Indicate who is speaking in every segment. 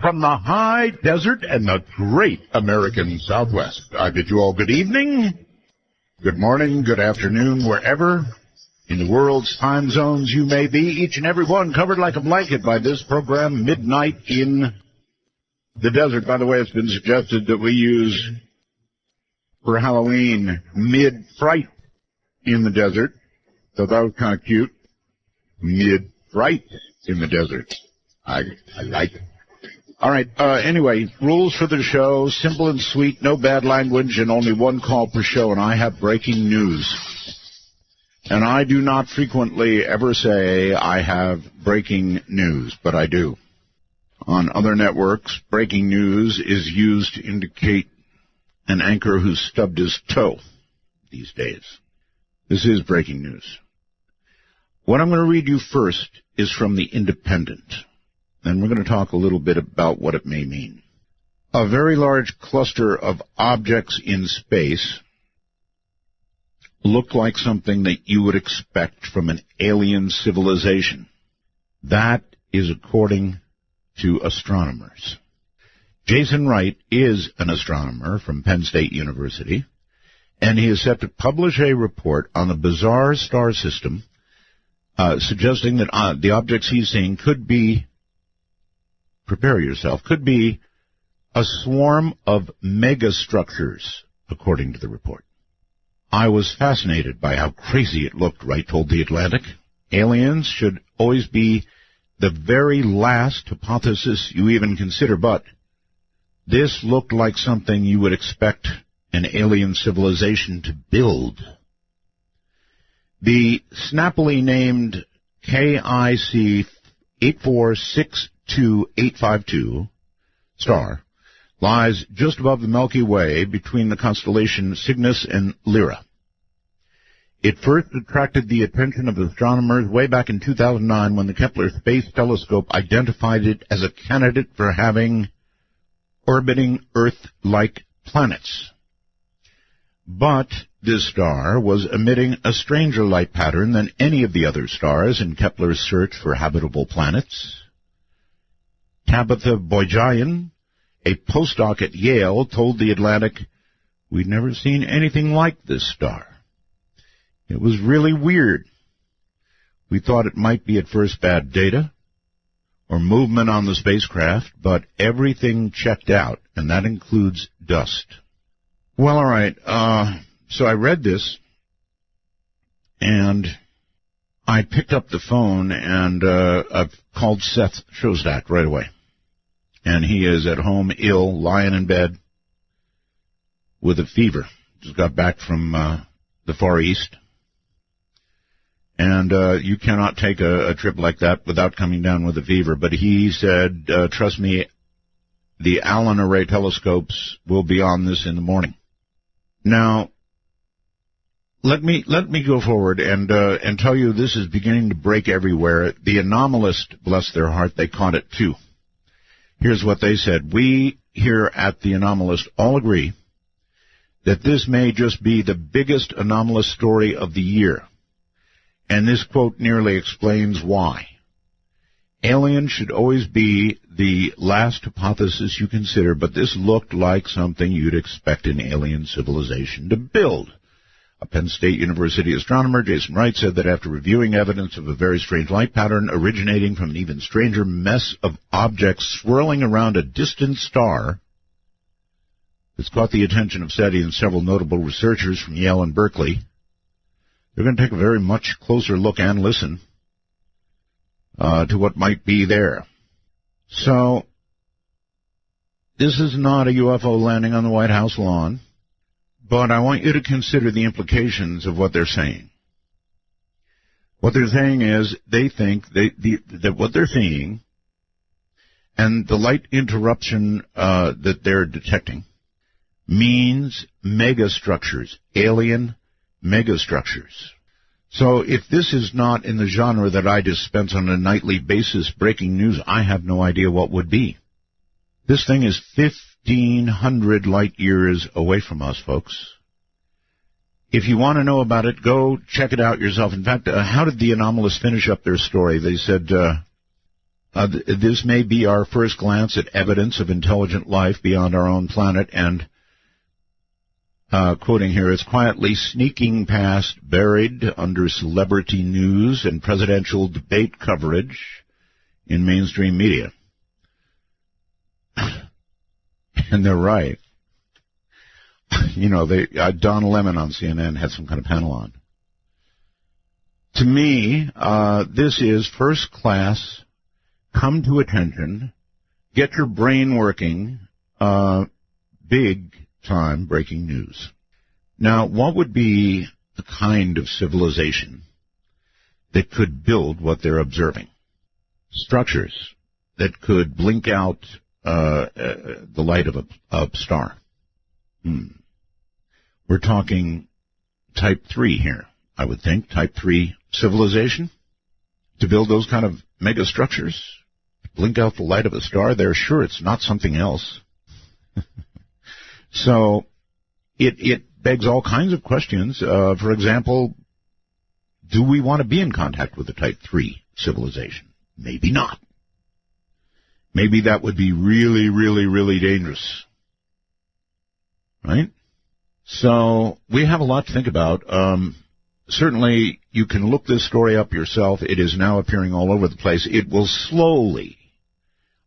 Speaker 1: from the high desert and the great American Southwest. I bid you all good evening, good morning, good afternoon, wherever in the world's time zones you may be, each and every one covered like a blanket by this program, Midnight in the Desert. By the way, it's been suggested that we use for Halloween Mid-Fright in the Desert. So that was kind of cute. Mid-Fright in the Desert. I like it. All right, anyway, rules for the show, simple and sweet, no bad language, and only one call per show, and I have breaking news. And I do not frequently ever say I have breaking news, but I do. On other networks, breaking news is used to indicate an anchor who stubbed his toe these days. This is breaking news. What I'm going to read you first is from The Independent. And we're going to talk a little bit about what it may mean. A very large cluster of objects in space look like something that you would expect from an alien civilization. That is according to astronomers. Jason Wright is an astronomer from Penn State University, and he is set to publish a report on the bizarre star system, suggesting that the objects he's seeing could be, prepare yourself, could be a swarm of megastructures, according to the report. I was fascinated by how crazy it looked, Wright told The Atlantic. Aliens should always be the very last hypothesis you even consider, but this looked like something you would expect an alien civilization to build. The snappily named KIC 8462852 star lies just above the Milky Way between the constellation Cygnus and Lyra. It first attracted the attention of astronomers way back in 2009 when the Kepler Space Telescope identified it as a candidate for having orbiting Earth-like planets. But this star was emitting a stranger light pattern than any of the other stars in Kepler's search for habitable planets. Tabitha Boyajian, a postdoc at Yale, told The Atlantic, "We'd never seen anything like this star. It was really weird. We thought it might be at first bad data or movement on the spacecraft, but everything checked out, and that includes dust." Well, all right, so I read this, and I picked up the phone, and I've called Seth Shostak right away. And he is at home ill, lying in bed with a fever. Just got back from the Far East. And you cannot take a trip like that without coming down with a fever. But he said, trust me, the Allen Array telescopes will be on this in the morning. Now, let me go forward and tell you this is beginning to break everywhere. The Anomalist, bless their heart, they caught it too. Here's what they said. We here at the Anomalist all agree that this may just be the biggest anomalous story of the year. And this quote nearly explains why. Aliens should always be the last hypothesis you consider, but this looked like something you'd expect an alien civilization to build. A Penn State University astronomer, Jason Wright, said that after reviewing evidence of a very strange light pattern originating from an even stranger mess of objects swirling around a distant star, it's caught the attention of SETI and several notable researchers from Yale and Berkeley. They're going to take a very much closer look and listen to what might be there. So, this is not a UFO landing on the White House lawn, but I want you to consider the implications of what they're saying. What they're saying is they think that what they're seeing and the light interruption that they're detecting means megastructures, alien megastructures. So if this is not in the genre that I dispense on a nightly basis, breaking news, I have no idea what would be. This thing is 1,500 light years away from us, folks. If you want to know about it, go check it out yourself. In fact, how did the Anomalists finish up their story? They said, This may be our first glance at evidence of intelligent life beyond our own planet, and quoting here, it's quietly sneaking past, buried under celebrity news and presidential debate coverage in mainstream media. And they're right. You know, Don Lemon on CNN had some kind of panel on. To me, this is first class, come to attention, get your brain working, big time breaking news. Now, what would be the kind of civilization that could build what they're observing? Structures that could blink out the light of a star. We're talking type 3 here, I would think, type 3 civilization. To build those kind of mega structures, blink out the light of a star, they're sure it's not something else. So it begs all kinds of questions. For example, do we want to be in contact with a type 3 civilization? Maybe not. Maybe that would be really, really, really dangerous. Right? So we have a lot to think about. Certainly, you can look this story up yourself. It is now appearing all over the place. It will slowly,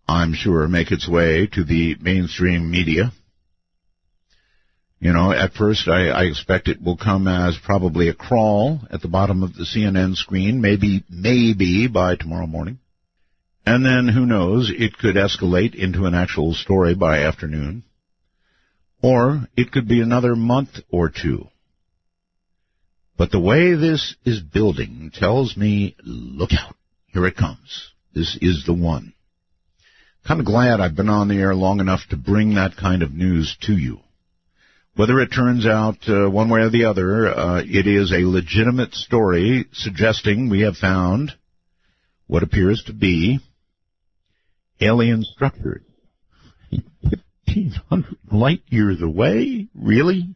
Speaker 1: I'm sure, make its way to the mainstream media. You know, at first I expect it will come as probably a crawl at the bottom of the CNN screen, maybe by tomorrow morning. And then, who knows, it could escalate into an actual story by afternoon. Or it could be another month or two. But the way this is building tells me, look out, here it comes. This is the one. Kind of glad I've been on the air long enough to bring that kind of news to you. Whether it turns out one way or the other, it is a legitimate story suggesting we have found what appears to be alien structures. 1,500 light years away? Really?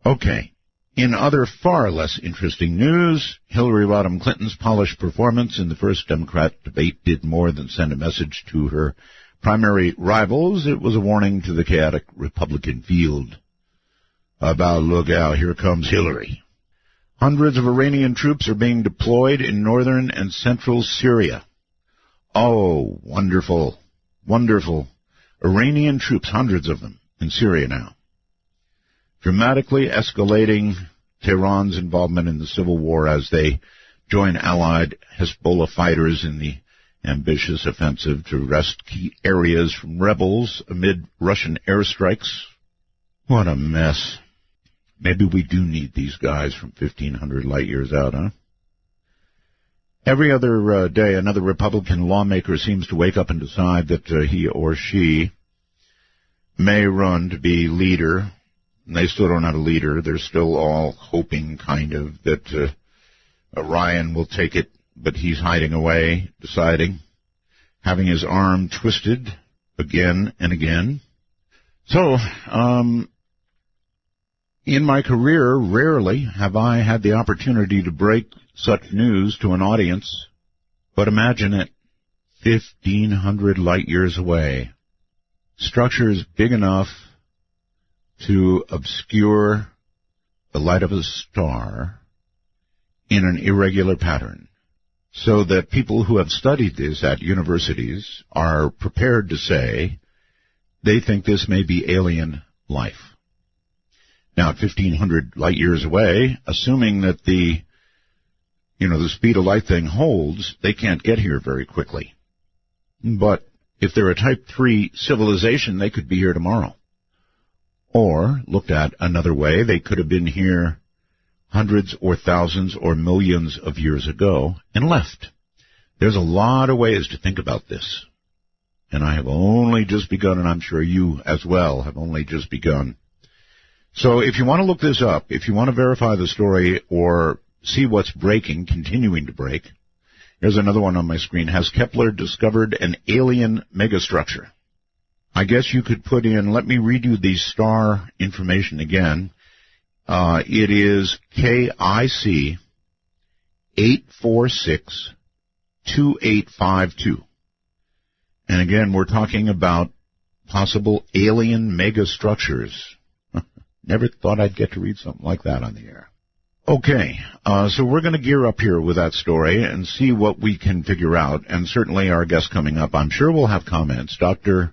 Speaker 1: Okay. In other far less interesting news, Hillary Rodham Clinton's polished performance in the first Democrat debate did more than send a message to her primary rivals. It was a warning to the chaotic Republican field about, look out, here comes Hillary. Hundreds of Iranian troops are being deployed in northern and central Syria. Oh, wonderful, wonderful. Iranian troops, hundreds of them, in Syria now. Dramatically escalating Tehran's involvement in the civil war as they join allied Hezbollah fighters in the ambitious offensive to wrest key areas from rebels amid Russian airstrikes. What a mess. Maybe we do need these guys from 1,500 light years out, huh? Every other day, another Republican lawmaker seems to wake up and decide that he or she may run to be leader. And they still don't have a leader. They're still all hoping, kind of, that Ryan will take it, but he's hiding away, deciding, having his arm twisted again and again. So, in my career, rarely have I had the opportunity to break such news to an audience, but imagine it, 1,500 light years away. Structures big enough to obscure the light of a star in an irregular pattern, so that people who have studied this at universities are prepared to say they think this may be alien life. Now, at 1,500 light years away, assuming that the speed of light thing holds, they can't get here very quickly. But if they're a Type 3 civilization, they could be here tomorrow. Or, looked at another way, they could have been here hundreds or thousands or millions of years ago and left. There's a lot of ways to think about this. And I have only just begun, and I'm sure you as well have only just begun. So if you want to look this up, if you want to verify the story or see what's breaking, continuing to break, here's another one on my screen. Has Kepler discovered an alien megastructure? I guess you could put in, let me read you the star information again. It is KIC 8462852. And again, we're talking about possible alien megastructures. Never thought I'd get to read something like that on the air. Okay, so we're going to gear up here with that story and see what we can figure out. And certainly our guest coming up, I'm sure will have comments. Dr.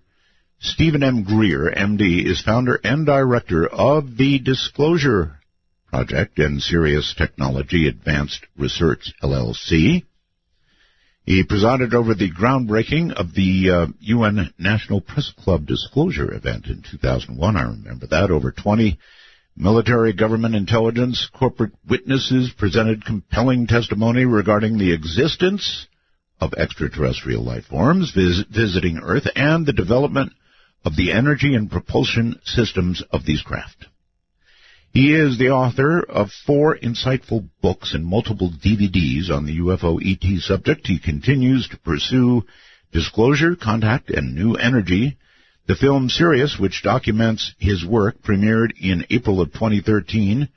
Speaker 1: Stephen M. Greer, M.D., is founder and director of the Disclosure Project and Sirius Technology Advanced Research, LLC. He presided over the groundbreaking of the UN National Press Club Disclosure event in 2001. I remember that. Over 20 military, government, intelligence, corporate witnesses presented compelling testimony regarding the existence of extraterrestrial life forms visiting Earth and the development of the energy and propulsion systems of these craft. He is the author of 4 insightful books and multiple DVDs on the UFO ET subject. He continues to pursue disclosure, contact, and new energy. The film Sirius, which documents his work, premiered in April of 2013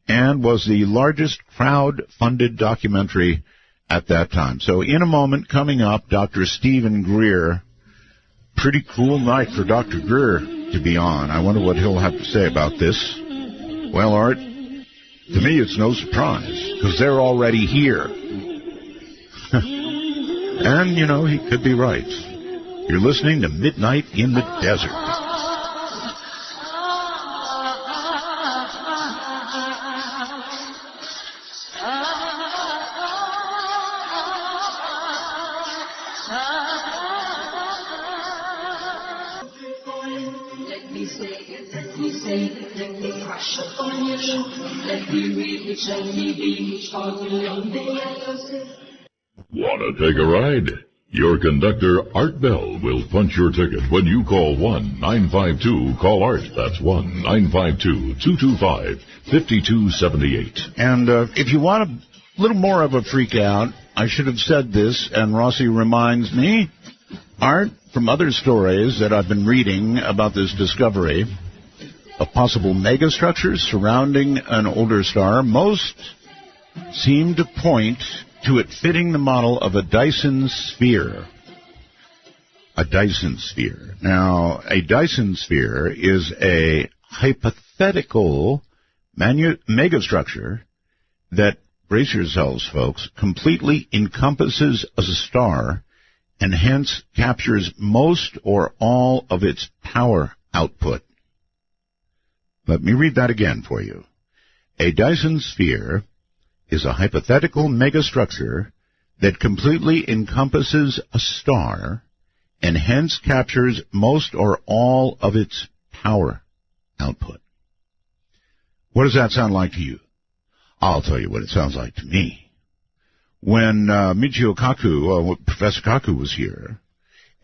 Speaker 1: and was the largest crowd-funded documentary at that time. So in a moment, coming up, Dr. Stephen Greer. Pretty cool night for Dr. Greer to be on. I wonder what he'll have to say about this. Well, Art, to me it's no surprise, because they're already here. And, you know, he could be right. You're listening to Midnight in the Desert.
Speaker 2: Wanna take a ride? Your conductor, Art Bell, will punch your ticket when you call 1-952-CALL-ART. That's 1-952-225-5278.
Speaker 1: And if you want a little more of a freak out, I should have said this, and Rossi reminds me, Art, from other stories that I've been reading about this discovery of possible megastructures surrounding an older star, most seem to point to it fitting the model of a Dyson sphere. A Dyson sphere. Now, a Dyson sphere is a hypothetical megastructure that, brace yourselves, folks, completely encompasses a star and hence captures most or all of its power output. Let me read that again for you. A Dyson sphere is a hypothetical megastructure that completely encompasses a star and hence captures most or all of its power output. What does that sound like to you? I'll tell you what it sounds like to me. When Michio Kaku, Professor Kaku was here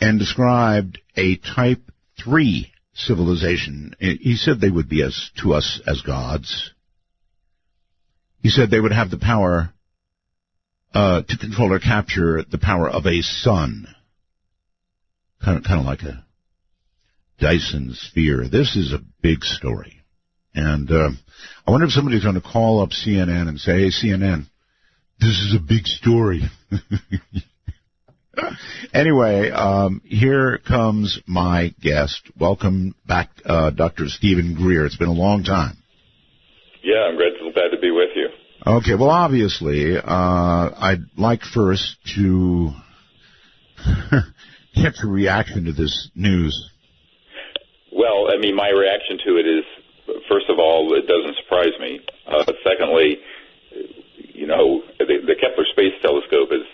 Speaker 1: and described a Type 3 civilization, he said they would be to us as gods. He said they would have the power to control or capture the power of a sun. Kind of like a Dyson sphere. This is a big story. And I wonder if somebody's going to call up CNN and say, hey, CNN, this is a big story. Anyway, here comes my guest. Welcome back, Dr. Stephen Greer. It's been a long time.
Speaker 3: Yeah, I'm glad to be with you.
Speaker 1: Okay, well, obviously, I'd like first to get your reaction to this news.
Speaker 3: Well, I mean, my reaction to it is, first of all, it doesn't surprise me. Secondly, you know, the Kepler Space Telescope is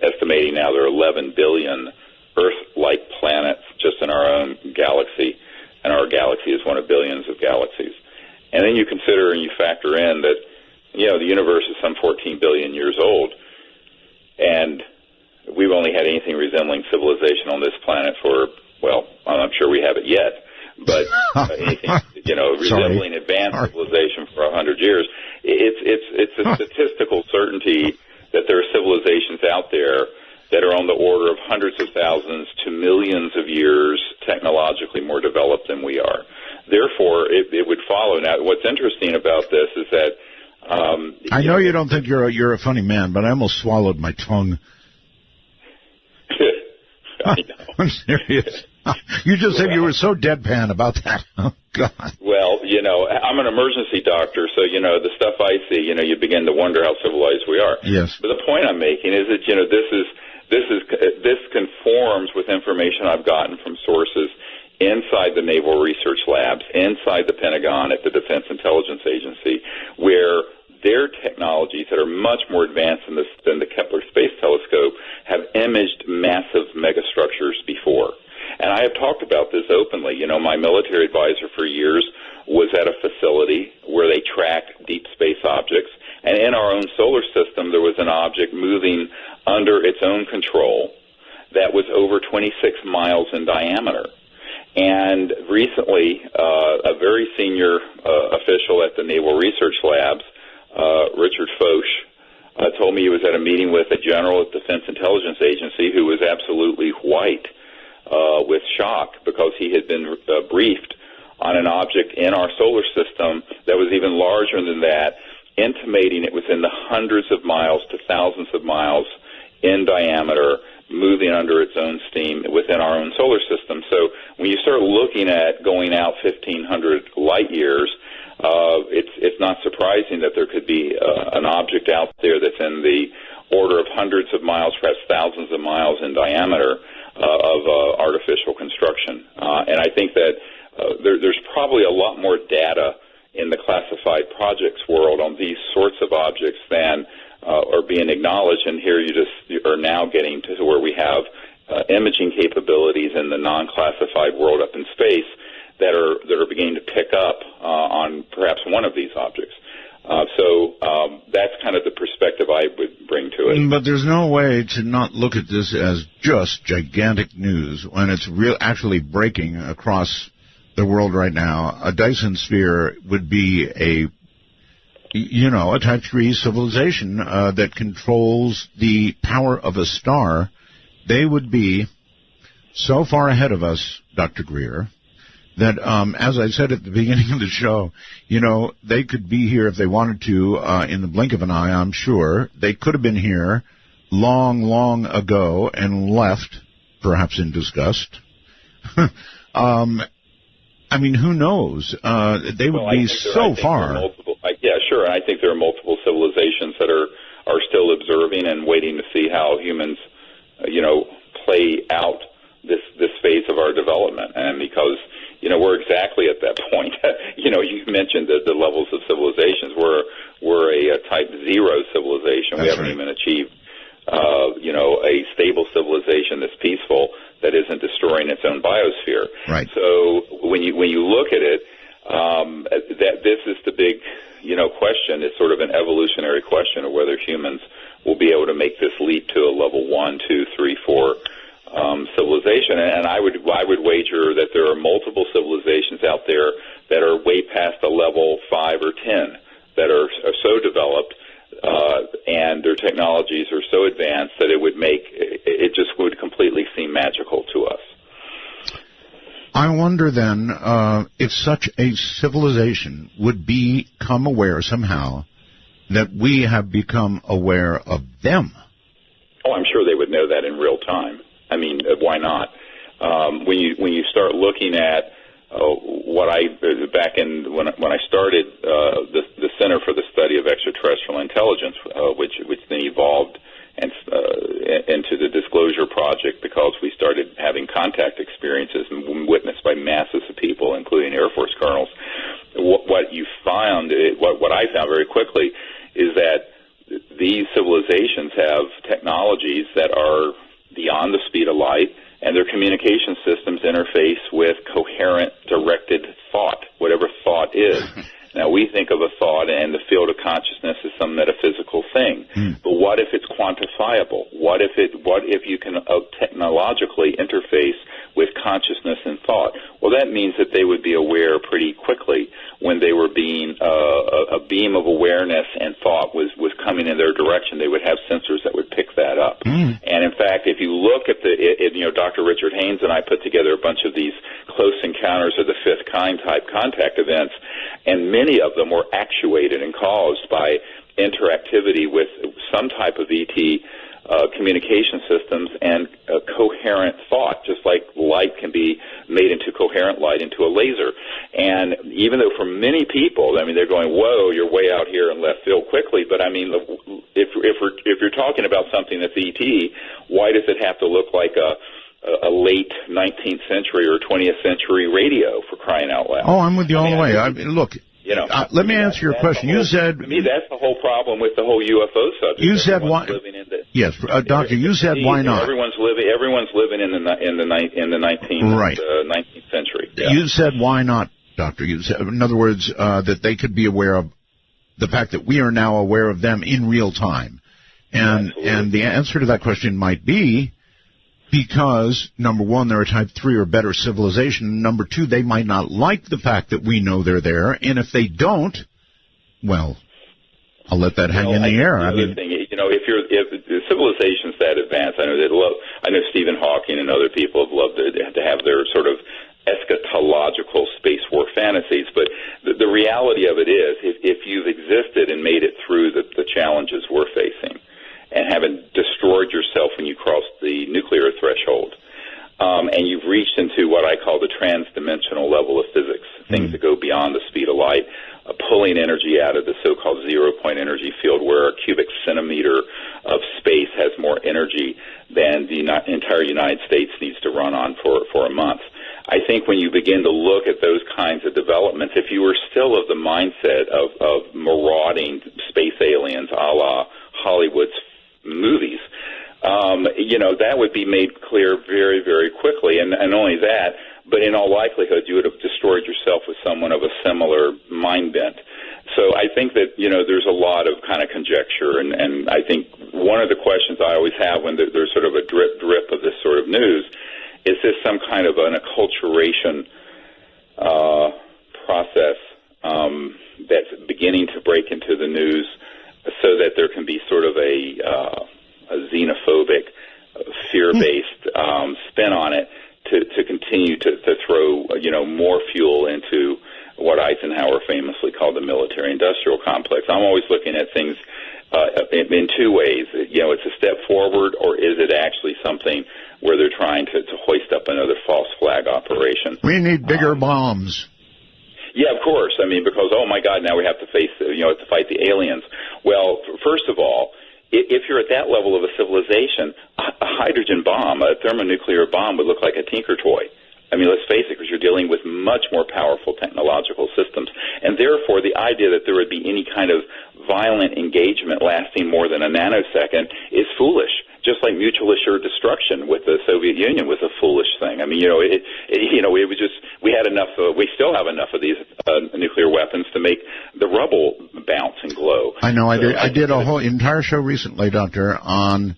Speaker 3: estimating now there are 11 billion Earth-like planets just in our own galaxy, and our galaxy is one of billions of galaxies. And then you consider and you factor in that, you know, the universe is some 14 billion years old, and we've only had anything resembling civilization on this planet for, well, I'm not sure we have it yet, but anything, you know, resembling advanced civilization for 100 years. It's a statistical certainty that there are civilizations out there that are on the order of hundreds of thousands to millions of years technologically more developed than we are. Therefore, it would follow. Now, what's interesting about this is that
Speaker 1: I know you don't think you're a funny man, but I almost swallowed my tongue.
Speaker 3: I know.
Speaker 1: I'm serious. You just said you were so deadpan about that. Oh, God.
Speaker 3: Well, I'm an emergency doctor, so, the stuff I see, you begin to wonder how civilized we are.
Speaker 1: Yes.
Speaker 3: But the point I'm making is that, this conforms with information I've gotten from sources inside the Naval Research Labs, inside the Pentagon, at the Defense Intelligence Agency, where their technologies that are much more advanced than the Kepler Space Telescope have imaged massive megastructures before. And I have talked about this openly. My military advisor for years was at a facility where they tracked deep space objects, and in our own solar system there was an object moving under its own control that was over 26 miles in diameter. And recently, a very senior official at the Naval Research Labs, Richard Foch, told me he was at a meeting with a general at the Defense Intelligence Agency who was absolutely white with shock because he had been briefed on an object in our solar system that was even larger than that, intimating it was in the hundreds of miles to thousands of miles in diameter, moving under its own steam within our own solar system. So when you start looking at going out 1,500 light years, it's not surprising that there could be an object out there that's in the order of hundreds of miles, perhaps thousands of miles in diameter of artificial construction. And I think that there's probably a lot more data in the classified projects world on these sorts of objects than are being acknowledged. And here you are now getting to where we have imaging capabilities in the non-classified world up in space that are beginning to pick up on perhaps one of these objects. So that's kind of the perspective I would bring to it.
Speaker 1: But there's no way to not look at this as just gigantic news when it's actually breaking across the world right now. A Dyson sphere would be a touch-free civilization that controls the power of a star. They would be so far ahead of us, Dr. Greer, that, as I said at the beginning of the show, they could be here if they wanted to in the blink of an eye, I'm sure. They could have been here long, long ago and left, perhaps in disgust. I mean, who knows? They would be so far.
Speaker 3: Yeah, sure. And I think there are multiple civilizations that are still observing and waiting to see how humans, play out this phase of our development. And because, we're exactly at that point. You mentioned the levels of civilizations. We're a type 0 civilization.
Speaker 1: That's
Speaker 3: we haven't
Speaker 1: right.
Speaker 3: even achieved, a stable civilization that's peaceful, that isn't destroying its own biosphere.
Speaker 1: Right.
Speaker 3: So when you look at it, that this is the big, question. It's sort of an evolutionary question of whether humans will be able to make this leap to a level 1, 2, 3, 4 civilization. And I would wager that there are multiple civilizations out there that are way past a level 5 or 10 that are so developed. And their technologies are so advanced that it just would completely seem magical to us.
Speaker 1: I wonder then if such a civilization would become aware somehow that we have become aware of them.
Speaker 3: Oh, I'm sure they would know that in real time. I mean, why not? When you start looking at when I started the Center for the Study of Extraterrestrial Intelligence, which then evolved into the Disclosure Project, because we started having contact experiences and witnessed by masses of people, including Air Force colonels. What I found very quickly is that these civilizations have technologies that are beyond the speed of light, and their communication systems interface with coherent, directed thought, whatever thought is. Now, we think of a thought and the field of consciousness as some metaphysical thing. But what if it's quantifiable? What if you can technologically interface with consciousness and thought? Well, that means that they would be aware pretty quickly when they were being a beam of awareness and thought was coming in their direction. They would have sensors that would pick that up. And in fact, if you look at Dr. Richard Haynes and I put together a bunch of these close encounters of the fifth kind type contact events, and many of them were actuated and caused by interactivity with some type of ET communication systems and coherent thought, just like light can be made into coherent light into a laser. And even though for many people, I mean, they're going, whoa, you're way out here in left field quickly, but I mean, if you're talking about something that's ET, why does it have to look like a late 19th century or 20th century radio, for crying out loud?
Speaker 1: Oh, I'm with you all the way. I mean, look, let me answer your question. You said,
Speaker 3: to me, that's the whole problem with the whole UFO subject.
Speaker 1: You said why? Yes, Doctor. You said why not?
Speaker 3: Everyone's living in the 19th century. Yeah.
Speaker 1: You said why not, Doctor? You said, in other words, that they could be aware of the fact that we are now aware of them in real time, and the answer to that question might be because, number one, they're a type 3 or better civilization. Number two, they might not like the fact that we know they're there. And if they don't, well, I'll let that hang in the air.
Speaker 3: I mean, if civilization's that advanced, I know Stephen Hawking and other people have loved to have their sort of eschatological space war fantasies. But the reality of it is, if you've existed and made it through the challenges we're facing, and haven't destroyed yourself when you cross the nuclear threshold, and you've reached into what I call the trans-dimensional level of physics, things that go beyond the speed of light, pulling energy out of the so-called zero-point energy field where a cubic centimeter of space has more energy than the entire United States needs to run on for a month. I think when you begin to look at those kinds of developments, if you were still of the mindset of marauding space aliens a la Hollywood's movies, that would be made clear very, very quickly. And only that, but in all likelihood, you would have destroyed yourself with someone of a similar mind bent. So I think that, there's a lot of kind of conjecture. And I think one of the questions I always have when there's sort of a drip of this sort of news, is this some kind of an acculturation process that's beginning to break into the news so that there can be sort of a xenophobic, fear-based spin on it to continue to throw more fuel into what Eisenhower famously called the military-industrial complex. I'm always looking at things in two ways. It's a step forward, or is it actually something where they're trying to hoist up another false flag operation?
Speaker 1: We need bigger bombs.
Speaker 3: Yeah, of course. I mean, because, oh, my God, now we have to to fight the aliens. Well, first of all, if you're at that level of a civilization, a hydrogen bomb, a thermonuclear bomb would look like a tinker toy. I mean, let's face it, because you're dealing with much more powerful technological systems. And therefore, the idea that there would be any kind of violent engagement lasting more than a nanosecond is foolish. Just like mutual assured destruction with the Soviet Union was a foolish thing. I mean, it was just, we had enough, we still have enough of these nuclear weapons to make the rubble bounce and glow.
Speaker 1: I know. I did a whole entire show recently, Doctor, on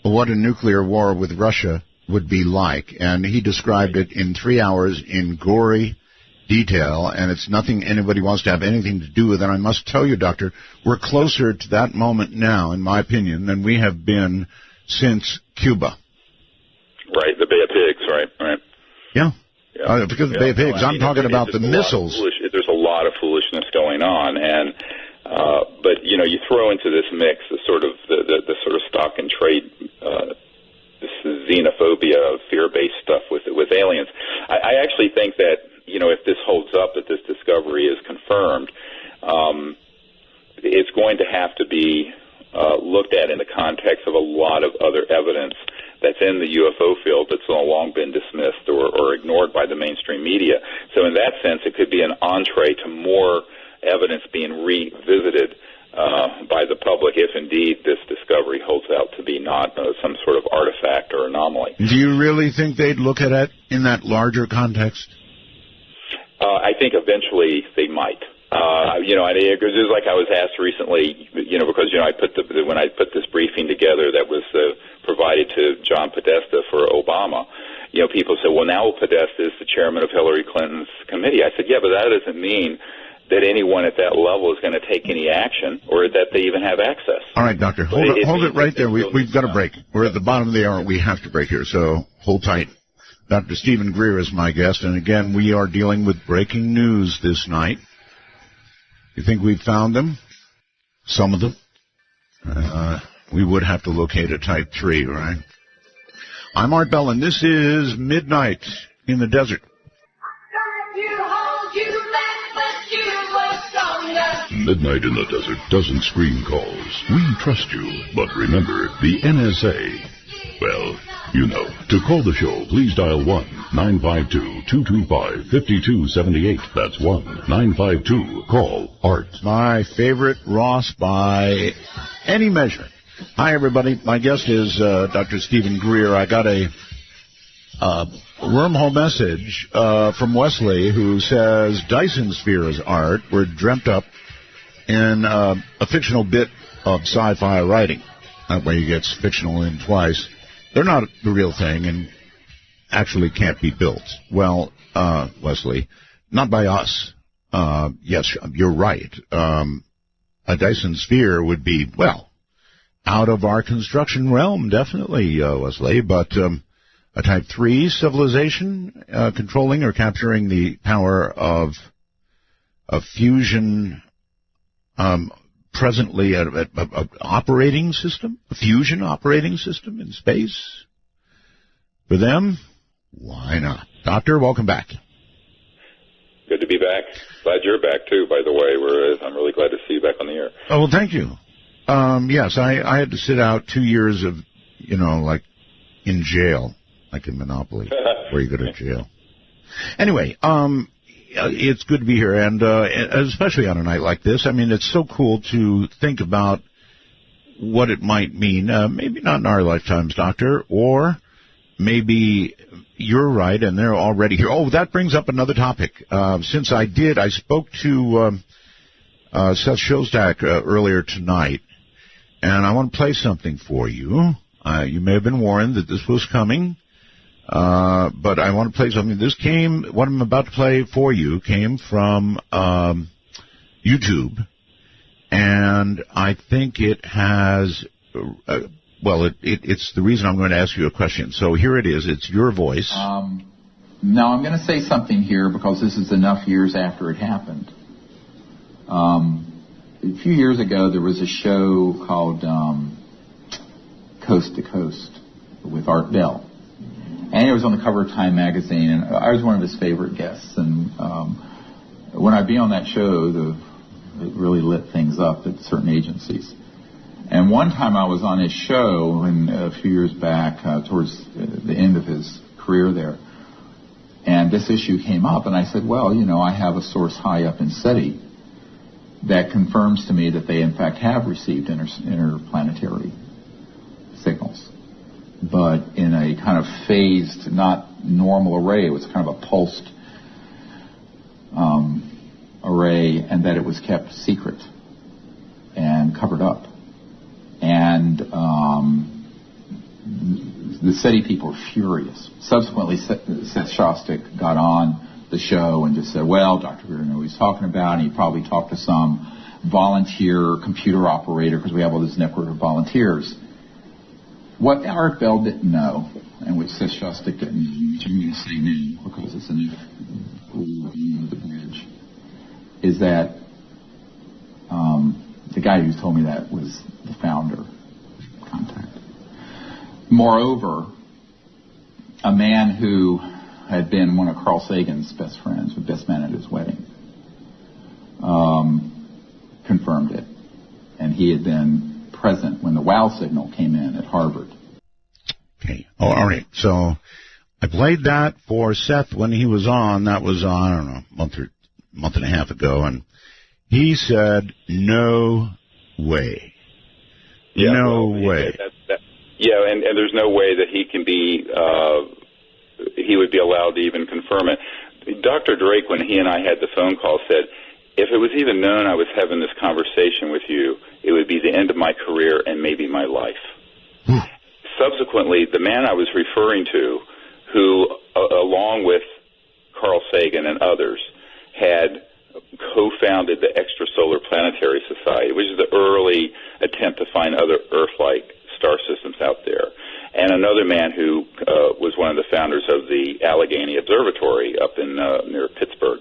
Speaker 1: what a nuclear war with Russia would be like, and he described it in 3 hours in gory detail, and it's nothing anybody wants to have anything to do with. And I must tell you, Doctor, we're closer to that moment now, in my opinion, than we have been since Cuba.
Speaker 3: Right, the Bay of Pigs, right.
Speaker 1: Yeah. Because of the Bay of Pigs, I'm talking about the missiles.
Speaker 3: There's a lot of foolishness going on, and but you throw into this mix the sort of stock and trade, this xenophobia, fear-based stuff with aliens. I actually think that if this holds up, that this discovery is confirmed, it's going to have to be looked at in the context of a lot of other evidence that's in the UFO field that's long been dismissed or ignored by the mainstream media. So in that sense, it could be an entree to more evidence being revisited by the public if indeed this discovery holds out to be not some sort of artifact or anomaly.
Speaker 1: Do you really think they'd look at it in that larger context?
Speaker 3: I think eventually they might. Just like I was asked recently, because when I put this briefing together that was provided to John Podesta for Obama, people said, well, now Podesta is the chairman of Hillary Clinton's committee. I said, yeah, but that doesn't mean that anyone at that level is going to take any action or that they even have access.
Speaker 1: All right, Doctor, hold it right there. We've got to break. We're at the bottom of the hour. We have to break here, so hold tight. Dr. Stephen Greer is my guest, and again, we are dealing with breaking news this night. You think we've found them? Some of them. we would have to locate a Type 3, right? I'm Art Bell, and this is Midnight in the Desert.
Speaker 2: Midnight in the Desert doesn't screen calls. We trust you. But remember, the NSA, well, you know. To call the show, please dial 1-952-225-5278. That's 1-952-CALL-ART.
Speaker 1: My favorite Ross by any measure. Hi, everybody. My guest is Dr. Stephen Greer. I got a wormhole message from Wesley, who says Dyson spheres, Art, were dreamt up in a fictional bit of sci-fi writing. That way he gets fictional in twice. They're not the real thing and actually can't be built. Well, Wesley, not by us. Yes, you're right. A Dyson sphere would be, well, out of our construction realm, definitely, Wesley, but a Type 3 civilization controlling or capturing the power of fusion, presently a operating system, a fusion operating system in space. For them, why not? Doctor, welcome back.
Speaker 3: Good to be back. Glad you're back, too, by the way. I'm really glad to see you back on the air.
Speaker 1: Oh, well, thank you. Yes, I had to sit out 2 years of, like in jail, like in Monopoly, where you go to jail. Anyway, it's good to be here, and especially on a night like this. I mean, it's so cool to think about what it might mean. Maybe not in our lifetimes, Doctor, or maybe you're right, and they're already here. Oh, that brings up another topic. Since I spoke to Seth Shostak earlier tonight, and I want to play something for you. You may have been warned that this was coming. But I want to play something. What I'm about to play for you came from YouTube, and I think it has, it's the reason I'm going to ask you a question. So here it is. It's your voice.
Speaker 4: Now, I'm going to say something here because this is enough years after it happened. A few years ago, there was a show called Coast to Coast with Art Bell. And he was on the cover of Time magazine, and I was one of his favorite guests. And when I'd be on that show, it really lit things up at certain agencies. And one time I was on his show, a few years back, towards the end of his career there, and this issue came up, and I said, well, I have a source high up in SETI that confirms to me that they, in fact, have received interplanetary signals, but in a kind of phased, not normal array. It was kind of a pulsed array, and that it was kept secret and covered up. And the SETI people were furious. Subsequently, Seth Shostak got on the show and just said, well, Dr. Greer knew what he's talking about, and he probably talked to some volunteer computer operator, because we have all this network of volunteers. What Art Bell didn't know, and what Seth Shostak didn't know, which I'm going to say now because it's enough the bridge, is that the guy who told me that was the founder of Contact. Moreover, a man who had been one of Carl Sagan's best friends, the best man at his wedding, confirmed it. And he had been present when the WOW signal came in at Harvard.
Speaker 1: Okay. Oh, all right. So I played that for Seth when he was on. That was on, I don't know, month and a half ago. And he said, no way.
Speaker 3: Yeah,
Speaker 1: no way.
Speaker 3: And there's no way that he can be, he would be allowed to even confirm it. Dr. Drake, when he and I had the phone call, said, if it was even known I was having this conversation with you, it would be the end of my career and maybe my life. Subsequently, the man I was referring to, who, along with Carl Sagan and others, had co-founded the Extrasolar Planetary Society, which is the early attempt to find other Earth-like star systems out there, and another man who was one of the founders of the Allegheny Observatory up in near Pittsburgh,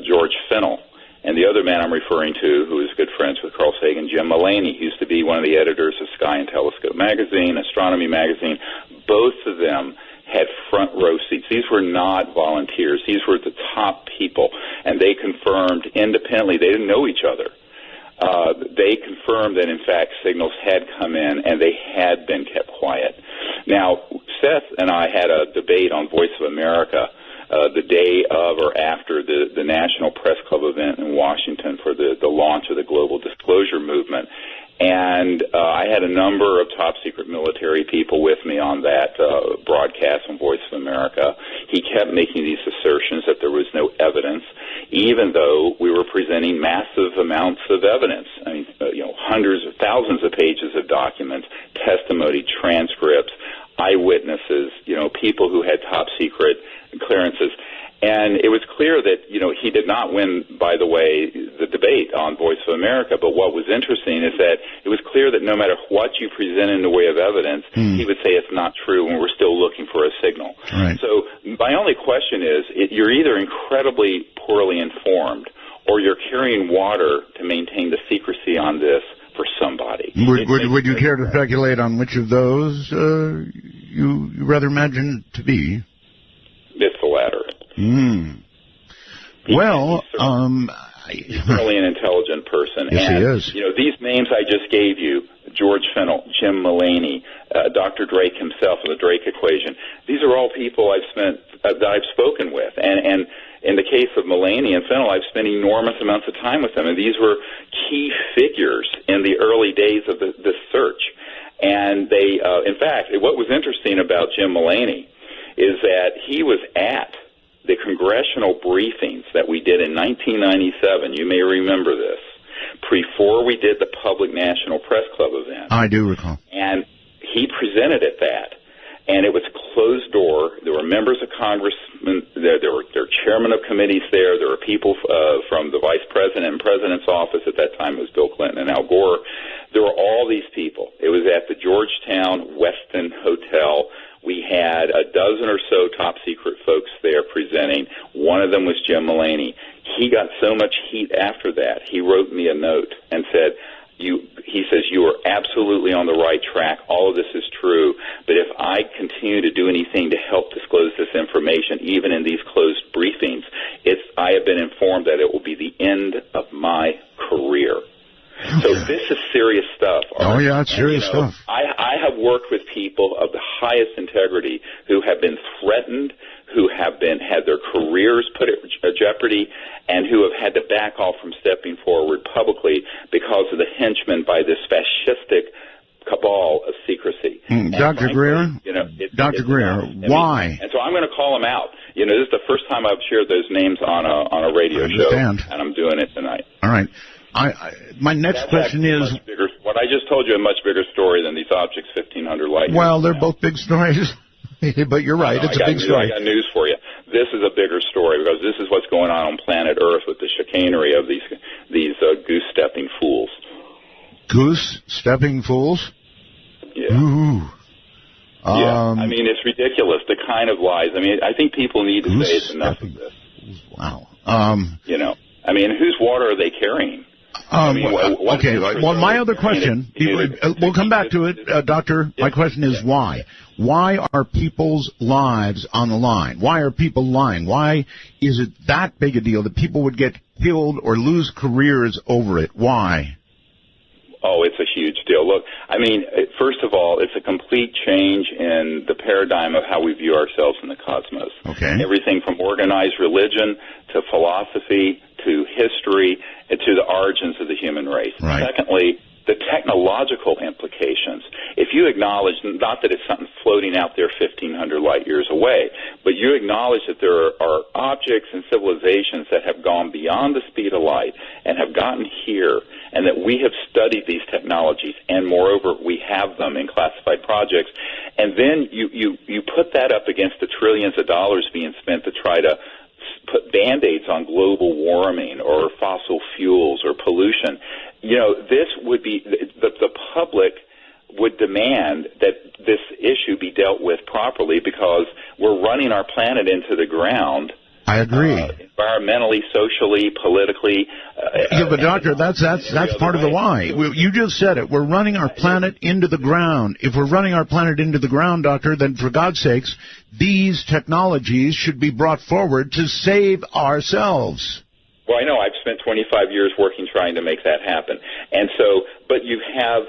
Speaker 3: George Fennell. And the other man I'm referring to, who is good friends with Carl Sagan, Jim Mullaney, he used to be one of the editors of Sky and Telescope magazine, Astronomy magazine. Both of them had front row seats. These were not volunteers. These were the top people, and they confirmed independently. They didn't know each other. They confirmed that, in fact, signals had come in and they had been kept quiet. Now, Seth and I had a debate on Voice of America the day of or after the National Press Club event in Washington for the launch of the Global Disclosure Movement. And I had a number of top-secret military people with me on that broadcast on Voice of America. He kept making these assertions that there was no evidence, even though we were presenting massive amounts of evidence. I mean, hundreds of thousands of pages of documents, testimony, transcripts, eyewitnesses, people who had top-secret clearances. And it was clear that, he did not win, by the way, the debate on Voice of America. But what was interesting is that it was clear that no matter what you present in the way of evidence, he would say it's not true and we're still looking for a signal.
Speaker 1: Right.
Speaker 3: So my only question is, you're either incredibly poorly informed or you're carrying water to maintain the secrecy on this for somebody.
Speaker 1: Would you care to speculate on which of those you rather imagine it to be?
Speaker 3: It's the latter.
Speaker 1: Well,
Speaker 3: he's really an intelligent person.
Speaker 1: Yes,
Speaker 3: and,
Speaker 1: he is.
Speaker 3: These names I just gave you, George Fennell, Jim Mullaney, Dr. Drake himself, the Drake equation, these are all people that I've spoken with. And in the case of Mullaney and Fennell, I've spent enormous amounts of time with them. And these were key figures in the early days of this search. And they, in fact, what was interesting about Jim Mullaney is that he was at the congressional briefings that we did in 1997. You may remember this, before we did the public National Press Club event.
Speaker 1: I do recall.
Speaker 3: And he presented at that, and it was closed door. There were members of Congress, there were chairmen of committees there. There were people from the vice president and president's office. At that time, it was Bill Clinton and Al Gore. There were all these people. It was at the Georgetown Westin Hotel. We had a dozen or so top-secret folks there presenting. One of them was Jim Mullaney. He got so much heat after that, he wrote me a note and said, he says, you are absolutely on the right track. All of this is true. But if I continue to do anything to help disclose this information, even in these closed briefings, I have been informed that it will be the end of my career. So this is serious stuff.
Speaker 1: Oh, yeah, it's serious stuff.
Speaker 3: I have worked with people of the highest integrity who have been threatened, who have had their careers put at jeopardy, and who have had to back off from stepping forward publicly because of the henchmen by this fascistic cabal of secrecy.
Speaker 1: Dr. Greer, why?
Speaker 3: And so I'm going to call them out. This is the first time I've shared those names on a radio show, and I'm doing it tonight.
Speaker 1: All right. My next question is...
Speaker 3: What I just told you a much bigger story than these objects 1,500 light years.
Speaker 1: Well, they're both big stories, but you're right. It's a big story.
Speaker 3: I got news for you. This is a bigger story because this is what's going on planet Earth with the chicanery of these goose-stepping fools.
Speaker 1: Goose-stepping fools?
Speaker 3: Yeah.
Speaker 1: Ooh.
Speaker 3: Yeah. I mean, it's ridiculous, the kind of lies. I mean, I think people need to say it's enough of this.
Speaker 1: Wow.
Speaker 3: I mean, whose water are they carrying?
Speaker 1: Okay. Well, my other question, we'll come back to it, Doctor. My question is why? Why are people's lives on the line? Why are people lying? Why is it that big a deal that people would get killed or lose careers over it? Why?
Speaker 3: Oh, it's a huge deal. Look, I mean, first of all, it's a complete change in the paradigm of how we view ourselves in the cosmos.
Speaker 1: Okay.
Speaker 3: Everything from organized religion to philosophy to history and to the origins of the human race.
Speaker 1: Right.
Speaker 3: Secondly, the technological implications. If you acknowledge, not that it's something floating out there 1,500 light years away, but you acknowledge that there are objects and civilizations that have gone beyond the speed of light and have gotten here, and that we have studied these technologies, and moreover, we have them in classified projects, and then you put that up against the trillions of dollars being spent to try to put Band-Aids on global warming or fossil fuels or pollution. This would be, the public would demand that this issue be dealt with properly because we're running our planet into the ground
Speaker 1: I agree.
Speaker 3: Environmentally, socially, politically.
Speaker 1: Yeah, but doctor, that's part of the why. You just said it. We're running our planet into the ground. If we're running our planet into the ground, doctor, then for God's sakes, these technologies should be brought forward to save ourselves.
Speaker 3: Well, I know. I've spent 25 years working trying to make that happen. And so, but you have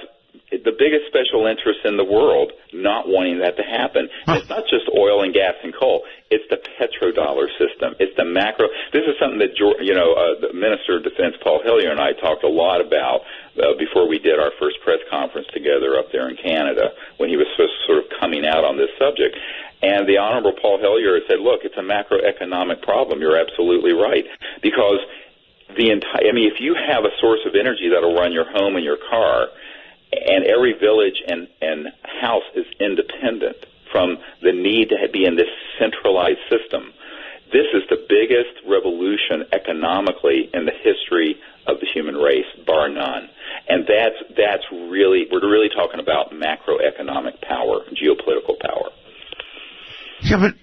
Speaker 3: the biggest special interest in the world not wanting that to happen. Huh. It's not just oil and gas and coal. It's the petrodollar system. It's the macro. This is something that, the Minister of Defense, Paul Hillier, and I talked a lot about before we did our first press conference together up there in Canada when he was sort of coming out on this subject. And the Honorable Paul Hillier said, look, it's a macroeconomic problem. You're absolutely right. Because if you have a source of energy that'll run your home and your car, and every village and house is independent from the need to be in this centralized system, this is the biggest revolution economically in the history of the human race, bar none. And that's really, we're really talking about macroeconomic power, geopolitical power.
Speaker 1: Yeah, but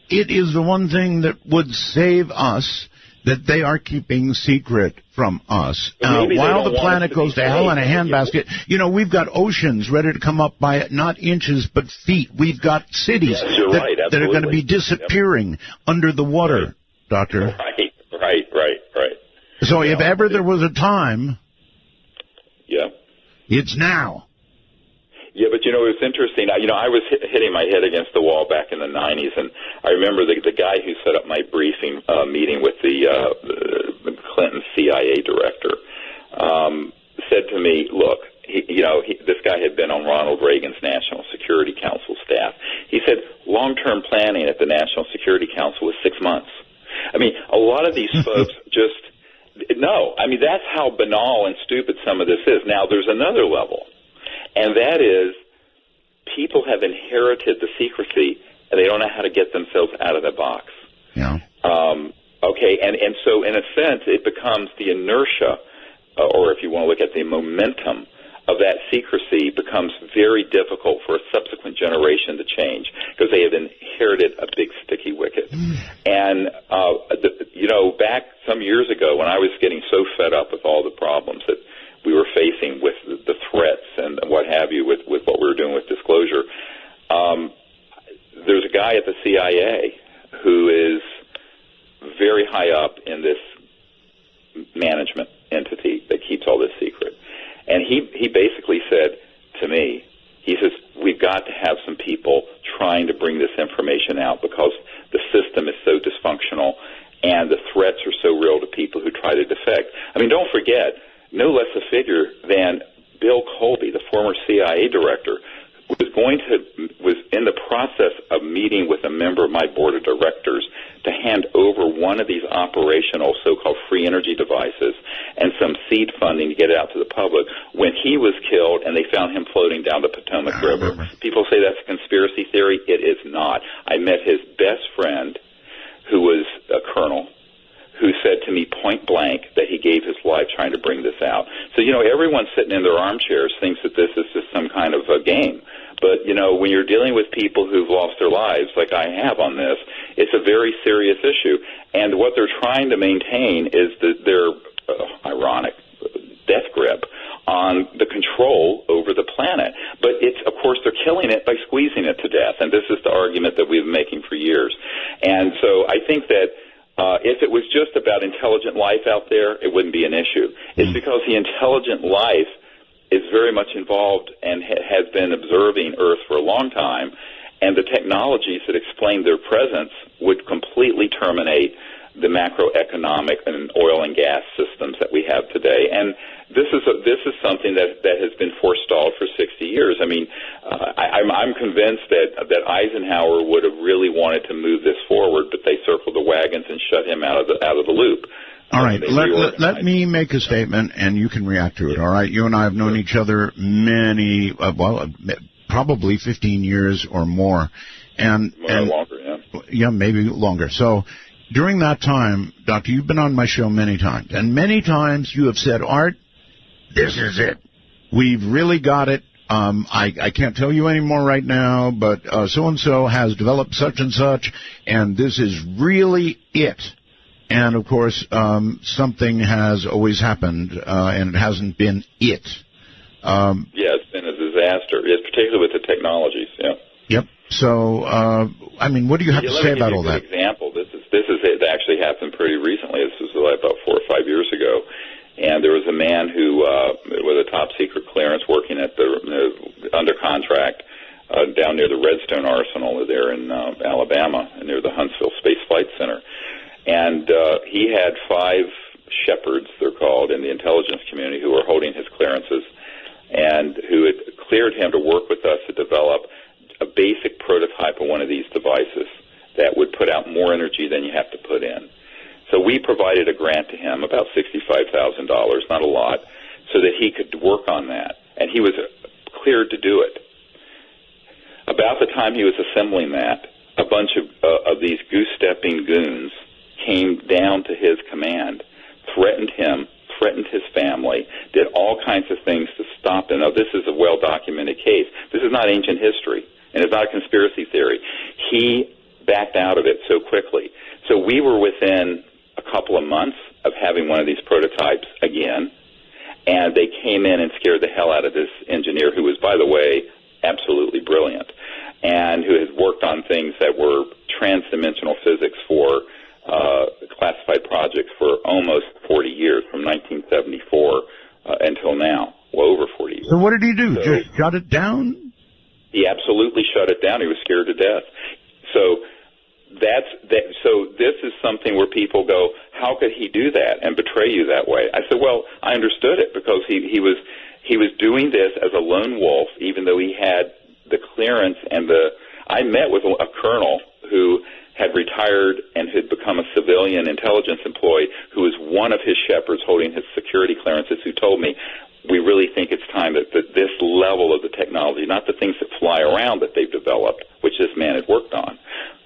Speaker 1: it is the one thing that would save us that they are keeping secret from us. While the planet goes to hell in a handbasket, we've got oceans ready to come up by not inches but feet. We've got cities that are going to be disappearing under the water, Doctor.
Speaker 3: Right.
Speaker 1: So if ever there was a time, it's now.
Speaker 3: Yeah, but it was interesting. I was hitting my head against the wall back in the 90s, and I remember the guy who set up my briefing meeting with the Clinton CIA director said to me, look, this guy had been on Ronald Reagan's National Security Council staff. He said long-term planning at the National Security Council was 6 months. I mean, a lot of these folks that's how banal and stupid some of this is. Now, there's another level. And that is, people have inherited the secrecy, and they don't know how to get themselves out of the box.
Speaker 1: Yeah.
Speaker 3: And so in a sense, it becomes the inertia, or if you want to look at the momentum of that secrecy, becomes very difficult for a subsequent generation to change because they have inherited a big sticky wicket. And back some years ago, when I was getting so fed up with all the problems that we were facing with the threats and what have you with what we were doing with disclosure. There's a guy at the CIA who is very high up in this management entity that keeps all this secret. And he basically said to me, he says, we've got to have some people trying to bring this information out because the system is so dysfunctional and the threats are so real to people who try to defect. I mean, don't forget, no less a figure than Bill Colby, the former CIA director, was in the process of meeting with a member of my board of directors to hand over one of these operational so-called free energy devices and some seed funding to get it out to the public when he was killed and they found him floating down the Potomac River. People say that's a conspiracy theory. It is not. I met his best friend, who was a colonel, who said to me point blank that he gave his life trying to bring this out. So, everyone sitting in their armchairs thinks that this is just some kind of a game. But, when you're dealing with people who've lost their lives, like I have on this, it's a very serious issue. And what they're trying to maintain is their ironic death grip on the control over the planet. But of course, they're killing it by squeezing it to death. And this is the argument that we've been making for years. And so I think that if it was just about intelligent life out there, it wouldn't be an issue. It's because the intelligent life is very much involved and has been observing Earth for a long time, and the technologies that explain their presence would completely terminate the macroeconomic and oil and gas systems that we have today. And this is something that has been forestalled for 60 years. I mean, I'm convinced that Eisenhower would have really wanted to move this forward, but they circled the wagons and shut him out of the loop.
Speaker 1: All right, let me make a statement, and you can react to it, all right? You and I have known each other probably 15 years or more. And
Speaker 3: longer, yeah.
Speaker 1: Yeah, maybe longer. So during that time, Doctor, you've been on my show many times, and many times you have said, Art, this is it. We've really got it. I can't tell you anymore right now, but so-and-so has developed such and such, and this is really it. And, of course, something has always happened, and it hasn't been it.
Speaker 3: Yeah, it's been a disaster, particularly with the technologies, yeah.
Speaker 1: Yep. So, I mean, what do you have to say about all that?
Speaker 3: Example. This is it actually happened pretty recently. This was about 4 or 5 years ago. And there was a man who, with a top-secret clearance, working at under contract down near the Redstone Arsenal there in Alabama, near the Huntsville Space Flight Center. And he had 5 shepherds, they're called, in the intelligence community who were holding his clearances and who had cleared him to work with us to develop a basic prototype of one of these devices that would put out more energy than you have to put in. So we provided a grant to him, about $65,000, not a lot, so that he could work on that. And he was cleared to do it. About the time he was assembling that, a bunch of these goose-stepping goons came down to his command, threatened him, threatened his family, did all kinds of things to stop him. Now, this is a well-documented case. This is not ancient history, and it's not a conspiracy theory. He backed out of it so quickly. So we were within a couple of months of having one of these prototypes again, and they came in and scared the hell out of this engineer who was, by the way, absolutely brilliant, and who has worked on things that were trans-dimensional physics for classified projects for almost 40 years, from 1974 until now, well over 40 years.
Speaker 1: So what did he do? Just shut it down?
Speaker 3: He absolutely shut it down. He was scared to death. So So this is something where people go, how could he do that and betray you that way? I said, well, I understood it because he was doing this as a lone wolf, even though he had the clearance and I met with a colonel who had retired and had become a civilian intelligence employee who was one of his shepherds holding his security clearances, who told me, we really think it's time that this level of the technology, not the things that fly around that they've developed, which this man had worked on,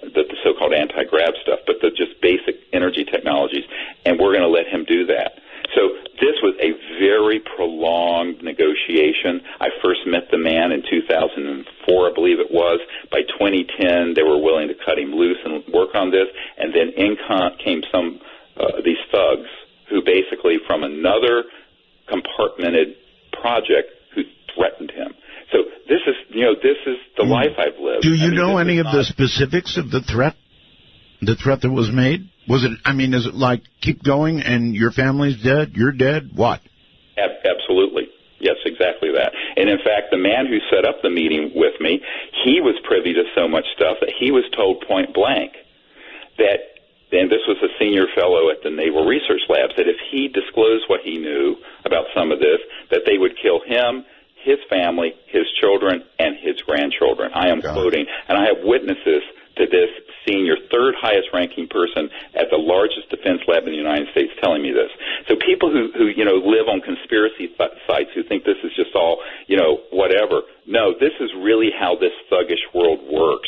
Speaker 3: the so-called anti-grav stuff, but the just basic energy technologies, and we're going to let him do that. So this was a very prolonged negotiation. I first met the man in 2004, I believe it was. By 2010, they were willing to cut him loose and work on this, and then in came some these thugs who basically from another compartmented project who threatened him. So this is the life I've lived.
Speaker 1: Do you know any of the specifics of the threat that was made? Was it, is it like, keep going and your family's dead, you're dead, what?
Speaker 3: Absolutely. Yes, exactly that. And in fact, the man who set up the meeting with me, he was privy to so much stuff that he was told point blank that, and this was a senior fellow at the Naval Research Labs, that if he disclosed what he knew about some of this, that they would kill him, his family, his children, and his grandchildren. I am quoting, and I have witnesses to this senior, third highest ranking person at the largest defense lab in the United States telling me this. So people who live on conspiracy sites who think this is just all, whatever. No, this is really how this thuggish world works.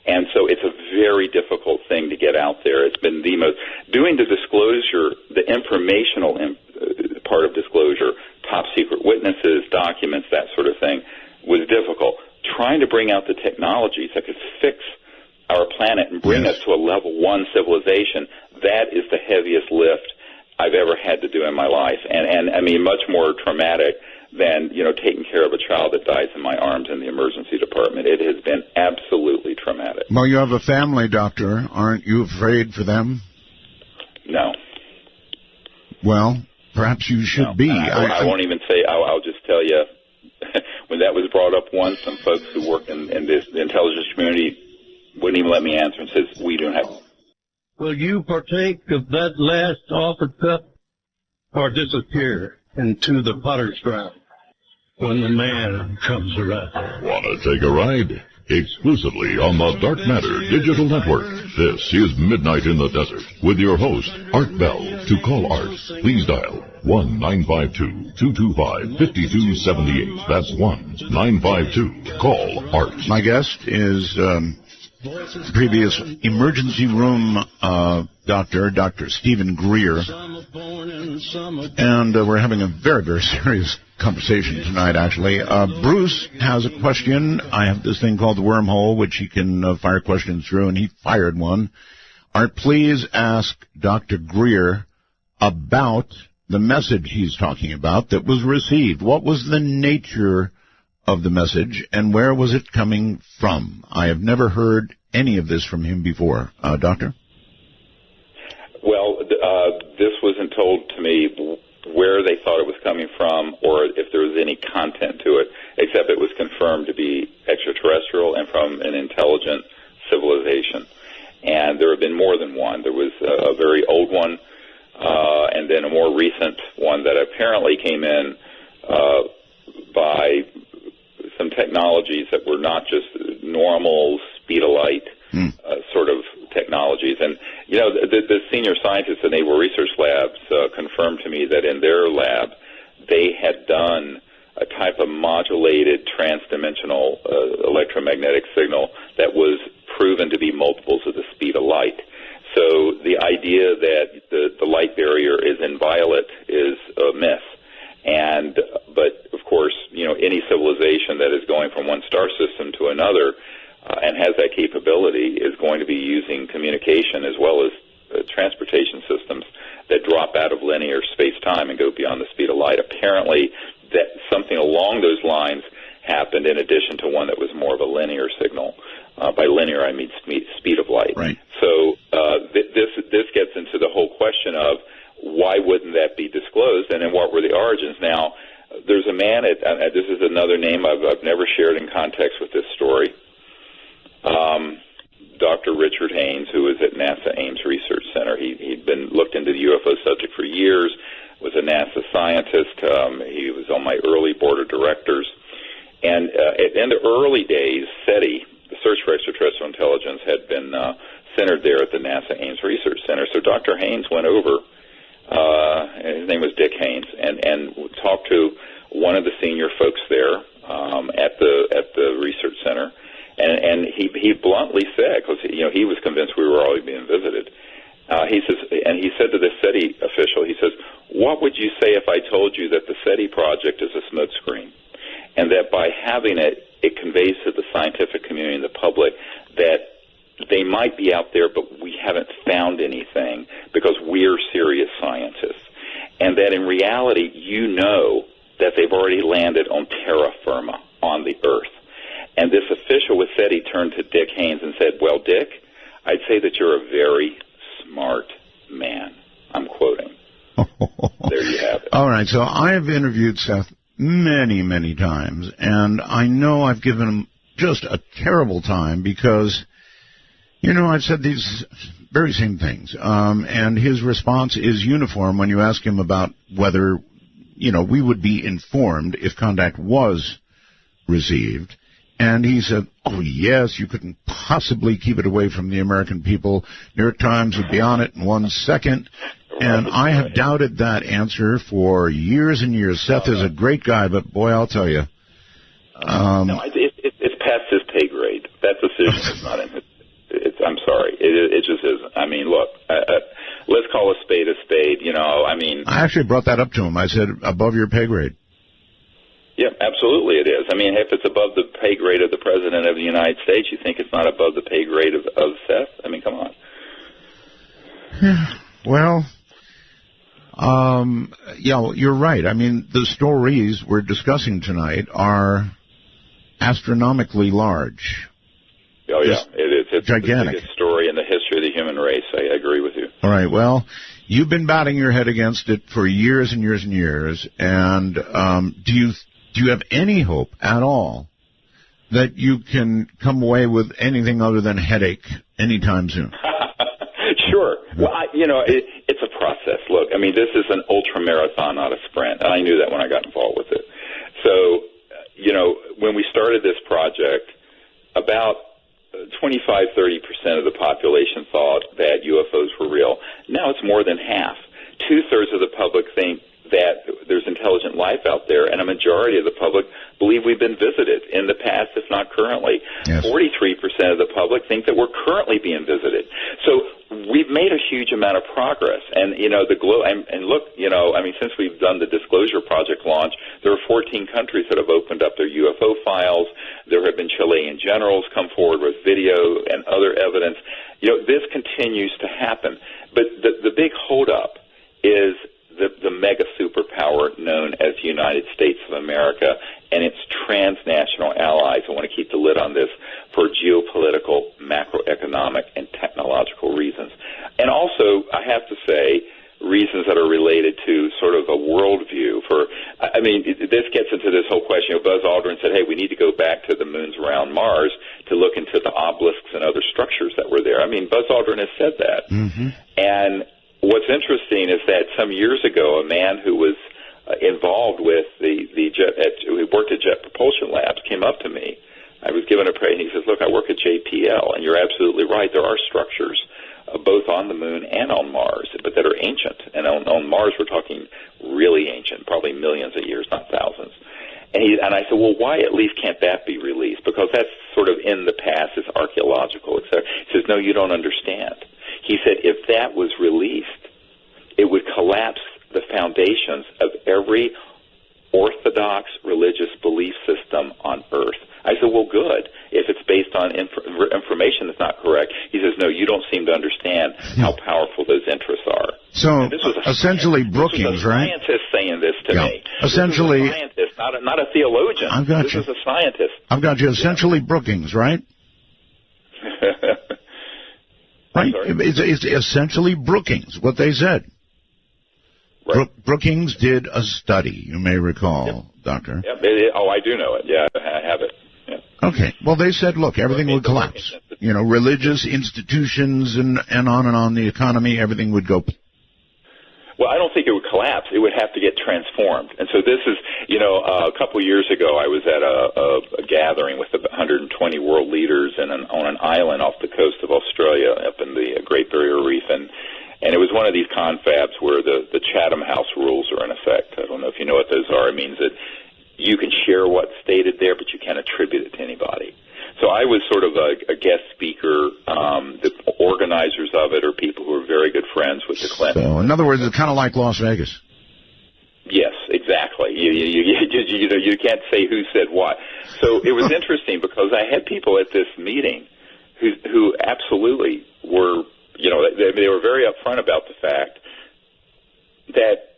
Speaker 3: And so it's a very difficult thing to get out there. It's been doing the disclosure, the informational part of disclosure, top secret witnesses, documents, that sort of thing, was difficult. Trying to bring out the technologies that could fix our planet and bring us to a level 1 civilization, that is the heaviest lift I've ever had to do in my life. And much more traumatic than, taking care of a child that dies in my arms in the emergency department. It has been absolutely traumatic.
Speaker 1: Well, you have a family, Doctor. Aren't you afraid for them?
Speaker 3: No.
Speaker 1: Well, perhaps you should be.
Speaker 3: I won't even say, I'll just tell you, when that was brought up once, some folks who work in this the intelligence community wouldn't even let me answer and says, we don't have.
Speaker 5: Will you partake of that last offered cup or disappear into the potter's ground when the man comes around?
Speaker 2: Want to take a ride? Exclusively on the Dark Matter Digital Network. This is Midnight in the Desert with your host, Art Bell. To call Art, please dial 1-952-225-5278. That's 1-952-CALL-ART.
Speaker 1: My guest is previous emergency room doctor, Dr. Stephen Greer, and we're having a very, very serious conversation tonight, actually. Bruce has a question. I have this thing called the wormhole, which he can fire questions through, and he fired one. Art, please ask Dr. Greer about the message he's talking about that was received. What was the nature of the message, and where was it coming from? I have never heard any of this from him before. Doctor?
Speaker 3: Well, this wasn't told to me where they thought it was coming from or if there was any content to it, except it was confirmed to be extraterrestrial and from an intelligent civilization. And there have been more than one. There was a very old one, and then a more recent one that apparently came in by some technologies that were not just normal speed-of-light sort of technologies. And, you know, the senior scientists in Naval Research Labs confirmed to me that in their lab they had done a type of modulated transdimensional electromagnetic signal that was proven to be multiples of the speed of light. So the idea that the light barrier is inviolate is a myth. But of course, you know, any civilization that is going from one star system to another and has that capability is going to be using communication as well as transportation systems that drop out of linear space-time and go beyond the speed of light. Apparently, that something along those lines happened in addition to one that was more of a linear signal. By linear, I mean speed of light.
Speaker 1: Right.
Speaker 3: So this gets into the whole question of why wouldn't that be disclosed, and then what were the origins? Now, there's a man, this is another name I've never shared in context with this story, Dr. Richard Haynes, who was at NASA Ames Research Center. He'd been looked into the UFO subject for years, was a NASA scientist. He was on my early board of directors. And in the early days, SETI, the Search for Extraterrestrial Intelligence, had been centered there at the NASA Ames Research Center. So Dr. Haynes went over, his name was Dick Haynes, and talked to one of the senior folks there at the research center. And he bluntly said, because he was convinced we were already being visited. He said to the SETI official, he says, "What would you say if I told you that the SETI project is a smokescreen, and that by having it conveys to the scientific community and the public that they might be out there, but we haven't found anything because we're serious scientists, and that in reality, you know that they've already landed on terra firma, on the Earth." And this official with SETI turned to Dick Haynes and said, "Well, Dick, I'd say that you're a very smart man." I'm quoting. There you have it.
Speaker 1: All right, so I have interviewed Seth many, many times, and I know I've given him just a terrible time because, I've said these very same things, and his response is uniform when you ask him about whether, we would be informed if contact was received. And he said, "Oh, yes, you couldn't possibly keep it away from the American people. New York Times would be on it in 1 second." And I have doubted that answer for years and years. Seth is a great guy, but boy, I'll tell you.
Speaker 3: No, it's past his pay grade. That decision is not in his. I'm sorry. It just isn't. I mean, look, let's call a spade a spade.
Speaker 1: I actually brought that up to him. I said, above your pay grade.
Speaker 3: Yeah, absolutely it is. I mean, if it's above the pay grade of the President of the United States, you think it's not above the pay grade of Seth? I mean, come on.
Speaker 1: Yeah, well, you're right. I mean, the stories we're discussing tonight are astronomically large.
Speaker 3: Oh, yeah, it is. It's
Speaker 1: gigantic.
Speaker 3: the biggest story in the history of the human race. I agree with you.
Speaker 1: All right, well, you've been batting your head against it for years and years and years, and do you have any hope at all that you can come away with anything other than headache anytime soon?
Speaker 3: Sure. Well, it's a process. Look, I mean, this is an ultra marathon, not a sprint. And I knew that when I got involved with it. So, when we started this project, about 25-30% of the population thought that UFOs were real. Now it's more than half. 2/3 of the public think that there's intelligent life out there, and a majority of the public believe we've been visited in the past, if not currently.
Speaker 1: Yes.
Speaker 3: 43% of the public think that we're currently being visited. So we've made a huge amount of progress. And, you know, and look, you know, I mean, since we've done the Disclosure Project launch, there are 14 countries that have opened up their UFO files. There have been Chilean generals come forward with video and other evidence. You know, this continues to happen. But the big holdup is the mega superpower known as the United States of America and its transnational allies. I want to keep the lid on this for geopolitical, macroeconomic, and technological reasons. And also, I have to say, reasons that are related to sort of a worldview. I mean, this gets into this whole question. Buzz Aldrin said, hey, we need to go back to the moons around Mars to look into the obelisks and other structures that were there. I mean, Buzz Aldrin has said that. Mm-hmm. And what's interesting is that some years ago, a man who was involved with who worked at Jet Propulsion Labs came up to me. I was given a praise, and he says, look, I work at JPL, and you're absolutely right. There are structures both on the moon and on Mars, but that are ancient. And on Mars, we're talking really ancient, probably millions of years, not thousands. And I said, well, why at least can't that be released? Because that's sort of in the past, it's archaeological, et cetera. He says, no, you don't understand. He said, if that was released, it would collapse the foundations of every orthodox religious belief system on Earth. I said, well, good, if it's based on information that's not correct. He says, no, you don't seem to understand how powerful those interests are.
Speaker 1: So, essentially Brookings, right?
Speaker 3: This was a scientist saying this to me.
Speaker 1: Essentially,
Speaker 3: this is a scientist, not a theologian.
Speaker 1: I've got you.
Speaker 3: This is a scientist.
Speaker 1: I've got you. Essentially Brookings, right? Right? It's essentially Brookings, what they said.
Speaker 3: Right.
Speaker 1: Brookings did a study, you may recall,
Speaker 3: Yep.
Speaker 1: Doctor.
Speaker 3: Yep. I do know it. Yeah, I have it. Yeah.
Speaker 1: Okay. Well, they said, look, everything would collapse. You know, religious institutions and on, the economy, everything would go.
Speaker 3: Well, I don't think it would collapse. It would have to get transformed. And so this is, you know, a couple of years ago, I was at a gathering with 120 world leaders on an island off the coast of Australia up in the Great Barrier Reef. And it was one of these confabs where the Chatham House rules are in effect. I don't know if you know what those are. It means that you can share what's stated there, but you can't attribute it to anybody. So I was sort of a guest speaker. The organizers of it are people who are very good friends with the Clintons.
Speaker 1: So, in other words, it's kind of like Las Vegas.
Speaker 3: Yes, exactly. You can't say who said what. So it was interesting because I had people at this meeting who absolutely were, you know, they were very upfront about the fact that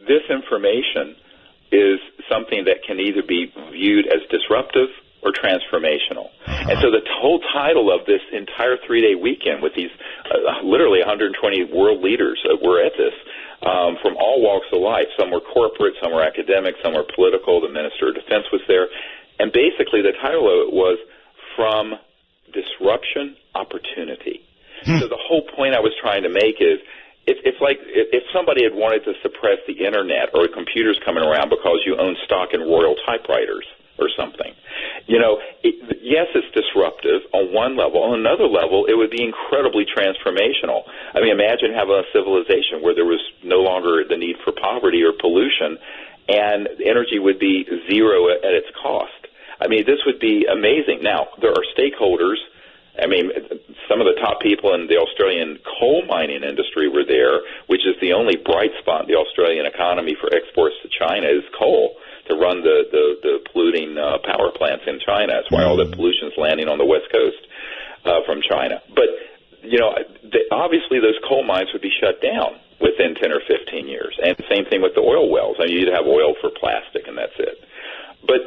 Speaker 3: this information is something that can either be viewed as disruptive or transformational. And so the whole title of this entire 3-day weekend with these literally 120 world leaders that were at this from all walks of life. Some were corporate, some were academic, some were political. The Minister of Defense was there. And basically the title of it was From Disruption, Opportunity. So the whole point I was trying to make is it's like if somebody had wanted to suppress the Internet or computers coming around because you own stock in Royal typewriters or something. You know, yes, it's disruptive on one level. On another level, it would be incredibly transformational. I mean, imagine having a civilization where there was no longer the need for poverty or pollution, and energy would be zero at its cost. I mean, this would be amazing. Now, there are stakeholders. I mean, some of the top people in the Australian coal mining industry were there, which is the only bright spot in the Australian economy for exports to China is coal, to run the polluting power plants in China. That's why all the pollution is landing on the west coast from China. But, you know, obviously those coal mines would be shut down within 10 or 15 years. And the same thing with the oil wells. I mean, you'd have oil for plastic, and that's it. But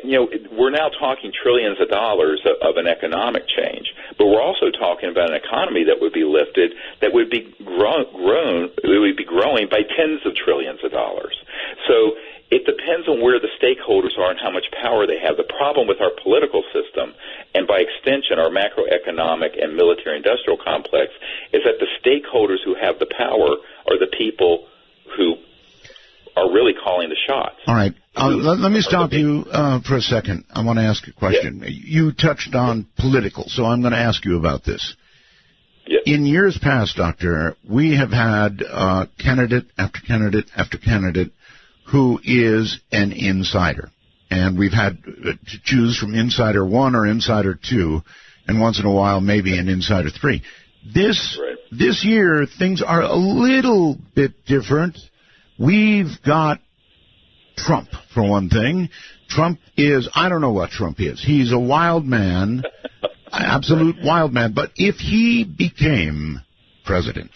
Speaker 3: you know, we're now talking trillions of dollars of an economic change, but we're also talking about an economy that would be lifted, that would be growing by tens of trillions of dollars. So it depends on where the stakeholders are and how much power they have. The problem with our political system, and by extension our macroeconomic and military-industrial complex, is that the stakeholders who have the power are the people who are really calling the shots.
Speaker 1: All right. Let me stop you for a second. I want to ask a question. Yeah. You touched on political, so I'm going to ask you about this.
Speaker 3: Yes.
Speaker 1: In years past, Doctor, we have had candidate after candidate after candidate who is an insider. And we've had to choose from Insider 1 or Insider 2, and once in a while maybe an Insider 3. This year, things are a little bit different. We've got Trump, for one thing. Trump is, I don't know what Trump is. He's a wild man, absolute wild man. But if he became president,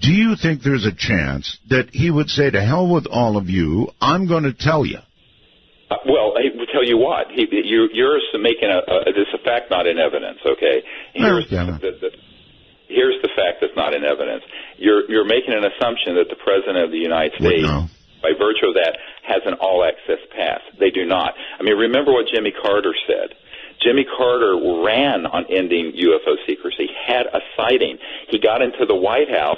Speaker 1: do you think there's a chance that he would say, to hell with all of you, I'm going to tell you?
Speaker 3: Well, I will tell you what. You're making this a fact, not in evidence, okay? Here's the fact that's not in evidence. You're making an assumption that the President of the United States, by virtue of that, has an all-access pass. They do not. I mean, remember what Jimmy Carter said. Jimmy Carter ran on ending UFO secrecy, had a sighting. He got into the White House,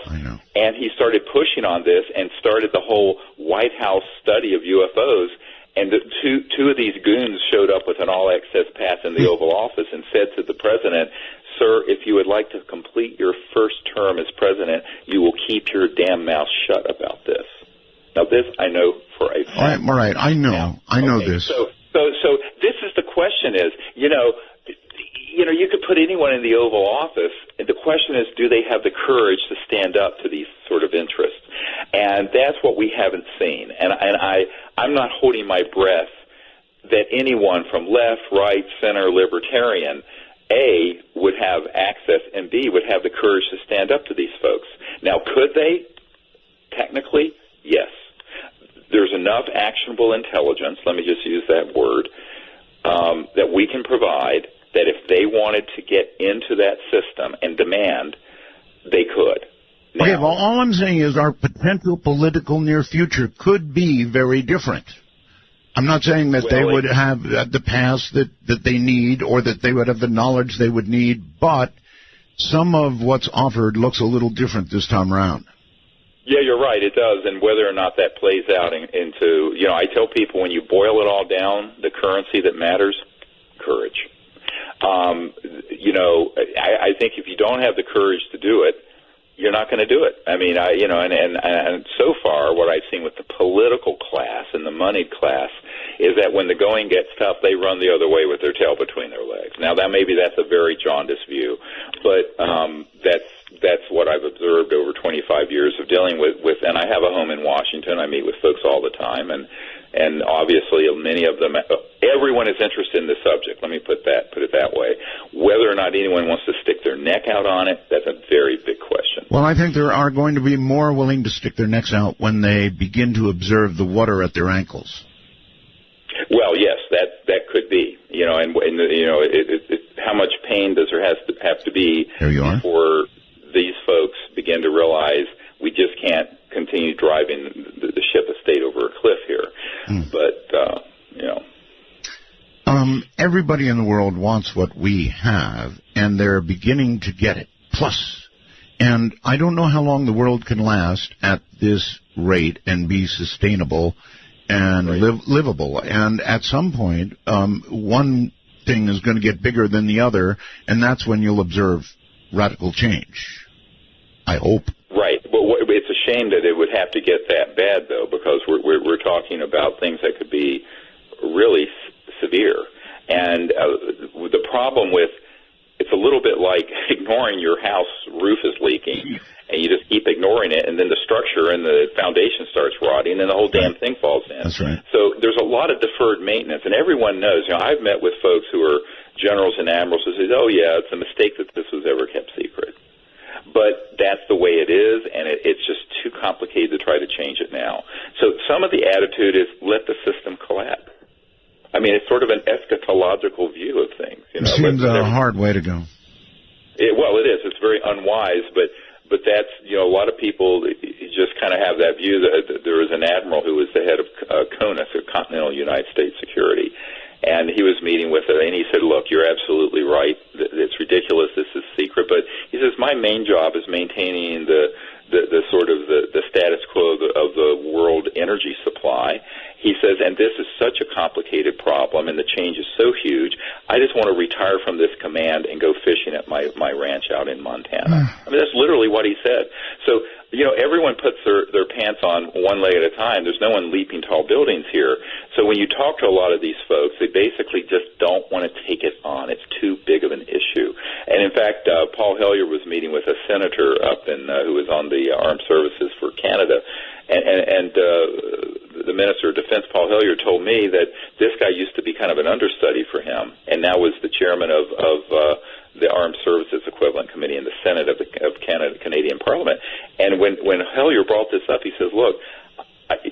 Speaker 3: and he started pushing on this and started the whole White House study of UFOs. And the two of these goons showed up with an all-access pass in the Oval Office and said to the president, "Sir, if you would like to complete your first term as president, you will keep your damn mouth shut about this." Now, this I know for a fact.
Speaker 1: All right. I know this.
Speaker 3: So this is the question: is you could put anyone in the Oval Office, and the question is, do they have the courage to stand up to these sort of interests? And that's what we haven't seen. And I'm not holding my breath that anyone from left, right, center, libertarian, A, would have access, and B, would have the courage to stand up to these folks. Now, could they? Technically, yes. There's enough actionable intelligence, let me just use that word, that we can provide that if they wanted to get into that system and demand, they could. Now,
Speaker 1: okay, well, all I'm saying is our potential political near future could be very different. I'm not saying that they would have the pass that they need or that they would have the knowledge they would need, but some of what's offered looks a little different this time around.
Speaker 3: Yeah, you're right, it does, and whether or not that plays out into, I tell people when you boil it all down, the currency that matters, courage. I think if you don't have the courage to do it, you're not going to do it. I mean, and so far what I've seen with the political class and the moneyed class is that when the going gets tough, they run the other way with their tail between their legs. Now, that's a very jaundiced view, but that's what I've observed over 25 years of dealing with. And I have a home in Washington. I meet with folks all the time, and obviously many of them, everyone is interested in the subject. Let me put it that way. Whether or not anyone wants to stick their neck out on it, that's a very big question.
Speaker 1: Well, I think there are going to be more willing to stick their necks out when they begin to observe the water at their ankles.
Speaker 3: Well, yes, that could be. How much pain does there have to be before these folks begin to realize we just can't continue driving the ship of state over a cliff here. But,
Speaker 1: everybody in the world wants what we have, and they're beginning to get it. Plus, and I don't know how long the world can last at this rate and be sustainable and livable. And at some point, one thing is going to get bigger than the other, and that's when you'll observe radical change. I hope.
Speaker 3: Right. But it's a shame that it would have to get that bad, though, because we're talking about things that could be really severe. And the problem with it's a little bit like ignoring your house roof is leaking, and you just keep ignoring it, and then the structure and the foundation starts rotting, and the whole damn thing falls in.
Speaker 1: That's right.
Speaker 3: So there's a lot of deferred maintenance, and everyone knows. I've met with folks who are generals and admirals who say, "Oh yeah, it's a mistake that this was ever kept secret." But that's the way it is, and it's just too complicated to try to change it now. So some of the attitude is let the system collapse. I mean, it's sort of an eschatological view of things.
Speaker 1: It seems a hard way to go.
Speaker 3: Well, it is. It's very unwise, but that's, a lot of people just kind of have that view. That there was an admiral who was the head of CONUS, or Continental United States Security, and he was meeting with her, and he said, "Look, you're absolutely right. It's ridiculous. This is secret." But he says, "My main job is maintaining the sort of the status quo of the world energy supply." He says, and this is such a complicated problem, and the change is so huge, I just want to retire from this command and go fishing at my ranch out in Montana. I mean, that's literally what he said. So, everyone puts their pants on one leg at a time. There's no one leaping tall buildings here. So when you talk to a lot of these folks, they basically just don't want to take it on. It's too big of an issue. And in fact, Paul Hellyer was meeting with a senator up in who was on the Armed Services for Canada, and the Minister of Defense, Paul Hellyer, told me that this guy used to be kind of an understudy for him, and now was the chairman of the Armed Services Equivalent Committee in the Senate of Canadian Parliament. And when Hellyer brought this up, he says, look,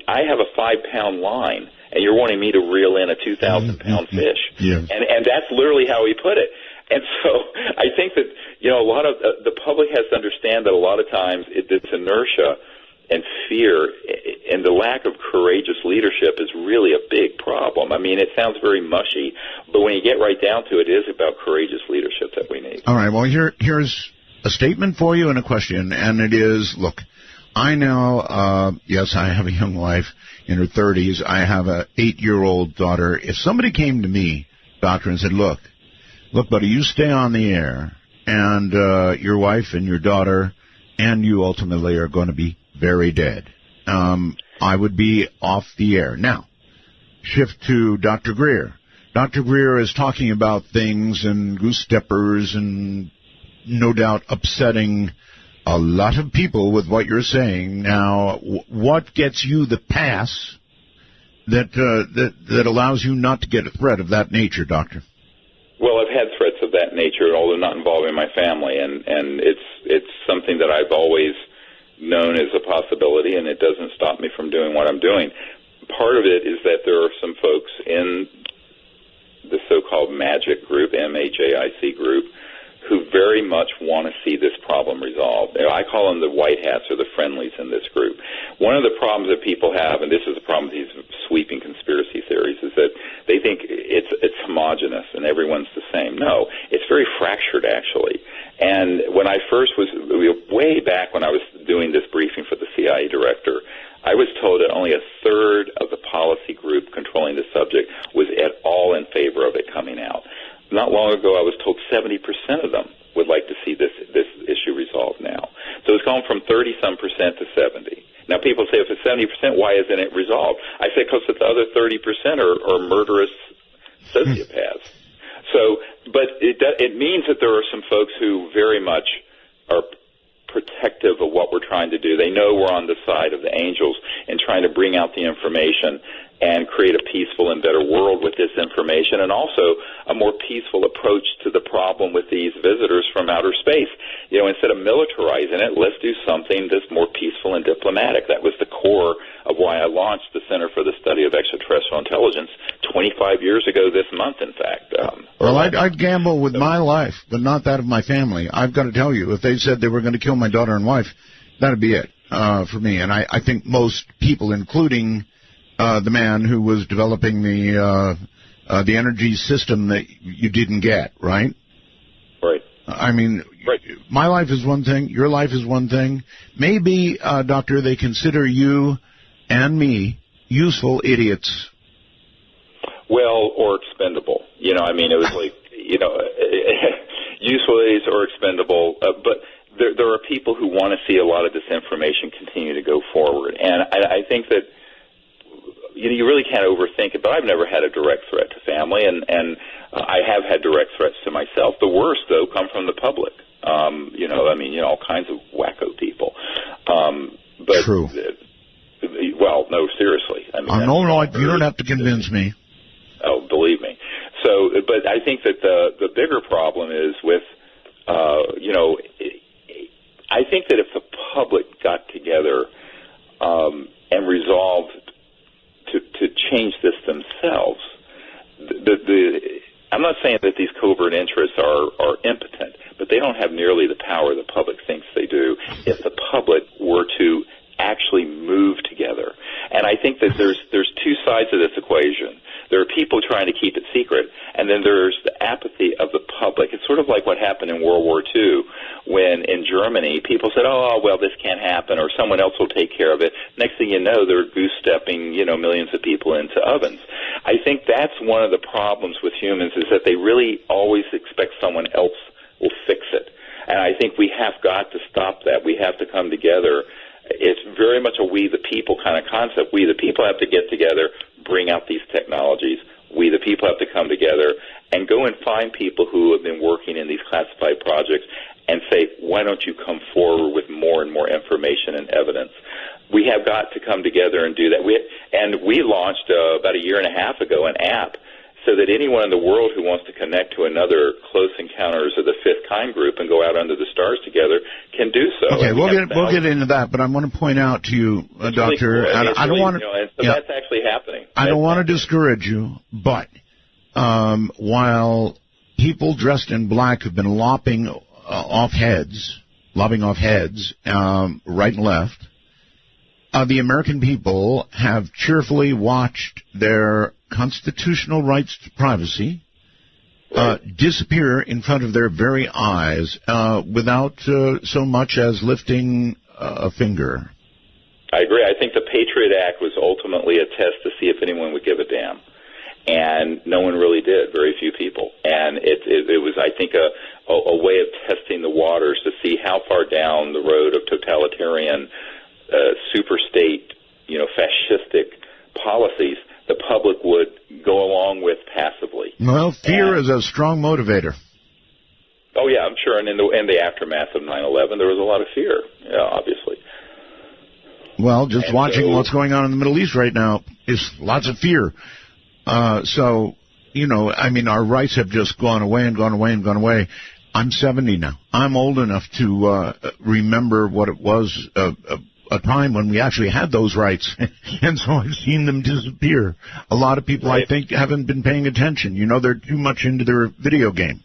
Speaker 3: I have a 5-pound line, and you're wanting me to reel in a 2,000-pound fish.
Speaker 1: Yeah.
Speaker 3: And that's literally how he put it. And so I think that, a lot of the public has to understand that a lot of times this inertia and fear and the lack of courageous leadership is really a big problem. I mean, it sounds very mushy, but when you get right down to it, it is about courageous leadership that we need.
Speaker 1: All right, well, here's a statement for you and a question, and it is, look, I now, yes, I have a young wife in her 30s. I have an 8-year-old daughter. If somebody came to me, doctor, and said, look, buddy, you stay on the air, and your wife and your daughter and you ultimately are going to be very dead, I would be off the air. Now, shift to Dr. Greer. Dr. Greer is talking about things and goose steppers and no doubt upsetting a lot of people with what you're saying. Now, what gets you the pass that allows you not to get a threat of that nature, Doctor?
Speaker 3: Well, I've had threats of that nature, although not involving my family, and it's something that I've always known as a possibility, and it doesn't stop me from doing what I'm doing. Part of it is that there are some folks in the so-called MAGIC group, M-A-J-I-C group, who very much want to see this problem resolved. I call them the white hats or the friendlies in this group. One of the problems that people have, and this is the problem with these sweeping conspiracy theories, is that they think it's homogenous and everyone's the same. No, it's very fractured, actually. And when I first was, way back when I was doing this briefing for the CIA director, I was told that only a third of the policy group controlling the subject was at all in favor of it coming out. Not long ago, I was told 70% of them would like to see this issue resolved now. So it's gone from 30-some% to 70. Now, people say, if it's 70%, why isn't it resolved? I say, because the other 30% are murderous sociopaths. So, but it means that there are some folks who very much are protective of what we're trying to do. They know we're on the side of the angels and trying to bring out the information and create a peaceful and better world with this information, and also a more peaceful approach to the problem with these visitors from outer space. Instead of militarizing it, let's do something that's more peaceful and diplomatic. That was the core of why I launched the Center for the Study of Extraterrestrial Intelligence 25 years ago this month, in fact.
Speaker 1: Well, I'd gamble with my life, but not that of my family. I've got to tell you, if they said they were going to kill my daughter and wife, that'd be it for me. And I think most people, including the man who was developing the energy system that you didn't get, right?
Speaker 3: Right.
Speaker 1: I mean, right. My life is one thing, your life is one thing. Maybe, Doctor, they consider you and me useful idiots.
Speaker 3: Well, or expendable. It was like, useful idiots or expendable. But there are people who want to see a lot of this information continue to go forward. And I think that you really can't overthink it, but I've never had a direct threat to family, and I have had direct threats to myself. The worst, though, come from the public. All kinds of wacko people. But
Speaker 1: true.
Speaker 3: Well, no, seriously.
Speaker 1: No, you don't have to convince me.
Speaker 3: Oh, believe me. So, but I think that the bigger problem is with, I think that if the public got together and resolved to change this themselves, I'm not saying that these covert interests are impotent, but they don't have nearly the power the public thinks they do if the public were to actually move together. And I think that there's two sides of this equation. There are people trying to keep it secret, and then there's the apathy of the public. It's sort of like what happened in World War II when in Germany people said, oh, well, this can't happen, or someone else will take care of it. Next thing you know, they're goose-stepping, millions of people into ovens. I think that's one of the problems with humans is that they really always expect someone else will fix it. And I think we have got to stop that. We have to come together. It's very much a we the people kind of concept. We the people have to get together, bring out these technologies. We the people have to come together and go and find people who have been working in these classified projects and say, why don't you come forward with more and more information and evidence? We have got to come together and do that. We launched about a year and a half ago an app so that anyone in the world who wants to connect to another Close Encounters of the Fifth Kind group and go out under the stars together can do so.
Speaker 1: Okay, we'll get into that, but I want to point out to you, Doctor,
Speaker 3: really cool.
Speaker 1: and I don't want to.
Speaker 3: That's actually happening.
Speaker 1: I don't want to discourage you, but while people dressed in black have been lopping off heads, right and left, the American people have cheerfully watched their constitutional rights to privacy disappear in front of their very eyes without so much as lifting a finger.
Speaker 3: I agree. I think the Patriot Act was ultimately a test to see if anyone would give a damn. And no one really did, very few people. And it was, I think, a way of testing the waters to see how far down the road of totalitarian super state, fascistic policies the public would go along with passively.
Speaker 1: Well, fear is a strong motivator.
Speaker 3: Oh, yeah, I'm sure. And in the aftermath of 9/11, there was a lot of fear, obviously.
Speaker 1: Well, just watching what's going on in the Middle East right now is lots of fear. So, our rights have just gone away and gone away and gone away. I'm 70 now. I'm old enough to remember what it was a time when we actually had those rights, and so I've seen them disappear. A lot of people, right. I think, haven't been paying attention. They're too much into their video game.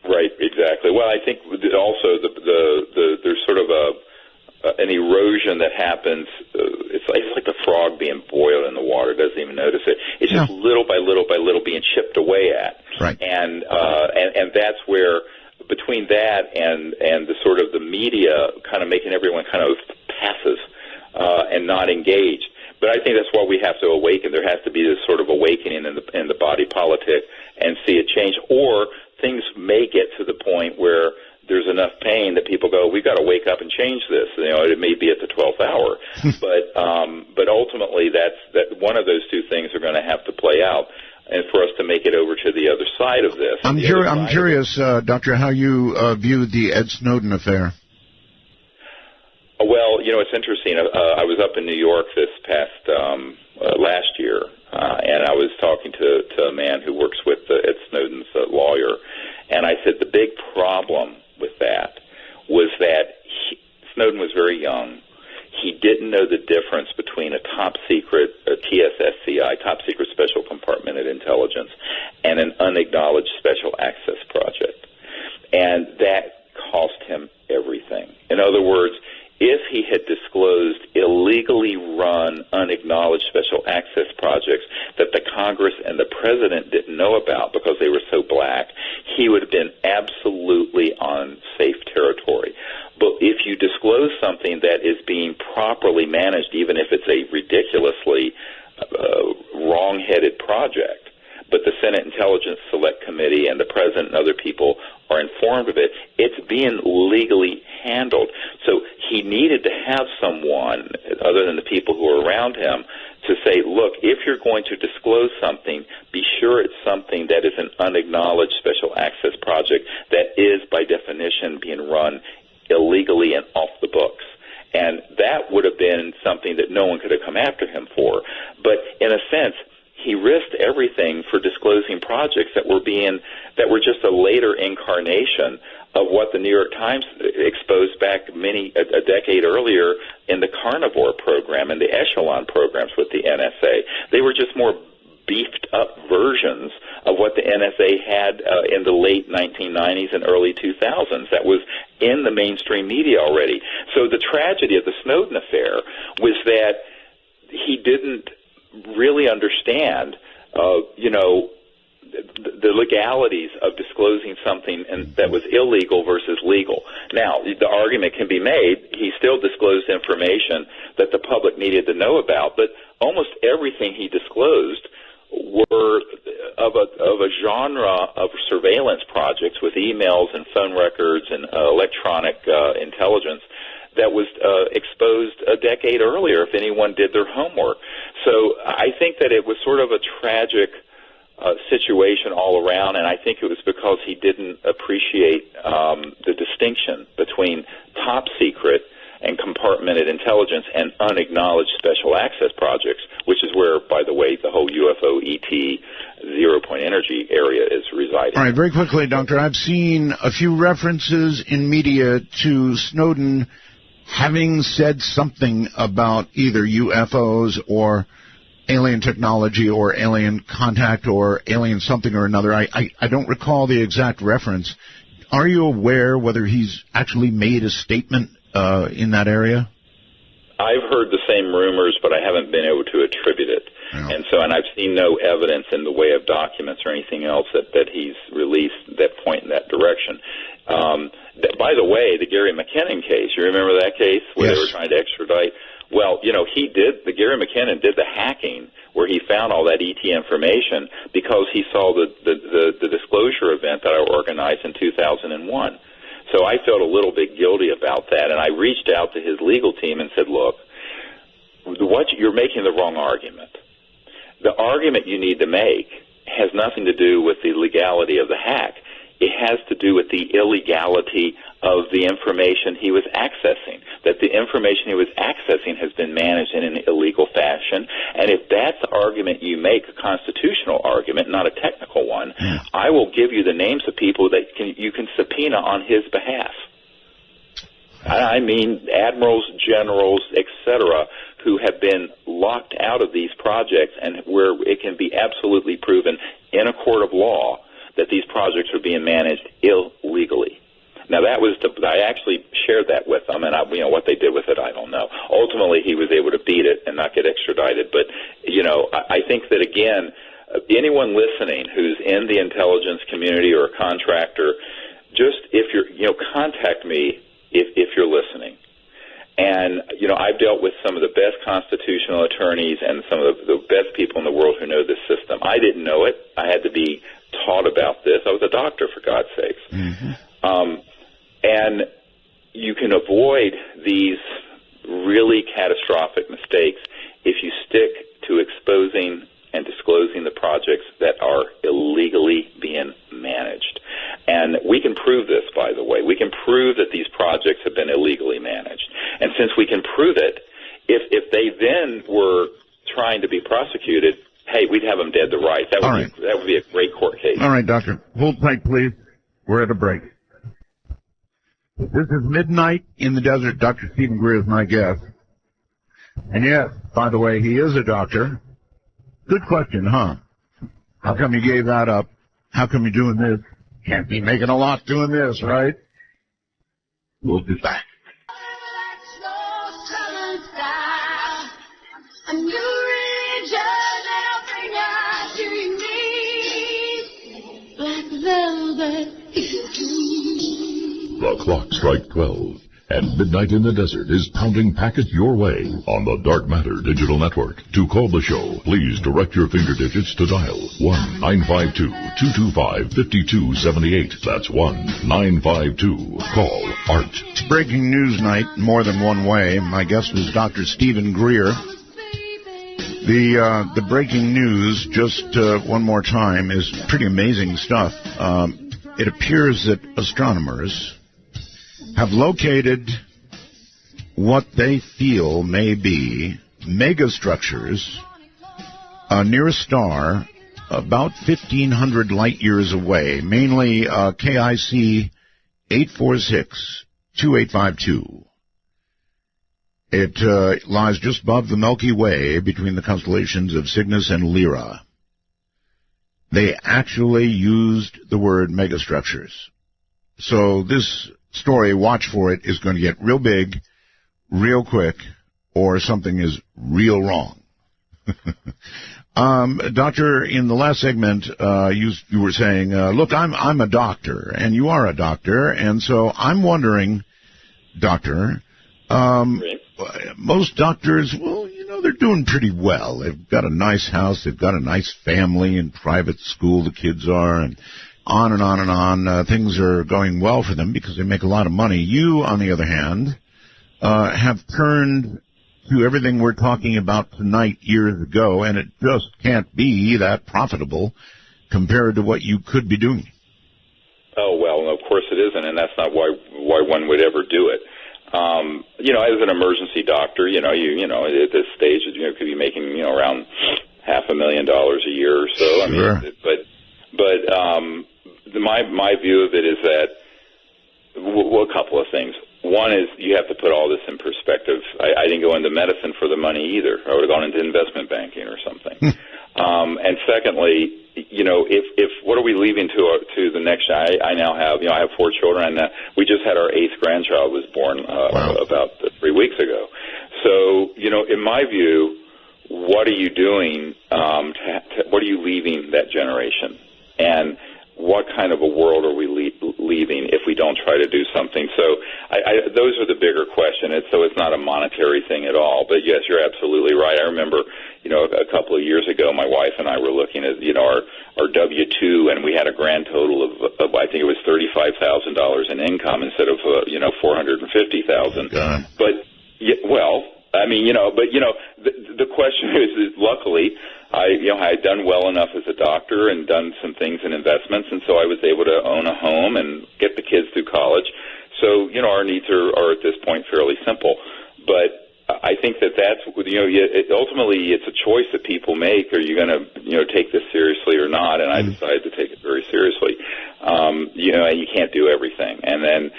Speaker 3: Right, exactly. Well, I think also there's sort of an erosion that happens. It's like the frog being boiled in the water, doesn't even notice it. It's just little by little by little being chipped away at.
Speaker 1: Right.
Speaker 3: And that's where, between that and the sort of the media kind of making everyone kind of passive and not engaged. But I think that's why we have to awaken. There has to be this sort of awakening in the body politic and see a change. Or things may get to the point where there's enough pain that people go, we've got to wake up and change this. It may be at the 12th hour. but ultimately, that one of those two things are going to have to play out. And for us to make it over to the other side of this. I'm
Speaker 1: curious, Doctor, how you viewed the Ed Snowden affair.
Speaker 3: Well, it's interesting. I was up in New York this past last year, and I was talking to a man who works with Ed Snowden's lawyer, and I said the big problem with that was that Snowden was very young. He didn't know the difference between a top-secret TSSCI, top-secret special compartmented intelligence, and an unacknowledged special access project. And that cost him everything. In other words, if he had disclosed illegally run, unacknowledged special access projects that the Congress and the President didn't know about because they were so black, he would have been absolutely on safe territory. But if you disclose something that is being properly managed, even if it's a ridiculously wrong-headed project, but the Senate Intelligence Select Committee and the President and other people are informed of it, it's being legally handled. So he needed to have someone, other than the people who are around him, to say, look, if you're going to disclose something, be sure it's something that is an unacknowledged special access project that is, by definition, being run illegally and off the books. And that would have been something that no one could have come after him for. But in a sense, he risked everything for disclosing projects that were just a later incarnation of what the New York Times exposed back a decade earlier in the Carnivore program and the Echelon programs with the NSA. They were just more beefed up versions of what the NSA had in the late 1990s and early 2000s that was in the mainstream media already. So the tragedy of the Snowden affair was that he didn't really understand, the legalities of disclosing something that was illegal versus legal. Now, the argument can be made, he still disclosed information that the public needed to know about, but almost everything he disclosed were of a genre of surveillance projects with emails and phone records and electronic intelligence that was exposed a decade earlier if anyone did their homework. So I think that it was sort of a tragic situation all around, and I think it was because he didn't appreciate the distinction between top secret and compartmented intelligence and unacknowledged special access projects, which is where, by the way, the whole UFO, ET, zero-point energy area is residing.
Speaker 1: All right, very quickly, Doctor, I've seen a few references in media to Snowden having said something about either UFOs or alien technology or alien contact or alien something or another. I don't recall the exact reference. Are you aware whether he's actually made a statement in that area?
Speaker 3: I've heard the same rumors, but I haven't been able to attribute it. Yeah. And I've seen no evidence in the way of documents or anything else that he's released that point in that direction. By the way, the Gary McKinnon case, you remember that case where they were trying to extradite? Well, the Gary McKinnon did the hacking where he found all that ET information because he saw the disclosure event that I organized in 2001. So I felt a little bit guilty about that, and I reached out to his legal team and said, look, you're making the wrong argument. The argument you need to make has nothing to do with the legality of the hack. It has to do with the illegality of the information he was accessing, that the information he was accessing has been managed in an illegal fashion. And if that's the argument you make, a constitutional argument, not a technical one, I will give you the names of people that you can subpoena on his behalf. I mean admirals, generals, etc., who have been locked out of these projects and where it can be absolutely proven in a court of law that these projects are being managed illegally. Now, I actually shared that with them, and what they did with it, I don't know. Ultimately, he was able to beat it and not get extradited. But, I think that, again, anyone listening who's in the intelligence community or a contractor, just contact me if you're listening. And, I've dealt with some of the best constitutional attorneys and some of the best people in the world who know this system. I didn't know it. I had to be taught about this. I was a doctor, for God's sakes. Mm-hmm. And you can avoid these really catastrophic mistakes if you stick to exposing and disclosing the projects that are illegally being managed. And we can prove this, by the way. We can prove that these projects have been illegally managed. And since we can prove it, if they then were trying to be prosecuted, hey, we'd have them dead to rights. That would be a great court case.
Speaker 1: All right, Doctor. Hold tight, please. We're at a break. This is Midnight in the Desert. Dr. Stephen Greer is my guest. And yes, by the way, he is a doctor. Good question, huh? How come you gave that up? How come you're doing this? Can't be making a lot doing this, right? We'll be back.
Speaker 6: A new religion that'll bring us to your knees. Black velvet.
Speaker 2: The clock strikes 12, and Midnight in the Desert is pounding packets your way on the Dark Matter Digital Network. To call the show, please direct your finger digits to dial 1-952-225-5278. That's 1-952. Call ART.
Speaker 1: Breaking news night, more than one way. My guest was Dr. Stephen Greer. The breaking news, just one more time, is pretty amazing stuff. It appears that astronomers have located what they feel may be megastructures near a star about 1,500 light years away, mainly KIC 846-2852. It lies just above the Milky Way between the constellations of Cygnus and Lyra. They actually used the word megastructures. So this story, watch for it, is going to get real big, real quick, or something is real wrong. Doctor, in the last segment, you were saying, look, I'm a doctor, and you are a doctor, and so I'm wondering, Doctor, most doctors, well, they're doing pretty well. They've got a nice house, they've got a nice family in private school, the kids are, and on and on and on. Things are going well for them because they make a lot of money. You, on the other hand, have turned to everything we're talking about tonight years ago, and it just can't be that profitable compared to what you could be doing.
Speaker 3: Oh, well, of course it isn't, and that's not why one would ever do it. As an emergency doctor, you at this stage, could be making, around $500,000 a year or so.
Speaker 1: Sure.
Speaker 3: I mean, but my view of it is that, well, a couple of things. One is you have to put all this in perspective. I didn't go into medicine for the money either. I would have gone into investment banking or something. And secondly, if what are we leaving to the next? I now have, I have 4 children, and we just had our 8th grandchild was born about 3 weeks ago. So, in my view, what are you doing? What are you leaving that generation? And what kind of a world are we leaving if we don't try to do something? So those are the bigger question. So it's not a monetary thing at all. But, yes, you're absolutely right. I remember, a couple of years ago, my wife and I were looking at, our W-2, and we had a grand total of I think it was $35,000 in income instead of, $450,000. But, well, I mean, the question is luckily, I had done well enough as a doctor and done some things in investments, and so I was able to own a home and get the kids through college. So, our needs are at this point fairly simple. But I think that's, ultimately it's a choice that people make. Are you going to, take this seriously or not? And I decided to take it very seriously. You can't do everything. And then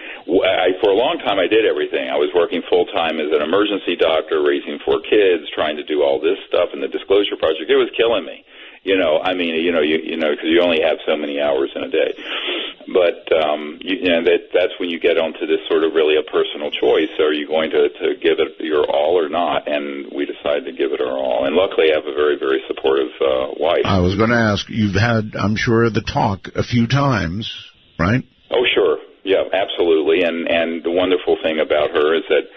Speaker 3: for a long time I did everything. I was working full-time as an emergency doctor, raising 4 kids, trying to do all this stuff in the Disclosure Project. It was killing me. Because you only have so many hours in a day. But, that's when you get onto this sort of really a personal choice. Are you going to give it your all or not? And we decided to give it our all. And luckily I have a very, very supportive wife.
Speaker 1: I was going to ask, you've had, I'm sure, the talk a few times, right?
Speaker 3: Oh, sure. Yeah, absolutely. And the wonderful thing about her is that,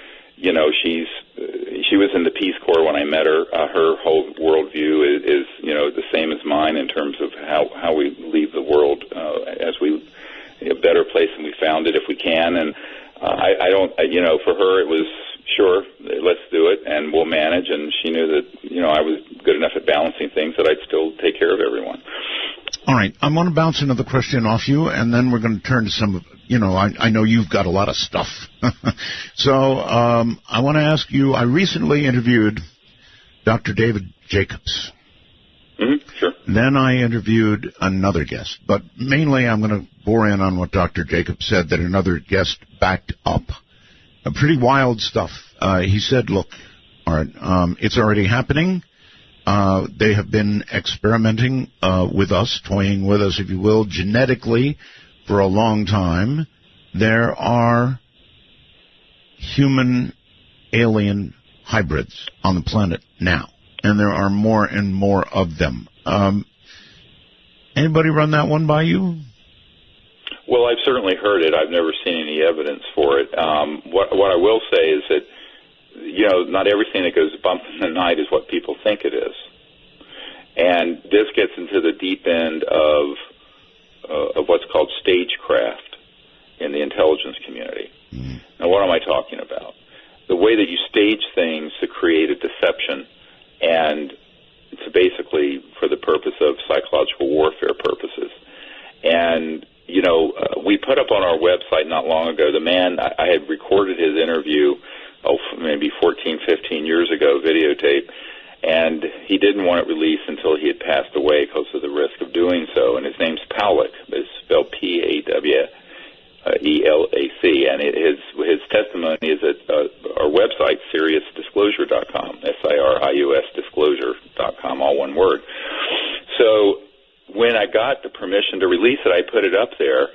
Speaker 3: she was in the Peace Corps when I met her. Her whole worldview is the same as mine in terms of how we leave the world as a better place than we found it if we can. And I don't, for her it was, sure, let's do it and we'll manage. And she knew that, I was good enough at balancing things that I'd still take care of everyone.
Speaker 1: All right. I want to bounce another question off you, and then we're going to turn to some of, I know you've got a lot of stuff. So I want to ask you, I recently interviewed Dr. David Jacobs.
Speaker 3: Mm-hmm, sure.
Speaker 1: Then I interviewed another guest, but mainly I'm going to bore in on what Dr. Jacobs said that another guest backed up. Pretty wild stuff. He said, look, all right, it's already happening. They have been experimenting with us, toying with us, if you will, genetically for a long time. There are human-alien hybrids on the planet now, and there are more and more of them. Anybody run that one by you?
Speaker 3: Well, I've certainly heard it. I've never seen any evidence for it. What I will say is that, not everything that goes bump in the night is what people think it is. And this gets into the deep end of what's called stagecraft in the intelligence community. Mm-hmm. Now, what am I talking about? The way that you stage things to create a deception, and it's basically for the purpose of psychological warfare purposes. And, we put up on our website not long ago, the man, I had recorded his interview, maybe 14, 15 years ago, videotape, and he didn't want it released until he had passed away because of the risk of doing so. And his name's Pawlak. It's spelled P-A-W-E-L-A-C. And his testimony is at our website, SiriusDisclosure.com, S-I-R-I-U-S Disclosure.com, all one word. So when I got the permission to release it, I put it up there,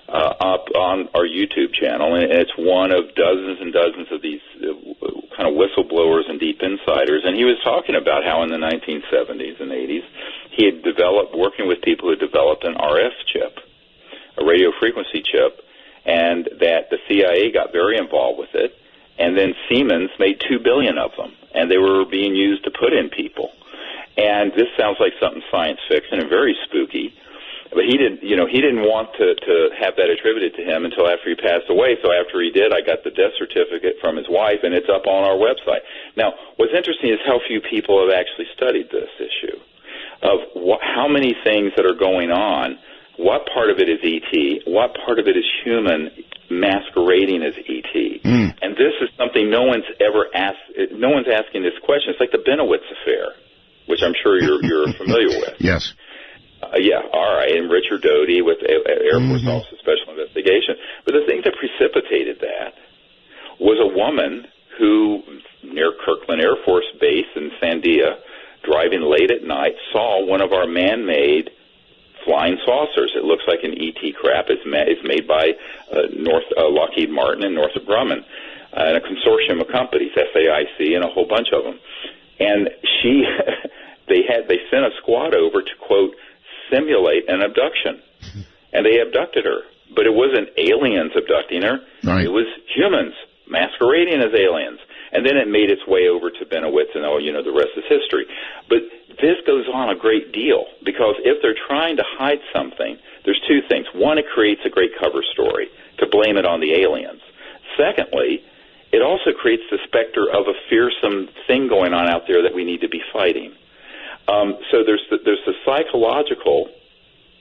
Speaker 3: up on our YouTube channel, and it's one of dozens and dozens of these kind of whistleblowers and deep insiders, and he was talking about how in the 1970s and 80s he had developed, working with people who developed an RF chip, a radio frequency chip, and that the CIA got very involved with it, and then Siemens made 2 billion of them, and they were being used to put in people. And this sounds like something science fiction and very spooky. But he didn't want to have that attributed to him until after he passed away. So after he did, I got the death certificate from his wife, and it's up on our website. Now, what's interesting is how few people have actually studied this issue of how many things that are going on. What part of it is ET? What part of it is human masquerading as ET? And this is something no one's ever asked. No one's asking this question. It's like the Benowitz affair, which I'm sure you're familiar with.
Speaker 1: Yes.
Speaker 3: Yeah, all right, and Richard Doty with Air Force Office of Special Investigation. But the thing that precipitated that was a woman who, near Kirkland Air Force Base in Sandia, driving late at night, saw one of our man-made flying saucers. It looks like an ET craft. It's made by Lockheed Martin and Northrop Grumman, and a consortium of companies, SAIC, and a whole bunch of them. And they sent a squad over to, quote, simulate an abduction, and they abducted her. But it wasn't aliens abducting her.
Speaker 1: Right.
Speaker 3: It was humans masquerading as aliens. And then it made its way over to Benowitz, and the rest is history. But this goes on a great deal, because if they're trying to hide something, there's two things. One, it creates a great cover story to blame it on the aliens. Secondly, it also creates the specter of a fearsome thing going on out there that we need to be fighting. So there's the psychological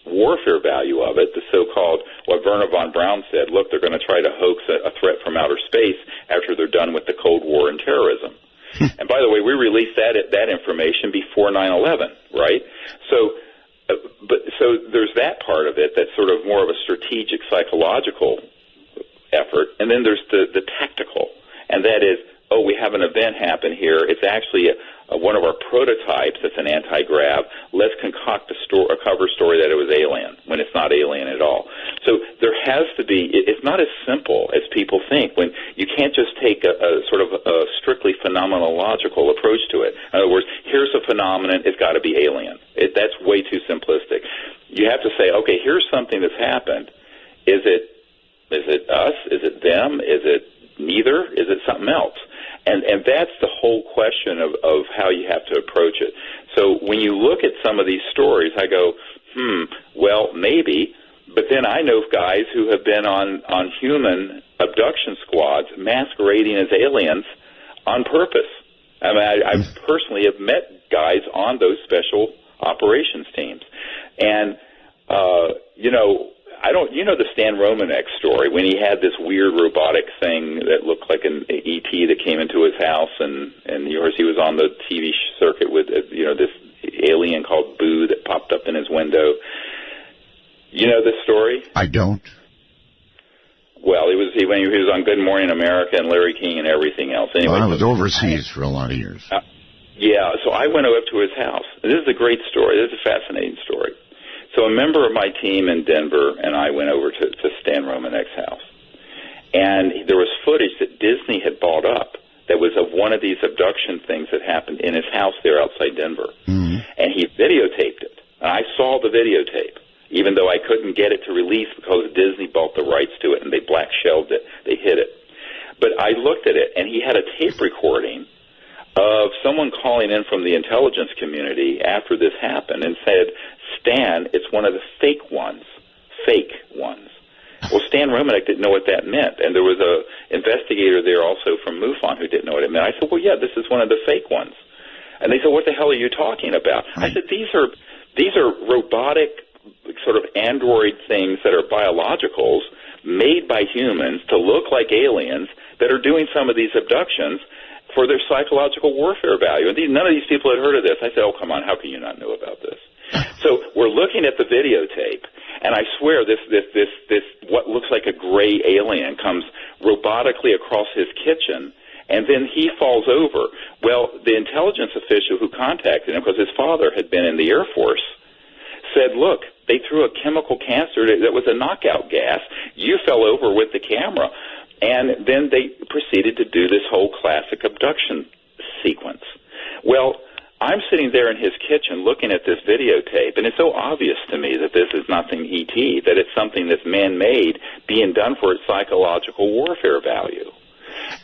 Speaker 3: warfare value of it, the so-called, what Werner von Braun said, look, they're going to try to hoax a threat from outer space after they're done with the Cold War and terrorism. And by the way, we released that information before 9/11, right? So there's that part of it that's sort of more of a strategic psychological effort, and then there's the tactical, and that is, we have an event happen here. It's actually one of our prototypes that's an anti-grav. Let's concoct a cover story that it was alien, when it's not alien at all. So there has to be, it's not as simple as people think. When you can't just take a sort of a strictly phenomenological approach to it. In other words, here's a phenomenon, it's got to be alien. That's way too simplistic. You have to say, okay, here's something that's happened. Is it us? Is it them? Is it neither? Is it something else? And that's the whole question of how you have to approach it. So when you look at some of these stories, I go, well, maybe. But then I know guys who have been on human abduction squads masquerading as aliens on purpose. I mean, I personally have met guys on those special operations teams. And, the Stan Romanek story, when he had this weird robotic thing that looked like an ET that came into his house, and of course he was on the TV circuit with, this alien called Boo that popped up in his window. You know this story?
Speaker 1: I don't.
Speaker 3: Well, he was on Good Morning America and Larry King and everything else. Anyway,
Speaker 1: I was overseas for a lot of years.
Speaker 3: Yeah, so I went up to his house. And this is a great story. This is a fascinating story. So a member of my team in Denver and I went over to Stan Romanek's house. And there was footage that Disney had bought up that was of one of these abduction things that happened in his house there outside Denver. Mm-hmm. And he videotaped it. And I saw the videotape, even though I couldn't get it to release because Disney bought the rights to it and they black shelved it. They hid it. But I looked at it, and he had a tape recording of someone calling in from the intelligence community after this happened and said, Stan, it's one of the fake ones. Well, Stan Romanek didn't know what that meant, and there was a investigator there also from MUFON who didn't know what it meant. I said, well, yeah, this is one of the fake ones. And they said, what the hell are you talking about? I said, these are robotic sort of android things that are biologicals made by humans to look like aliens that are doing some of these abductions for their psychological warfare value. And none of these people had heard of this. I said, oh, come on, how can you not know about this? So we're looking at the videotape, and I swear this what looks like a gray alien comes robotically across his kitchen, and then he falls over. Well, the intelligence official who contacted him, because his father had been in the Air Force, said, look, they threw a chemical canister that was a knockout gas. You fell over with the camera. And then they proceeded to do this whole classic abduction sequence. Well, I'm sitting there in his kitchen looking at this videotape, and it's so obvious to me that this is nothing E.T., that it's something that's man-made being done for its psychological warfare value.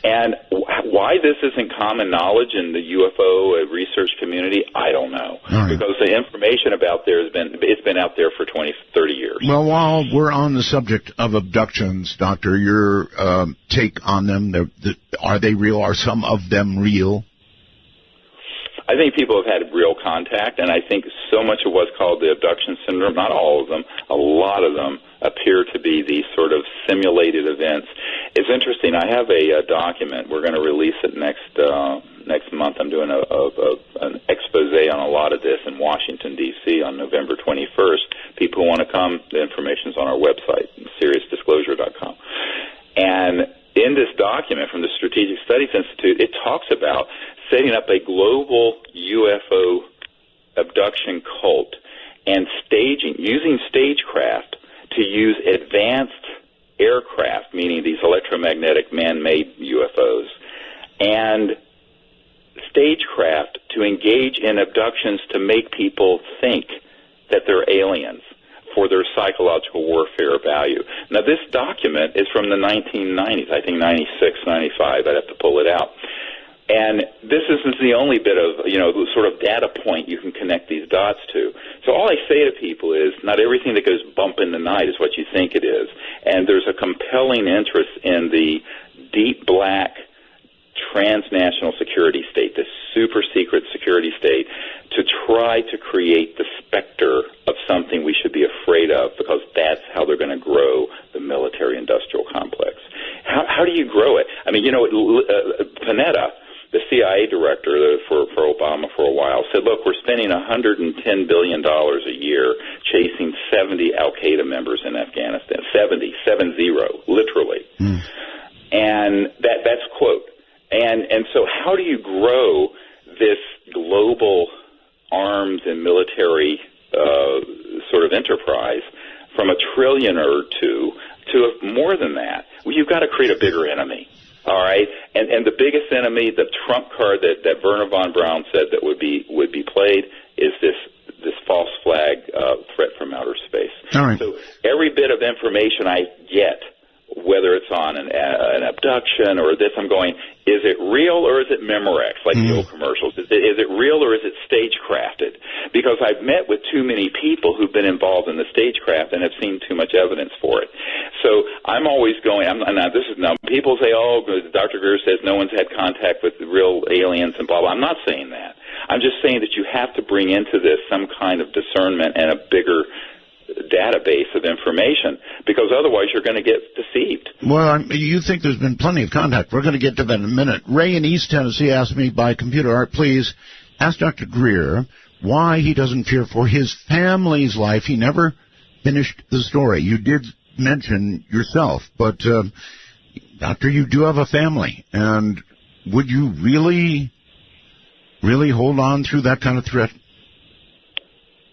Speaker 3: And why this isn't common knowledge in the UFO research community, I don't know. Right. Because the information about there it's been out there for 20, 30 years.
Speaker 1: Well, while we're on the subject of abductions, Doctor, your take on them, are they real? Are some of them real?
Speaker 3: I think people have had real contact, and I think so much of what's called the abduction syndrome, not all of them, a lot of them appear to be these sort of simulated events. It's interesting. I have a document. We're going to release it next month. I'm doing an expose on a lot of this in Washington, D.C. on November 21st. People who want to come, the information's on our website, SeriousDisclosure.com. And in this document from the Strategic Studies Institute, it talks about setting up a global UFO abduction cult and using stagecraft to use advanced aircraft, meaning these electromagnetic man-made UFOs, and stagecraft to engage in abductions to make people think that they're aliens for their psychological warfare value. Now, this document is from the 1990s, I think 96, 95. I'd have to pull it out. And this isn't the only bit of, sort of data point you can connect these dots to. So all I say to people is not everything that goes bump in the night is what you think it is. And there's a compelling interest in the deep black transnational security state, this super secret security state, to try to create the specter of something we should be afraid of, because that's how they're going to grow the military-industrial complex. How do you grow it? I mean, Panetta, the CIA director for Obama for a while, said, look, we're spending $110 billion a year chasing 70 al-Qaeda members in Afghanistan. 70, literally. And that's quote. And so how do you grow this global arms and military sort of enterprise from $1 trillion or two to more than that? Well, you've got to create a bigger enemy. All right, and the biggest enemy, the trump card that Werner von Braun said that would be played, is this false flag threat from outer space.
Speaker 1: All right.
Speaker 3: So every bit of information I get, whether it's on an abduction or this, I'm going, is it real or is it Memorex, like the old commercials? Is it real or is it stagecrafted? Because I've met with too many people who've been involved in the stagecraft and have seen too much evidence for it. So I'm always going, people say, oh, Dr. Greer says no one's had contact with real aliens and blah, blah. I'm not saying that. I'm just saying that you have to bring into this some kind of discernment and a bigger database of information, because otherwise you're going to get deceived.
Speaker 1: Well, you think there's been plenty of contact. We're going to get to that in a minute. Ray in East Tennessee asked me by computer, Art, please ask Dr. Greer why he doesn't fear for his family's life. He never finished the story. You did mention yourself, but, Doctor, you do have a family, and would you really hold on through that kind of threat?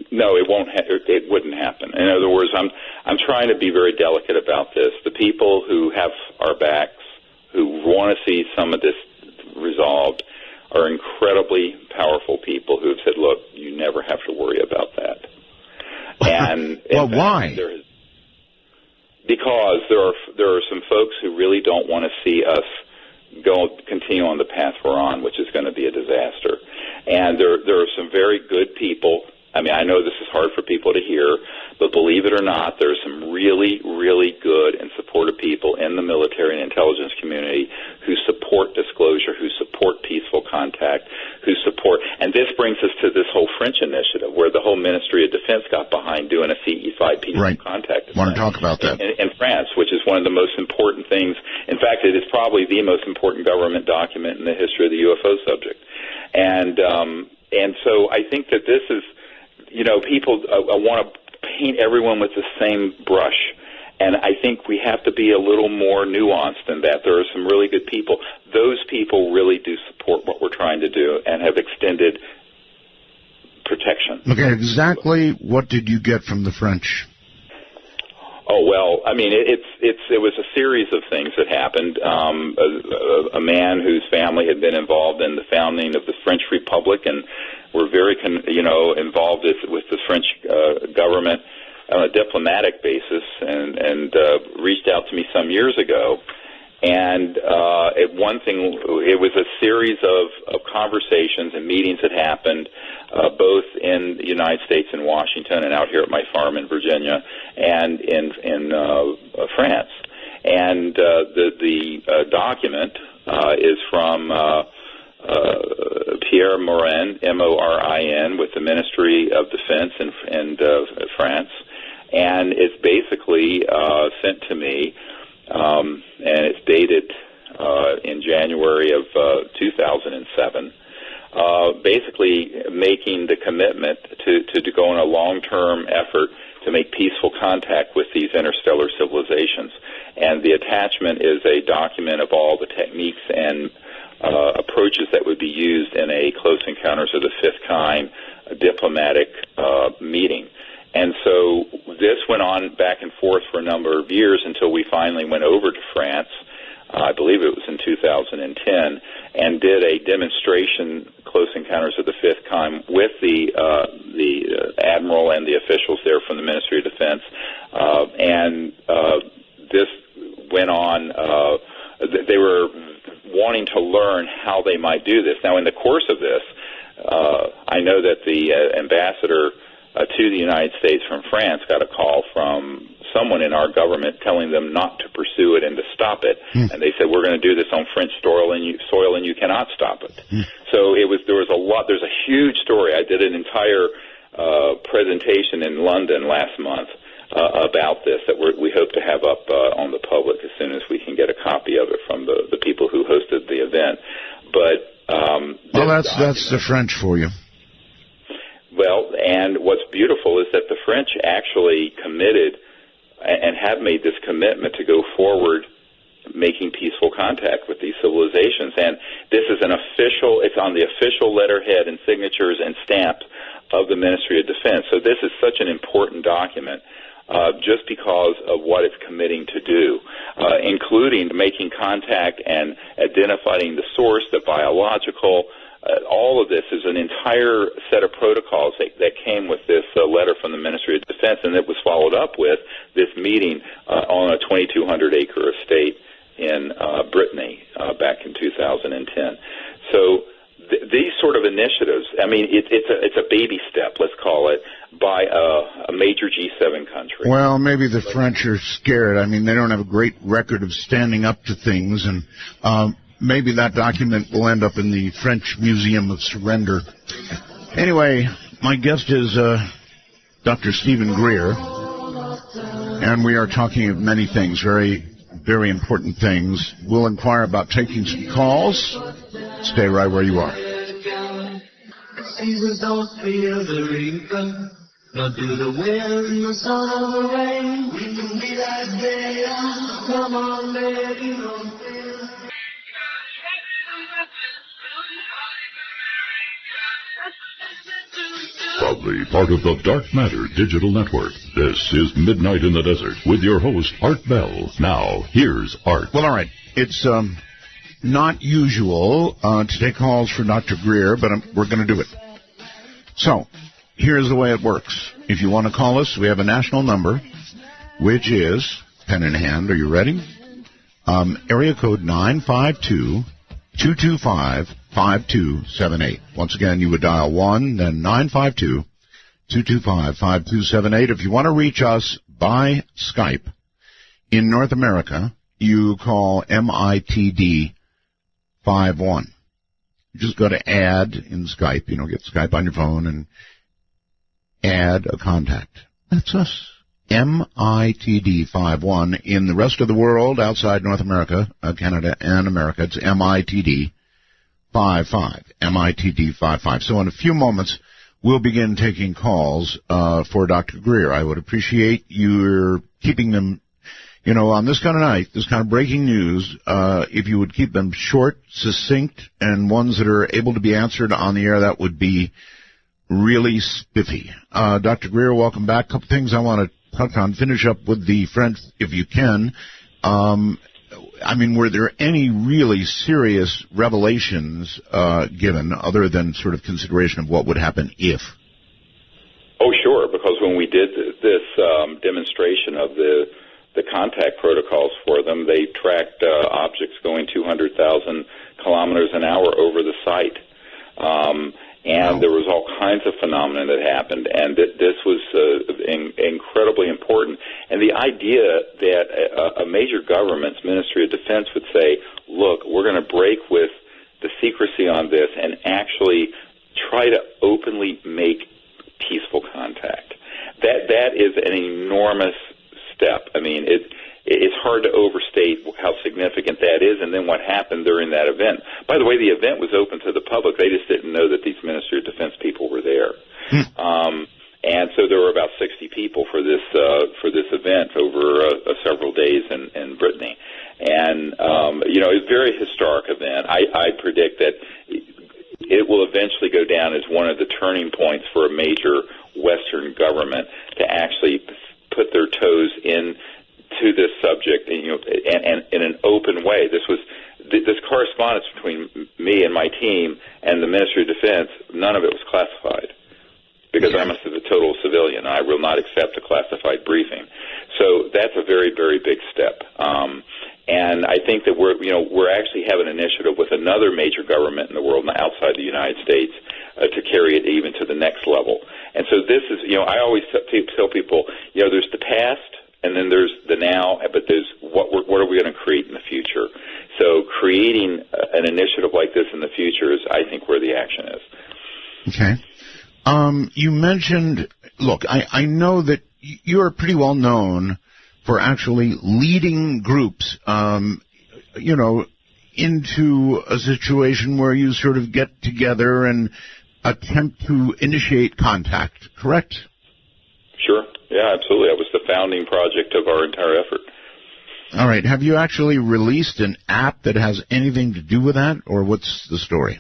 Speaker 3: No, it won't. It wouldn't happen. In other words, I'm trying to be very delicate about this. The people who have our backs, who want to see some of this resolved, are incredibly powerful people who have said, "Look, you never have to worry about that." And
Speaker 1: well, why?
Speaker 3: Because there are some folks who really don't want to see us continue on the path we're on, which is going to be a disaster. And there are some very good people. I mean, I know this is hard for people to hear, but believe it or not, there are some really, really good and supportive people in the military and intelligence community who support disclosure, who support peaceful contact, who support, and this brings us to this whole French initiative where the whole Ministry of Defense got behind doing a CE5 peaceful contact.
Speaker 1: I want to talk about that.
Speaker 3: In France, which is one of the most important things. In fact, it is probably the most important government document in the history of the UFO subject. And so I think that this is, people want to paint everyone with the same brush. And I think we have to be a little more nuanced than that. There are some really good people. Those people really do support what we're trying to do and have extended protection.
Speaker 1: Okay, exactly what did you get from the French?
Speaker 3: Oh, well, I mean, it was a series of things that happened. A man whose family had been involved in the founding of the French Republic and were very, involved with the French government on a diplomatic basis, and reached out to me some years ago. And it was a series of conversations and meetings that happened both in the United States and Washington, and out here at my farm in Virginia, and in France. And the document is from Pierre Morin, M-O-R-I-N, with the Ministry of Defense in France, and it's basically sent to me. And it's dated in January of 2007, basically making the commitment to go on a long-term effort to make peaceful contact with these interstellar civilizations. And the attachment is a document of all the techniques and approaches that would be used in a close encounters of the fifth kind diplomatic meeting. And so this went on back and forth for a number of years until we finally went over to France, I believe it was in 2010, and did a demonstration, Close Encounters of the Fifth Kind, with the admiral and the officials there from the Ministry of Defense. And this went on. They were wanting to learn how they might do this. Now, in the course of this, I know that the ambassador to the United States from France got a call from someone in our government telling them not to pursue it and to stop it. And they said, we're going to do this on French soil and you cannot stop it. So there's a huge story. I did an entire presentation in London last month about this that we hope to have up on the public as soon as we can get a copy of it from the people who hosted the event. But
Speaker 1: well, that's the French for you.
Speaker 3: Well, and what's beautiful is that the French actually committed and have made this commitment to go forward making peaceful contact with these civilizations. And this is it's on the official letterhead and signatures and stamp of the Ministry of Defense. So this is such an important document just because of what it's committing to do, including making contact and identifying the source, the biological. All of this is an entire set of protocols that came with this letter from the Ministry of Defense, and it was followed up with this meeting on a 2,200-acre estate in Brittany back in 2010. So these sort of initiatives, I mean, it's a baby step, let's call it, by a major G7 country.
Speaker 1: Well, maybe the French are scared. I mean, they don't have a great record of standing up to things, and maybe that document will end up in the French Museum of Surrender. Anyway, my guest is Dr. Stephen Greer, and we are talking of many things, very, very important things. We'll inquire about taking some calls. Stay right where you are.
Speaker 6: Seasons don't feel very good, nor do the wind, the sun, or the rain. We can be like they are. Come on, baby, don't feel.
Speaker 2: Proudly part of the Dark Matter Digital Network, this is Midnight in the Desert with your host, Art Bell. Now, here's Art.
Speaker 1: Well, all right. It's not usual to take calls for Dr. Greer, but we're going to do it. So, here's the way it works. If you want to call us, we have a national number, which is, pen in hand, are you ready? Area code 952-225-5278. Once again, you would dial 1, then 952-225-5278. If you want to reach us by Skype in North America, you call MITD 51. You just go to add in Skype, get Skype on your phone and add a contact. That's us. MITD 51. In the rest of the world, outside North America, Canada and America, it's MITD 55. MITD 55. So in a few moments, we'll begin taking calls for Dr. Greer. I would appreciate your keeping them, on this kind of night, this kind of breaking news, if you would keep them short, succinct, and ones that are able to be answered on the air, that would be really spiffy. Dr. Greer, welcome back. A couple things I want to touch on, finish up with the French, if you can. I mean, were there any really serious revelations given, other than sort of consideration of what would happen if?
Speaker 3: Oh, sure, because when we did this demonstration of the contact protocols for them, they tracked objects going 200,000 kilometers an hour over the site. And there was all kinds of phenomena that happened, and this was incredibly important. And the idea that a major government's Ministry of Defense would say, look, we're going to break with the secrecy on this and actually try to openly make peaceful contact. That is an enormous step. I mean, it's hard to overstate how significant that is, and then what happened during that event. By the way, the event was open to the public. They just didn't know that these Ministry of Defense people were there. And so there were about 60 people for this event over several days in Brittany. And, it was a very historic event. I predict that it will eventually go down as one of the turning points for a major Western government to actually put their toes into this subject, and in an open way. This correspondence between me and my team and the Ministry of Defense, none of it was classified, because I'm a total civilian. I will not accept a classified briefing. So that's a very, very big step. And I think that we're actually have an initiative with another major government in the world outside the United States to carry it even to the next level. And so this is, I always tell people, there's the past, and then there's the now, but there's what are we going to create in the future? So creating an initiative like this in the future is, I think, where the action is.
Speaker 1: Okay. You mentioned, look, I know that you're pretty well known for actually leading groups, into a situation where you sort of get together and attempt to initiate contact, correct?
Speaker 3: Sure. Yeah, absolutely. That was the founding project of our entire effort.
Speaker 1: All right. Have you actually released an app that has anything to do with that, or what's the story?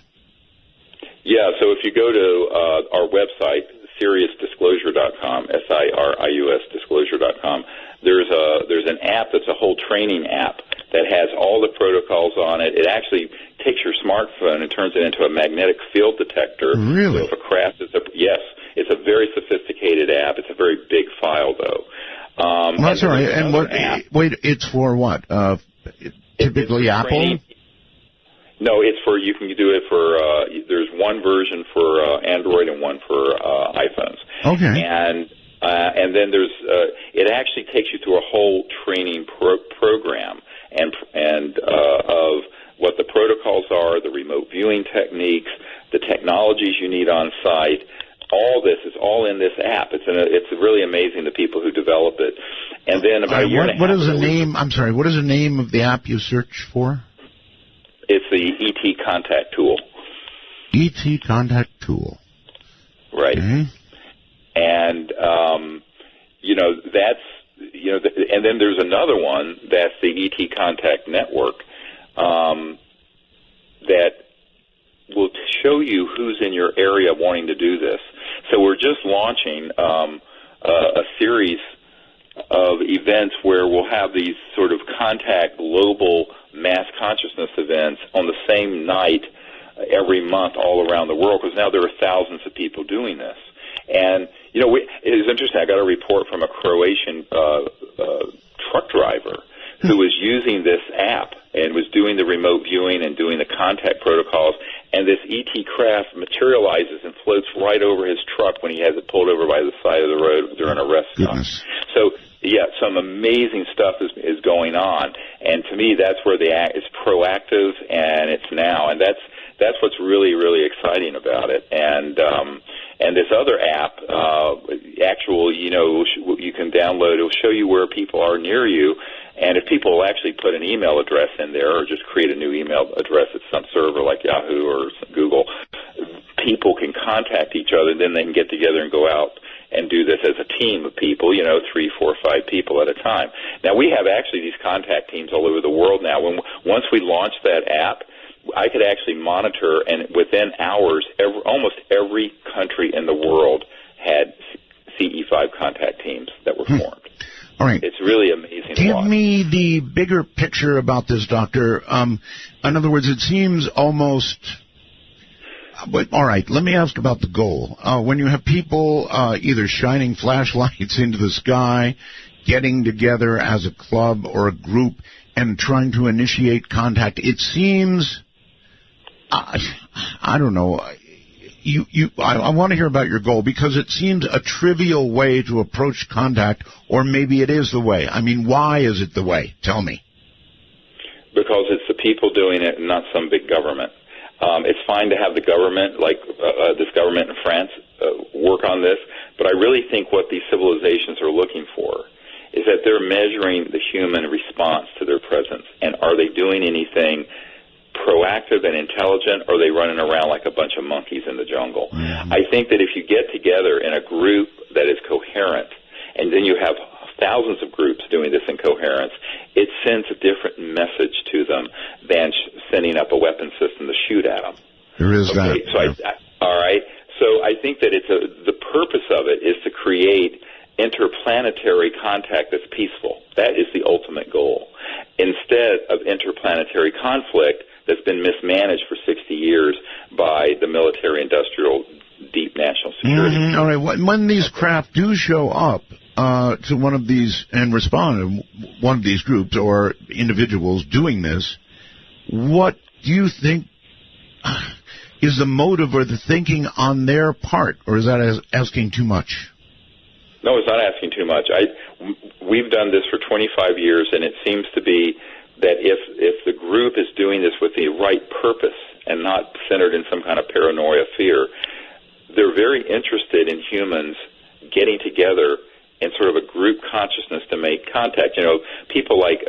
Speaker 3: Yeah, so if you go to our website, SiriusDisclosure.com, SIRIUS Disclosure.com, there's an app that's a whole training app that has all the protocols on it. It actually takes your smartphone and turns it into a magnetic field detector.
Speaker 1: Really?
Speaker 3: So if a craft is yes, it's a very sophisticated app. It's a very big file, though.
Speaker 1: That's all right. And wait, it's for what? Typically Apple?
Speaker 3: Training. No, it's for, you can do it for, there's one version for Android and one for iPhones.
Speaker 1: Okay.
Speaker 3: And then there's, it actually takes you through a whole training program and of what the protocols are, the remote viewing techniques, the technologies you need on site. All this is all in this app. It's really amazing, the people who develop it. And then about a year and a half.
Speaker 1: What is the name? I'm sorry. What is the name of the app you search for?
Speaker 3: It's the ET Contact Tool.
Speaker 1: ET Contact Tool.
Speaker 3: Right.
Speaker 1: Okay.
Speaker 3: And that's and then there's another one that's the ET Contact Network that will show you who's in your area wanting to do this. So we're just launching a series of events where we'll have these sort of contact global mass consciousness events on the same night every month all around the world, because now there are thousands of people doing this. And, it was interesting. I got a report from a Croatian truck driver who was using this app and was doing the remote viewing and doing the contact protocols, and this ET craft materializes and floats right over his truck when he has it pulled over by the side of the road during a rest stop. So, yeah, some amazing stuff is going on, and to me that's where the act is proactive, and it's now, and that's what's really, really exciting about it. And this other app, you can download. It'll show you where people are near you, and if people will actually put an email address in there or just create a new email address at some server like Yahoo or Google, people can contact each other, and then they can get together and go out and do this as a team of people, 3, 4, 5 people at a time. Now, we have actually these contact teams all over the world now. Once we launch that app, I could actually monitor, and within hours, almost every country in the world had CE5 contact teams that were formed.
Speaker 1: All right.
Speaker 3: It's really amazing.
Speaker 1: Give me the bigger picture about this, Doctor. In other words, it seems almost... But, all right, let me ask about the goal. When you have people either shining flashlights into the sky, getting together as a club or a group, and trying to initiate contact, it seems... I don't know... I want to hear about your goal, because it seems a trivial way to approach contact, or maybe it is the way. I mean, why is it the way? Tell me.
Speaker 3: Because it's the people doing it and not some big government. It's fine to have the government, like this government in France, work on this, but I really think what these civilizations are looking for is that they're measuring the human response to their presence, and are they doing anything proactive and intelligent, or are they running around like a bunch of monkeys in the jungle? Mm-hmm. I think that if you get together in a group that is coherent, and then you have thousands of groups doing this in coherence, it sends a different message to them than sending up a weapon system to shoot at them.
Speaker 1: There is that.
Speaker 3: So all right. So I think that the purpose of it is to create interplanetary contact that's peaceful. That is the ultimate goal. Instead of interplanetary conflict that's been mismanaged for 60 years by the military-industrial deep national security.
Speaker 1: Mm-hmm. All right. When these craft do show up to one of these and respond to one of these groups or individuals doing this, what do you think is the motive or the thinking on their part, or is that asking too much?
Speaker 3: No, it's not asking too much. We've done this for 25 years, and it seems to be that if the group is doing this with the right purpose and not centered in some kind of paranoia fear, they're very interested in humans getting together in sort of a group consciousness to make contact. You know, people like,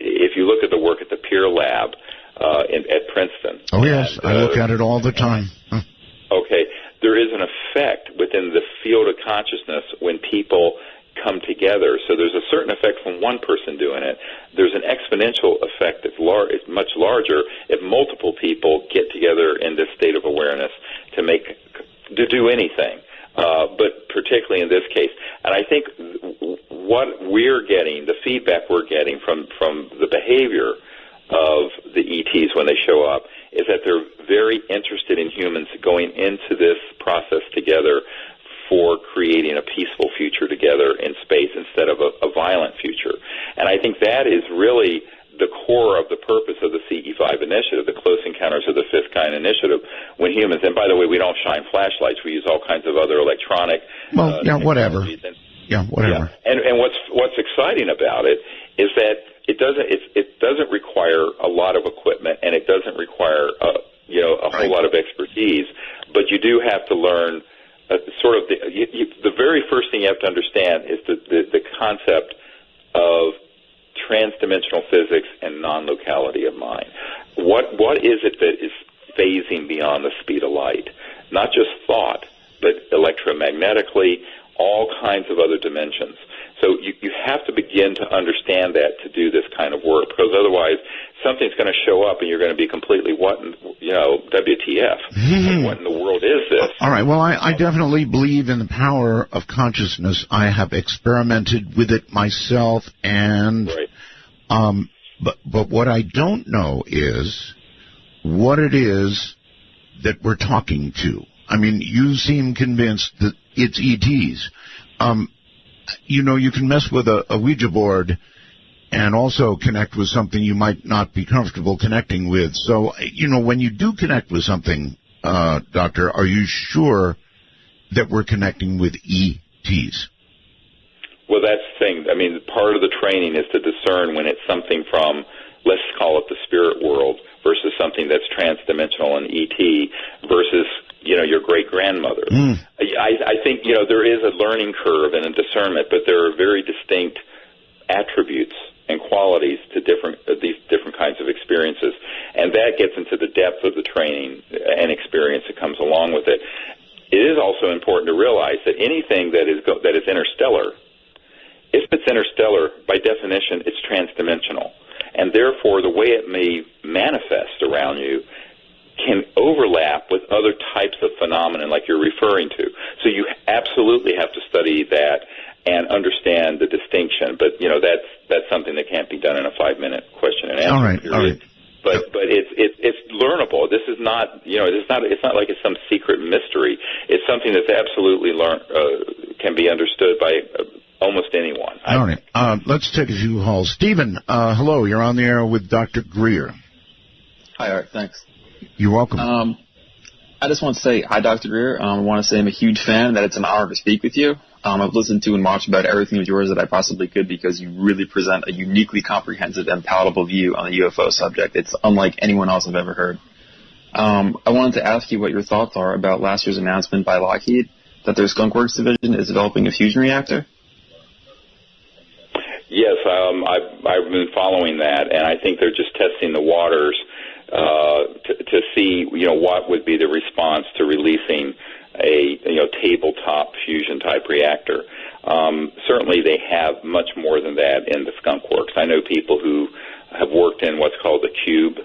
Speaker 3: if you look at the work at the Peer Lab at Princeton.
Speaker 1: Oh, yes, I look at it all the time.
Speaker 3: Okay, there is an effect within the field of consciousness when people come together. So there's a certain effect from one person doing it. There's an exponential effect that's much larger if multiple people get together in this state of awareness to do anything. But particularly in this case. And I think what we're getting, the feedback we're getting from the behavior of the ETs when they show up, is that they're very interested in humans going into this process together for creating a peaceful future together in space instead of a violent future. And I think that is really the core of the purpose of the CE5 initiative, the Close Encounters of the Fifth Kind initiative, when humans, and by the way, we don't shine flashlights, we use all kinds of other electronic
Speaker 1: whatever. Whatever.
Speaker 3: Yeah. And what's exciting about it is that it doesn't require a lot of equipment, and it doesn't require a whole lot of expertise, but you do have to learn the very first thing you have to understand is the concept of trans-dimensional physics and non-locality of mind. What is it that is phasing beyond the speed of light? Not just thought, but electromagnetically, all kinds of other dimensions. So you have to begin to understand that to do this kind of work, because otherwise something's going to show up and you're going to be completely, WTF?
Speaker 1: Mm-hmm.
Speaker 3: What in the world is this?
Speaker 1: All right, well, I definitely believe in the power of consciousness. I have experimented with it myself, and
Speaker 3: right.
Speaker 1: But what I don't know is what it is that we're talking to. I mean, you seem convinced that it's ETs. You can mess with a Ouija board and also connect with something you might not be comfortable connecting with. So, when you do connect with something, Doctor, are you sure that we're connecting with ETs?
Speaker 3: Well, that's the thing. I mean, part of the training is to discern when it's something from, let's call it the spirit world, versus something that's trans-dimensional and ET, versus your great-grandmother. I think, there is a learning curve and a discernment, but there are very distinct attributes and qualities to these different kinds of experiences. And that gets into the depth of the training and experience that comes along with it. It is also important to realize that anything that is interstellar, if it's interstellar, by definition, it's transdimensional. And therefore, the way it may manifest around you can overlap with other types of phenomenon like you're referring to. So you absolutely have to study that and understand the distinction. But, that's something that can't be done in a 5-minute question and answer period.
Speaker 1: All right.
Speaker 3: But it's learnable. This is not, it's not like it's some secret mystery. It's something that's absolutely can be understood by almost anyone.
Speaker 1: All right. Let's take a few calls. Stephen, hello. You're on the air with Dr. Greer.
Speaker 7: Hi, Art. Thanks.
Speaker 1: You're welcome.
Speaker 7: I just want to say hi, Dr. Greer. I want to say I'm a huge fan, that it's an honor to speak with you. I've listened to and watched about everything of yours that I possibly could because you really present a uniquely comprehensive and palatable view on the UFO subject. It's unlike anyone else I've ever heard. I wanted to ask you what your thoughts are about last year's announcement by Lockheed that their Skunk Works division is developing a fusion reactor.
Speaker 3: Yes, I've been following that, and I think they're just testing the waters to see, what would be the response to releasing a tabletop fusion type reactor. Certainly, they have much more than that in the Skunk Works. I know people who have worked in what's called the Cube.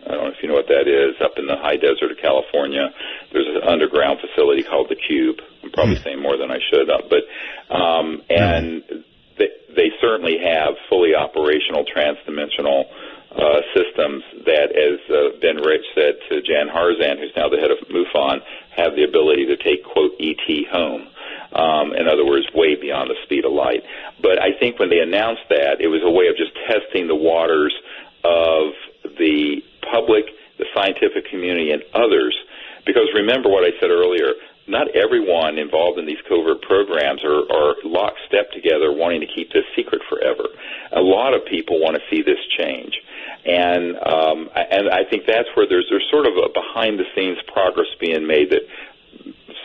Speaker 3: I don't know if you know what that is. Up in the high desert of California, there's an underground facility called the Cube. I'm probably saying more than I should, and they certainly have fully operational transdimensional systems that, as Ben Rich said to Jan Harzan, who's now the head of MUFON, have the ability to take, quote, ET home. In other words, way beyond the speed of light. But I think when they announced that, it was a way of just testing the waters of the public, the scientific community, and others. Because remember what I said earlier, not everyone involved in these covert programs are lockstep together wanting to keep this secret forever. A lot of people want to see this change. And I think that's where there's sort of a behind-the-scenes progress being made that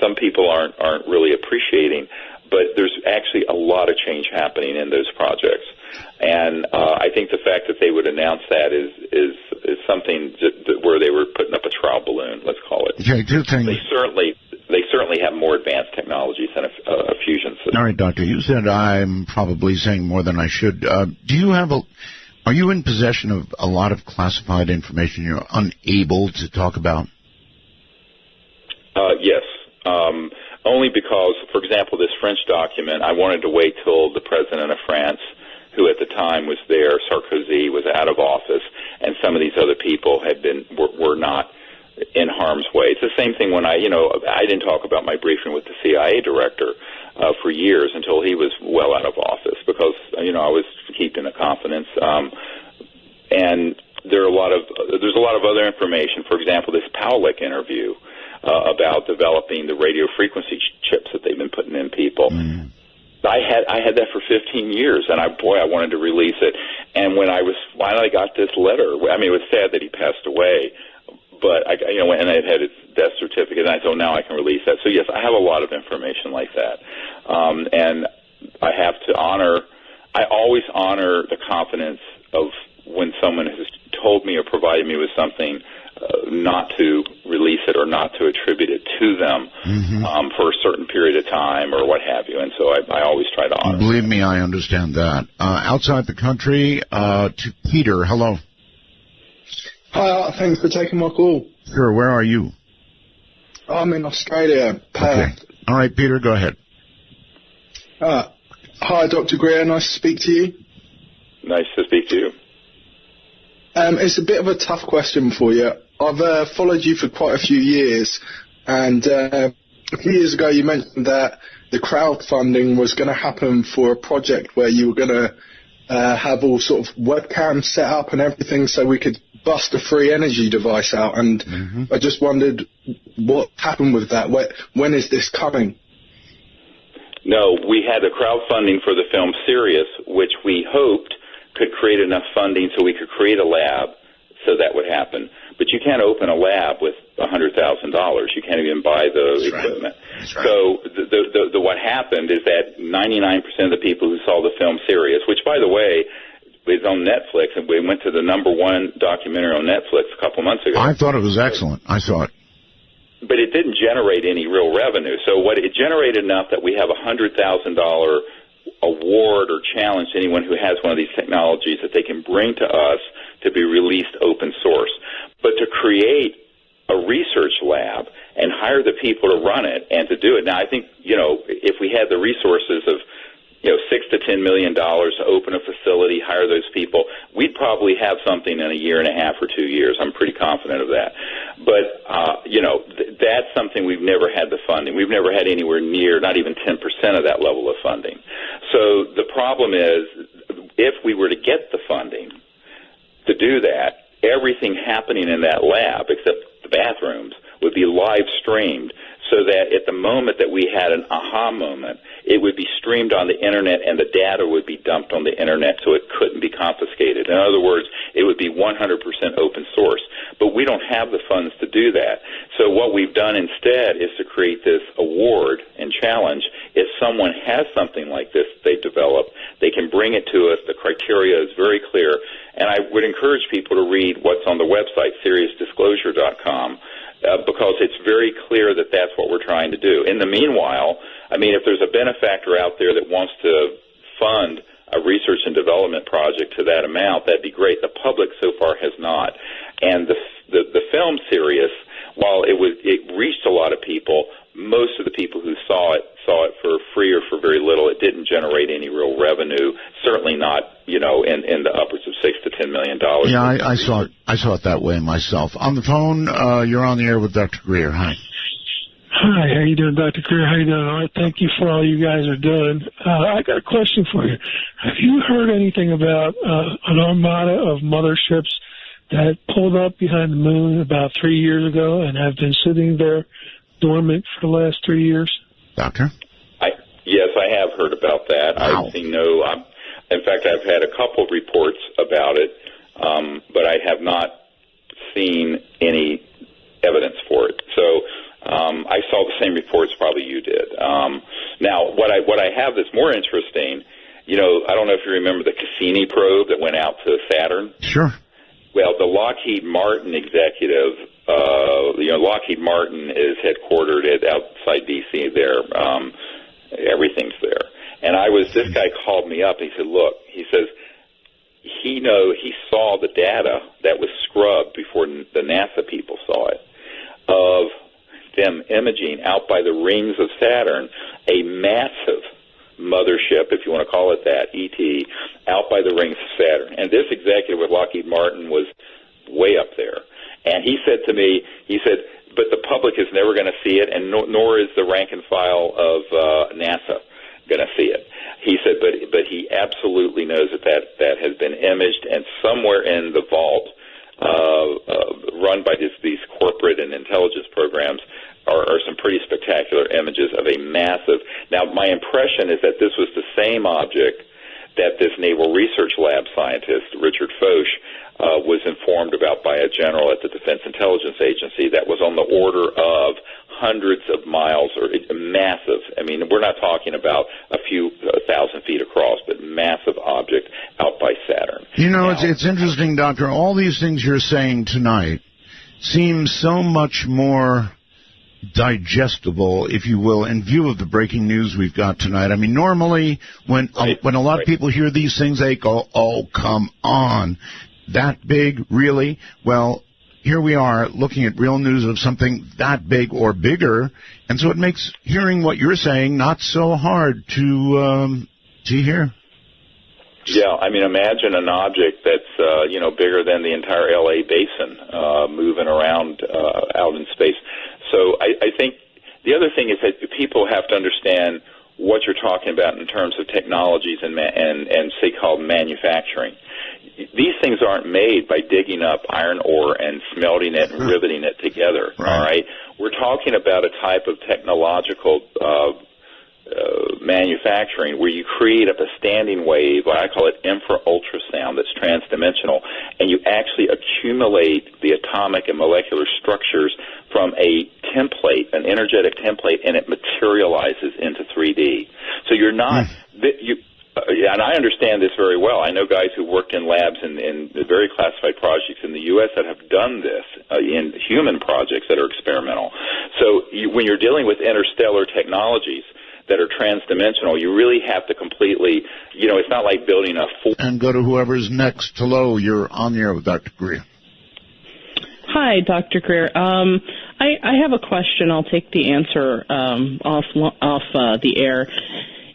Speaker 3: some people aren't really appreciating, but there's actually a lot of change happening in those projects. And I think the fact that they would announce that is something where they were putting up a trial balloon, let's call it.
Speaker 1: Okay, two things.
Speaker 3: They certainly have more advanced technologies than a fusion system.
Speaker 1: All right, Doctor, you said I'm probably saying more than I should. Are you in possession of a lot of classified information you're unable to talk about?
Speaker 3: Yes. Only because, for example, this French document, I wanted to wait till the president of France, who at the time was there, Sarkozy, was out of office, and some of these other people were not in harm's way. It's the same thing when I didn't talk about my briefing with the CIA director for years until he was well out of office because, I was keeping a confidence. And there's a lot of other information. For example, this Powlick interview about developing the radio frequency chips that they've been putting in people. Mm. I had that for 15 years, and I wanted to release it. And when I finally got this letter, it was sad that he passed away, but and I had his death certificate, and I thought, now I can release that. So yes, I have a lot of information like that, and I have to I always honor the confidence of when someone has told me or provided me with something, not to release it or not to attribute it to them for a certain period of time or what have you. And so I always try to honor.
Speaker 1: Believe me, I understand that. Outside the country, to Peter, hello.
Speaker 8: Hi, thanks for taking my call.
Speaker 1: Sure, where are you?
Speaker 8: I'm in Australia, Perth.
Speaker 1: Okay. All right, Peter, go ahead.
Speaker 8: Hi, Dr. Greer, nice to speak to you.
Speaker 3: Nice to speak to you.
Speaker 8: It's a bit of a tough question for you. I've followed you for quite a few years, and a few years ago you mentioned that the crowdfunding was going to happen for a project where you were going to have all sort of webcams set up and everything so we could bust a free energy device out, and I just wondered what happened with that. When is this coming?
Speaker 3: No, we had the crowdfunding for the film Sirius, which we hoped could create enough funding so we could create a lab so that would happen. But you can't open a lab with $100,000. You can't even buy the equipment.
Speaker 1: That's right.
Speaker 3: So what happened is that 99% of the people who saw the film Sirius, which, by the way, is on Netflix, and we went to the #1 documentary on Netflix a couple months ago.
Speaker 1: I thought it was excellent. I saw it.
Speaker 3: But it didn't generate any real revenue. So it generated enough that we have a $100,000 award or challenge to anyone who has one of these technologies that they can bring to us to be released open source. But to create a hire the people to run it and to do it. Now, I think, if we had the resources of, $6 to $10 million to open a facility, hire those people, we'd probably have something in a year and a half or 2 years. I'm pretty confident of that. But, that's something we've never had the funding. We've never had anywhere near, not even 10% of that level of funding. So the problem is, if we were to get the funding to do that, everything happening in that lab, except the bathrooms, would be live streamed, so that at the moment that we had an aha moment, it would be streamed on the internet and the data would be dumped on the internet so it couldn't be confiscated. In other words, it would be 100% open source. But we don't have the funds to do that. So what we've done instead is to create this award and challenge. If someone has something like this they develop, they can bring it to us. The criteria is very clear. And I would encourage people to read what's on the website, SeriousDisclosure.com, because it's very clear that that's what we're trying to do. In the meanwhile, if there's a benefactor out there that wants to fund a research and development project to that amount, that'd be great. The public so far has not. And the film Sirius, while it reached a lot of people, most of the people who saw it for free or for very little. It didn't generate any real revenue, certainly not, in the upwards of $6 to $10 million.
Speaker 1: Yeah, I saw it that way myself. On the phone, you're on the air with Dr. Greer. Hi.
Speaker 9: Hi, how you doing, Dr. Greer? How you doing? All right, thank you for all you guys are doing. I got a question for you. Have you heard anything about an armada of motherships that pulled up behind the moon about 3 years ago and have been sitting there dormant for the last 3 years?
Speaker 1: Doctor?
Speaker 3: Yes, I have heard about that.
Speaker 1: Wow.
Speaker 3: I've seen in fact, I've had a couple reports about it, but I have not seen any evidence for it. So I saw the same reports probably you did. Now, what I have that's more interesting, I don't know if you remember the Cassini probe that went out to Saturn.
Speaker 1: Sure.
Speaker 3: Well, the Lockheed Martin executive, Lockheed Martin is headquartered outside D.C. there. Everything's there. And this guy called me up and he said, look, he says, he saw the data that was scrubbed before the NASA people saw it, of them imaging out by the rings of Saturn, a massive mothership, if you want to call it that, ET, out by the rings of Saturn. And this executive with Lockheed Martin was way up there. And he said to me, but the public is never going to see it, and nor is the rank and file of NASA going to see it. He said, but he absolutely knows that has been imaged, and somewhere in the vault run by these corporate and intelligence programs are some pretty spectacular images of a massive. Now, my impression is that this was the same object that this Naval Research Lab scientist, Richard Foch, was informed about by a general at the Defense Intelligence Agency that was on the order of hundreds of miles, or massive. We're not talking about a few thousand feet across, but massive object out by Saturn.
Speaker 1: It's interesting, Doctor. All these things you're saying tonight seem so much more digestible, if you will, in view of the breaking news we've got tonight. Normally, when a lot of people hear these things, they go, oh, come on. That big, really? Well, here we are looking at real news of something that big or bigger, and so it makes hearing what you're saying not so hard to hear.
Speaker 3: Yeah, imagine an object that's bigger than the entire LA basin moving around out in space. So I think the other thing is that people have to understand what you're talking about in terms of technologies and say called manufacturing. These things aren't made by digging up iron ore and smelting it and riveting it together. Right. All right, we're talking about a type of technological manufacturing where you create up a standing wave, what I call it infra-ultrasound, that's transdimensional, and you actually accumulate the atomic and molecular structures from a template, an energetic template, and it materializes into 3D. So you're not... And I understand this very well. I know guys who worked in labs in very classified projects in the U.S. that have done this in human projects that are experimental. So when you're dealing with interstellar technologies that are transdimensional, you really have to completely, it's not like building a full...
Speaker 1: And go to whoever's next. Hello, you're on the air with Dr. Greer.
Speaker 10: Hi, Dr. Greer. I have a question. I'll take the answer off the air.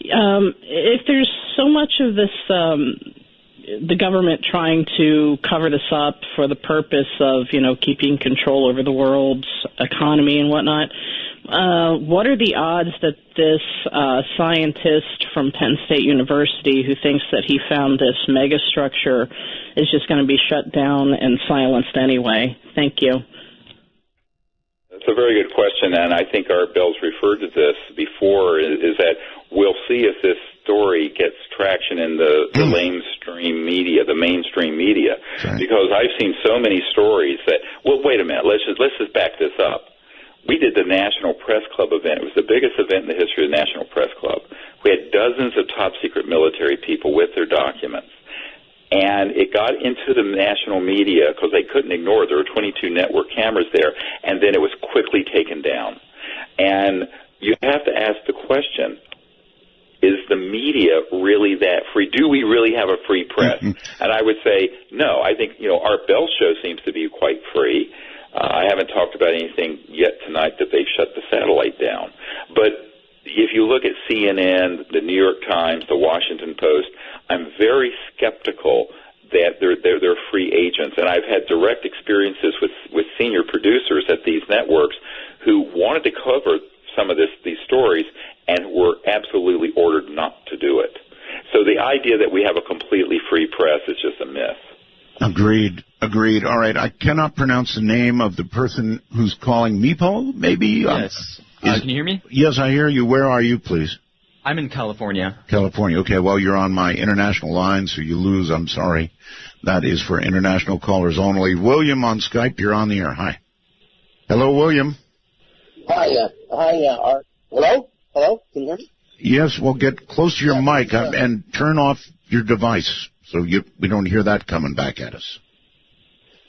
Speaker 10: If there's so much of this, the government trying to cover this up for the purpose of, keeping control over the world's economy and whatnot, what are the odds that this scientist from Penn State University who thinks that he found this megastructure is just going to be shut down and silenced anyway? Thank you.
Speaker 3: That's a very good question, and I think Art Bell's referred to this before, is that we'll see if this story gets traction in the mainstream media,
Speaker 1: Right.
Speaker 3: because I've seen so many stories that, well, wait a minute, let's just back this up. We did the National Press Club event. It was the biggest event in the history of the National Press Club. We had dozens of top-secret military people with their documents. And it got into the national media because they couldn't ignore it. There were 22 network cameras there, and then it was quickly taken down. And you have to ask the question, is the media really that free? Do we really have a free press? And I would say no. I think, Art Bell's show seems to be quite free. I haven't talked about anything yet tonight that they've shut the satellite down. But if you look at CNN, the New York Times, the Washington Post, I'm very skeptical that they're free agents. And I've had direct experiences with senior producers at these networks who wanted to cover some of these stories and were absolutely ordered not to do it. So the idea that we have a completely free press is just a myth.
Speaker 1: Agreed. All right, I cannot pronounce the name of the person who's calling. Meepo, maybe?
Speaker 11: Yes. Can you hear me?
Speaker 1: Yes, I hear you. Where are you, please?
Speaker 11: I'm in California.
Speaker 1: California. Okay, well, you're on my international line, so you lose. I'm sorry. That is for international callers only. William on Skype, you're on the air. Hi. Hello, William.
Speaker 12: Hi, Art. Hello? Can you hear me?
Speaker 1: Yes, well, get close to your mic and turn off your device so we don't hear that coming back at us.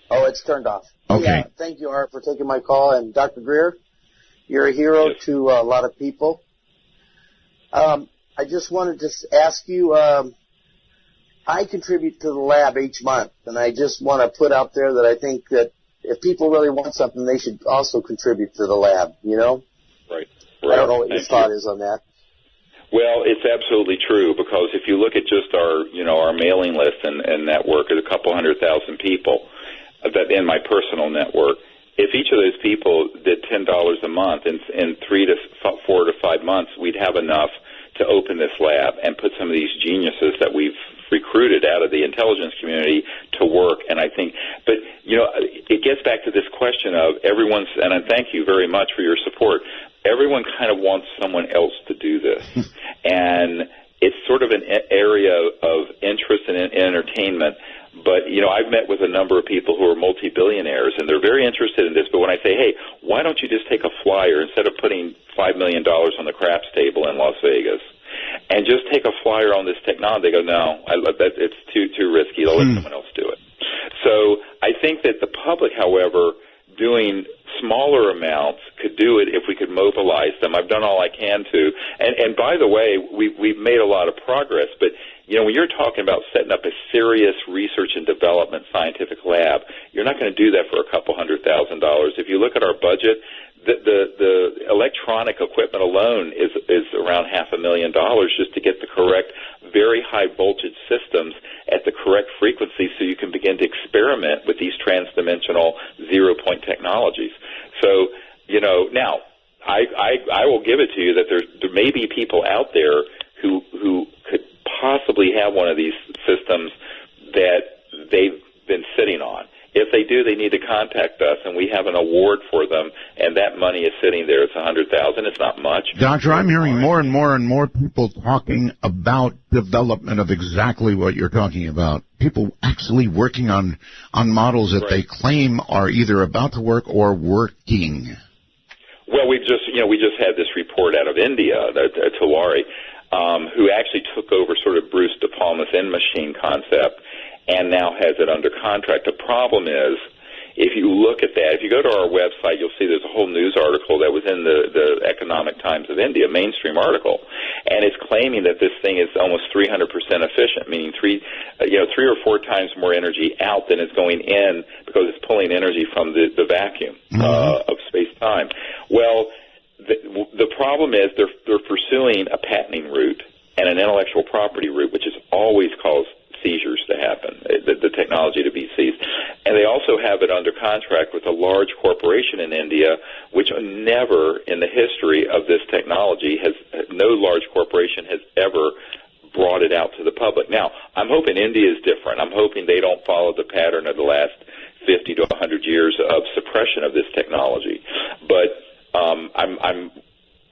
Speaker 12: Oh, it's turned off.
Speaker 1: Okay.
Speaker 12: Yeah, thank you, Art, for taking my call. And Dr. Greer, you're a hero to a lot of people. I just wanted to ask you, I contribute to the lab each month, and I just want to put out there that I think that if people really want something, they should also contribute to the lab,
Speaker 3: Right.
Speaker 12: I don't know what your thought is on that.
Speaker 3: Well, it's absolutely true, because if you look at just our mailing list and network, there's a couple 100,000 people that in my personal network. If each of those people did $10 a month in 3 to 4 to 5 months, we'd have enough to open this lab and put some of these geniuses that we've recruited out of the intelligence community to work. And I think, but it gets back to this question of everyone's, and I thank you very much for your support. Everyone kind of wants someone else to do this, and it's sort of an area of interest and entertainment. But, I've met with a number of people who are multi-billionaires, and they're very interested in this. But when I say, hey, why don't you just take a flyer instead of putting $5 million on the craps table in Las Vegas, and just take a flyer on this technology, they go, no, it's too risky. They'll let someone else do it. So I think that the public, however, doing smaller amounts could do it if we could mobilize them. I've done all I can to. And by the way, we've made a lot of progress. But, when you're talking about setting up a serious research and development scientific lab, you're not going to do that for a couple $100,000. If you look at our budget, the electronic equipment alone is around $500,000 just to get the correct, very high voltage systems at the correct frequency so you can begin to experiment with these transdimensional zero-point technologies. So, now, I will give it to you that there may be people out there who could possibly have one of these systems that they've been sitting on. If they do, they need to contact us, and we have an award for them, and that money is sitting there. It's $100,000. It's not much.
Speaker 1: Doctor, I'm hearing more and more people talking about development of exactly what you're talking about. People actually working on models that they claim are either about to work or working.
Speaker 3: Well, we just had this report out of India, Tulare, who actually took over sort of Bruce De Palma's in-machine concept and now has it under contract. The problem is, if you look at that, if you go to our website, you'll see there's a whole news article that was in the Economic Times of India, mainstream article, and it's claiming that this thing is almost 300% efficient, meaning 3 or 4 times more energy out than is going in because it's pulling energy from the vacuum of space. time. Well, the problem is they're pursuing a patenting route and an intellectual property route, which has always caused seizures to happen, the technology to be seized. And they also have it under contract with a large corporation in India, which never in the history of this technology no large corporation has ever brought it out to the public. Now, I'm hoping India is different. I'm hoping they don't follow the pattern of the last 50 to 100 years of suppression of this technology. But I'm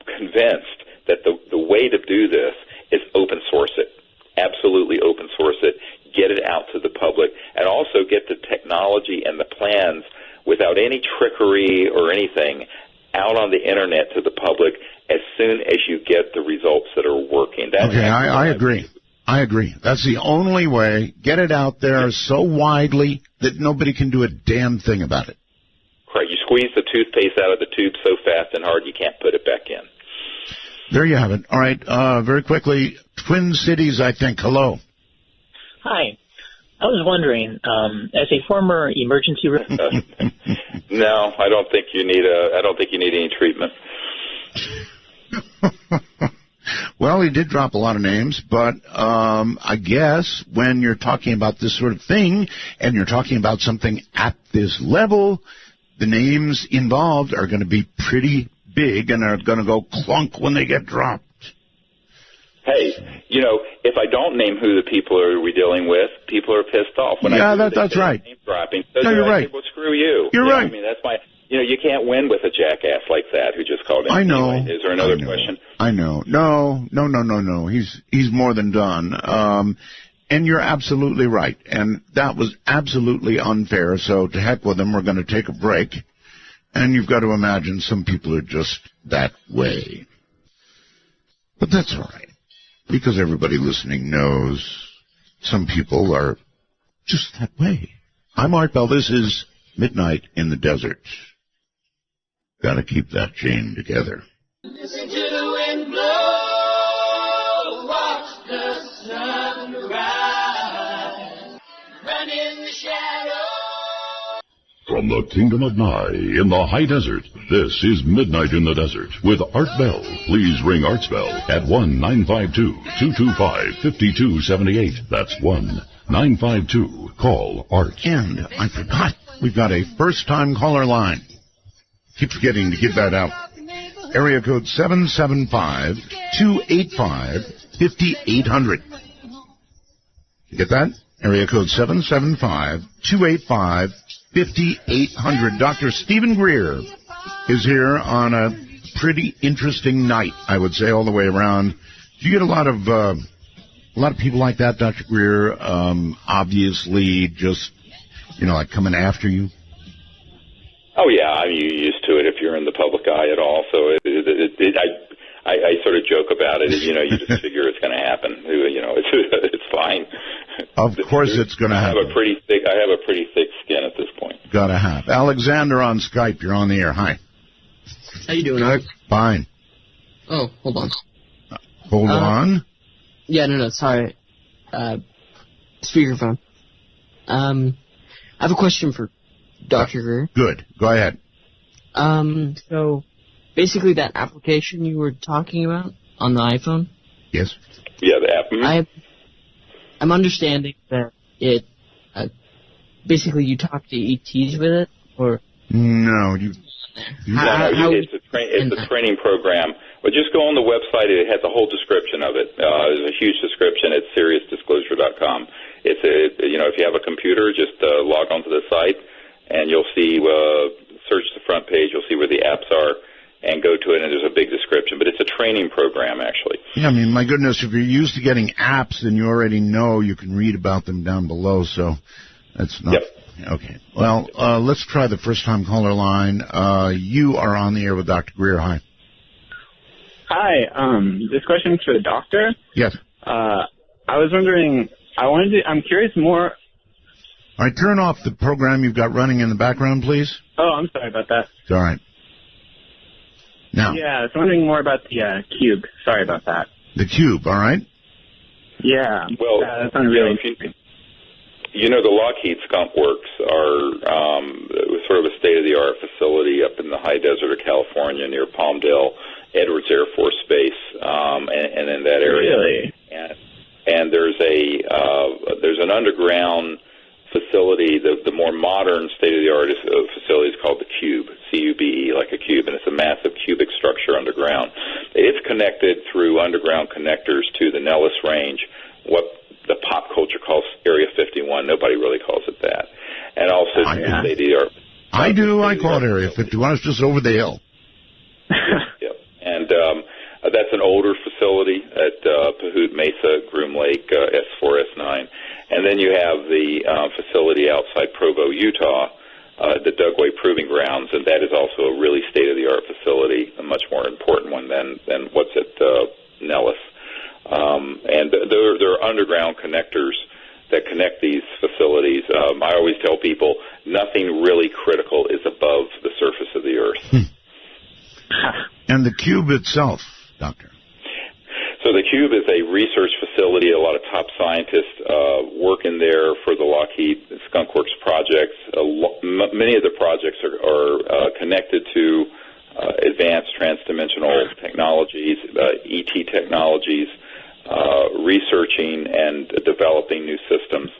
Speaker 3: convinced that the way to do this is open source it. Absolutely open source it, get it out to the public, and also get the technology and the plans without any trickery or anything out on the internet to the public as soon as you get the results that are working.
Speaker 1: I agree. I agree. That's the only way. Get it out there so widely that nobody can do a damn thing about it.
Speaker 3: Correct. You squeeze the toothpaste out of the tube so fast and hard you can't put it back in.
Speaker 1: There you have it. All right, very quickly, Twin Cities, I think. Hello.
Speaker 13: Hi. I was wondering, as a former emergency room...
Speaker 3: No, I don't think you need any treatment.
Speaker 1: Well, he did drop a lot of names, but I guess when you're talking about this sort of thing and you're talking about something at this level, the names involved are going to be pretty big and are going to go clunk when they get dropped.
Speaker 3: Hey, if I don't name who the people are we dealing with, people are pissed off.
Speaker 1: That's right.
Speaker 3: Name dropping. So
Speaker 1: no, you're right.
Speaker 3: Well, screw you.
Speaker 1: You're right.
Speaker 3: I mean, that's my. You can't win with a jackass like that who just called in.
Speaker 1: I know.
Speaker 3: Anyway, is there another question?
Speaker 1: I know. No. He's more than done. And you're absolutely right. And that was absolutely unfair. So to heck with them. We're going to take a break. And you've got to imagine some people are just that way. But that's all right. Because everybody listening knows some people are just that way. I'm Art Bell. This is Midnight in the Desert. Got to keep that chain together.
Speaker 6: Listen to the wind blow, watch the sun rise, run in the shadows.
Speaker 2: From the Kingdom of Nye in the high desert, this is Midnight in the Desert with Art Bell. Please ring Art's bell at 1-952-225-5278. That's 1-952-CALL-ART.
Speaker 1: And I forgot, we've got a first-time caller line. Keep forgetting to give that out. Area code 775-285-5800. You get that? Area code 775-285-5800. Dr. Stephen Greer is here on a pretty interesting night, I would say, all the way around. Do you get a lot of people like that, Dr. Greer? Obviously, just like coming after you.
Speaker 3: Oh yeah, I'm used to it if you're in the public eye at all. So I sort of joke about it. You just figure it's going to happen. It's fine.
Speaker 1: Of course it's going to happen.
Speaker 3: I have a pretty thick skin at this point.
Speaker 1: Gotta have. Alexander on Skype, you're on the air. Hi.
Speaker 14: How you doing, Art?
Speaker 1: Fine.
Speaker 14: Oh, hold on.
Speaker 1: Hold on?
Speaker 14: Yeah, no, sorry. Speakerphone. I have a question for Dr. Greer.
Speaker 1: Good. Go ahead.
Speaker 14: So, basically that application you were talking about on the iPhone?
Speaker 1: Yes.
Speaker 3: Yeah, the app. Mm-hmm.
Speaker 14: I'm understanding that it, basically you talk to ETs with it, or?
Speaker 1: No,
Speaker 3: it's a training program. Well, just go on the website. It has a whole description of it. There's a huge description at SeriousDisclosure.com. If you have a computer, just log onto the site, and you'll see, search the front page, you'll see where the apps are, and go to it, and there's a big description. But it's a training program, actually.
Speaker 1: Yeah, I mean, my goodness, if you're used to getting apps, then you already know you can read about them down below, so that's not... Yep. Okay. Well, let's try the first-time caller line. You are on the air with Dr. Greer. Hi.
Speaker 15: Hi. This question is for the doctor.
Speaker 1: Yes.
Speaker 15: I was wondering, I'm curious more...
Speaker 1: All right, turn off the program you've got running in the background, please.
Speaker 15: Oh, I'm sorry about that.
Speaker 1: It's all right. Now.
Speaker 15: Yeah, I was wondering more about the cube. Sorry about that.
Speaker 1: The cube, all right?
Speaker 15: Yeah.
Speaker 3: Well,
Speaker 15: that sounded really interesting.
Speaker 3: The Lockheed Skunk Works are sort of a state-of-the-art facility up in the high desert of California near Palmdale, Edwards Air Force Base, and in that area.
Speaker 15: Really?
Speaker 3: And there's an underground facility. The more modern state-of-the-art facility is called the Cube, C-U-B-E, like a cube, and it's a massive cubic structure underground. It's connected through underground connectors to the Nellis Range, what the pop culture calls Area 51. Nobody really calls it that. And also the state-of-the-art.
Speaker 1: I do. I call it Area 51. It's just over the hill.
Speaker 3: Yep. And that's an older facility at Pahoot Mesa, Groom Lake, S4, S9. And then you have the facility outside Provo, Utah, the Dugway Proving Grounds, and that is also a really state-of-the-art facility, a much more important one than what's at Nellis. And there are underground connectors that connect these facilities. I always tell people nothing really critical is above the surface of the Earth.
Speaker 1: And the Cube itself, Doctor?
Speaker 3: So the Cube is a research facility. A lot of top scientists work in there for the Lockheed Skunk Works projects. Many of the projects are connected to advanced transdimensional technologies, ET technologies, researching and developing new systems,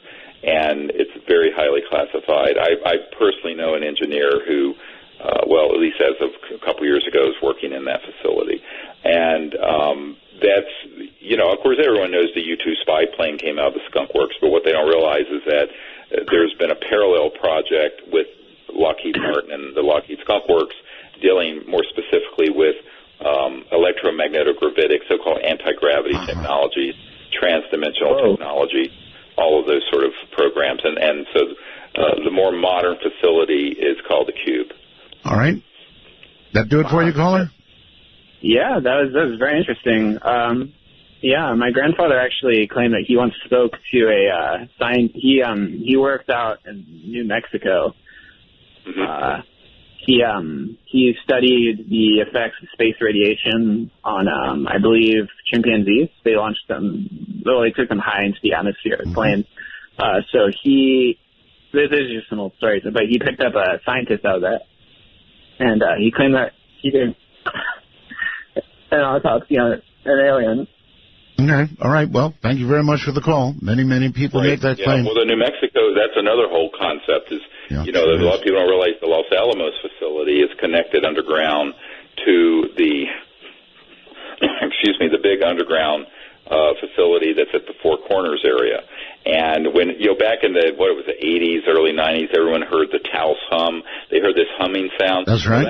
Speaker 3: and it's very highly classified. I personally know an engineer who, at least as of a couple years ago, is working in that facility. And that's, of course, everyone knows the U-2 spy plane came out of the Skunk Works, but what they don't realize is that there's been a parallel project with Lockheed Martin and the Lockheed Skunk Works dealing more specifically with electromagnetic-gravitic, so-called anti-gravity technologies, transdimensional technology, all of those sort of programs. And so the more modern facility is called the Cube.
Speaker 1: All right. That do it for you, caller?
Speaker 15: Yeah, that was very interesting. My grandfather actually claimed that he once spoke to a he worked out in New Mexico. He studied the effects of space radiation on, I believe, chimpanzees. They launched them, they took them high into the atmosphere with planes. So this is just an old story, but he picked up a scientist out of that, and he claimed that he did an autopsy on an alien.
Speaker 1: Okay. All right. Well, thank you very much for the call. Many people make that claim.
Speaker 3: Well, the New Mexico, that's another whole concept is, a lot of people don't realize the Los Alamos facility is connected underground to the, the big underground facility that's at the Four Corners area. And when, back in the 80s, early 90s, everyone heard the Taos hum. They heard this humming sound.
Speaker 1: That's right.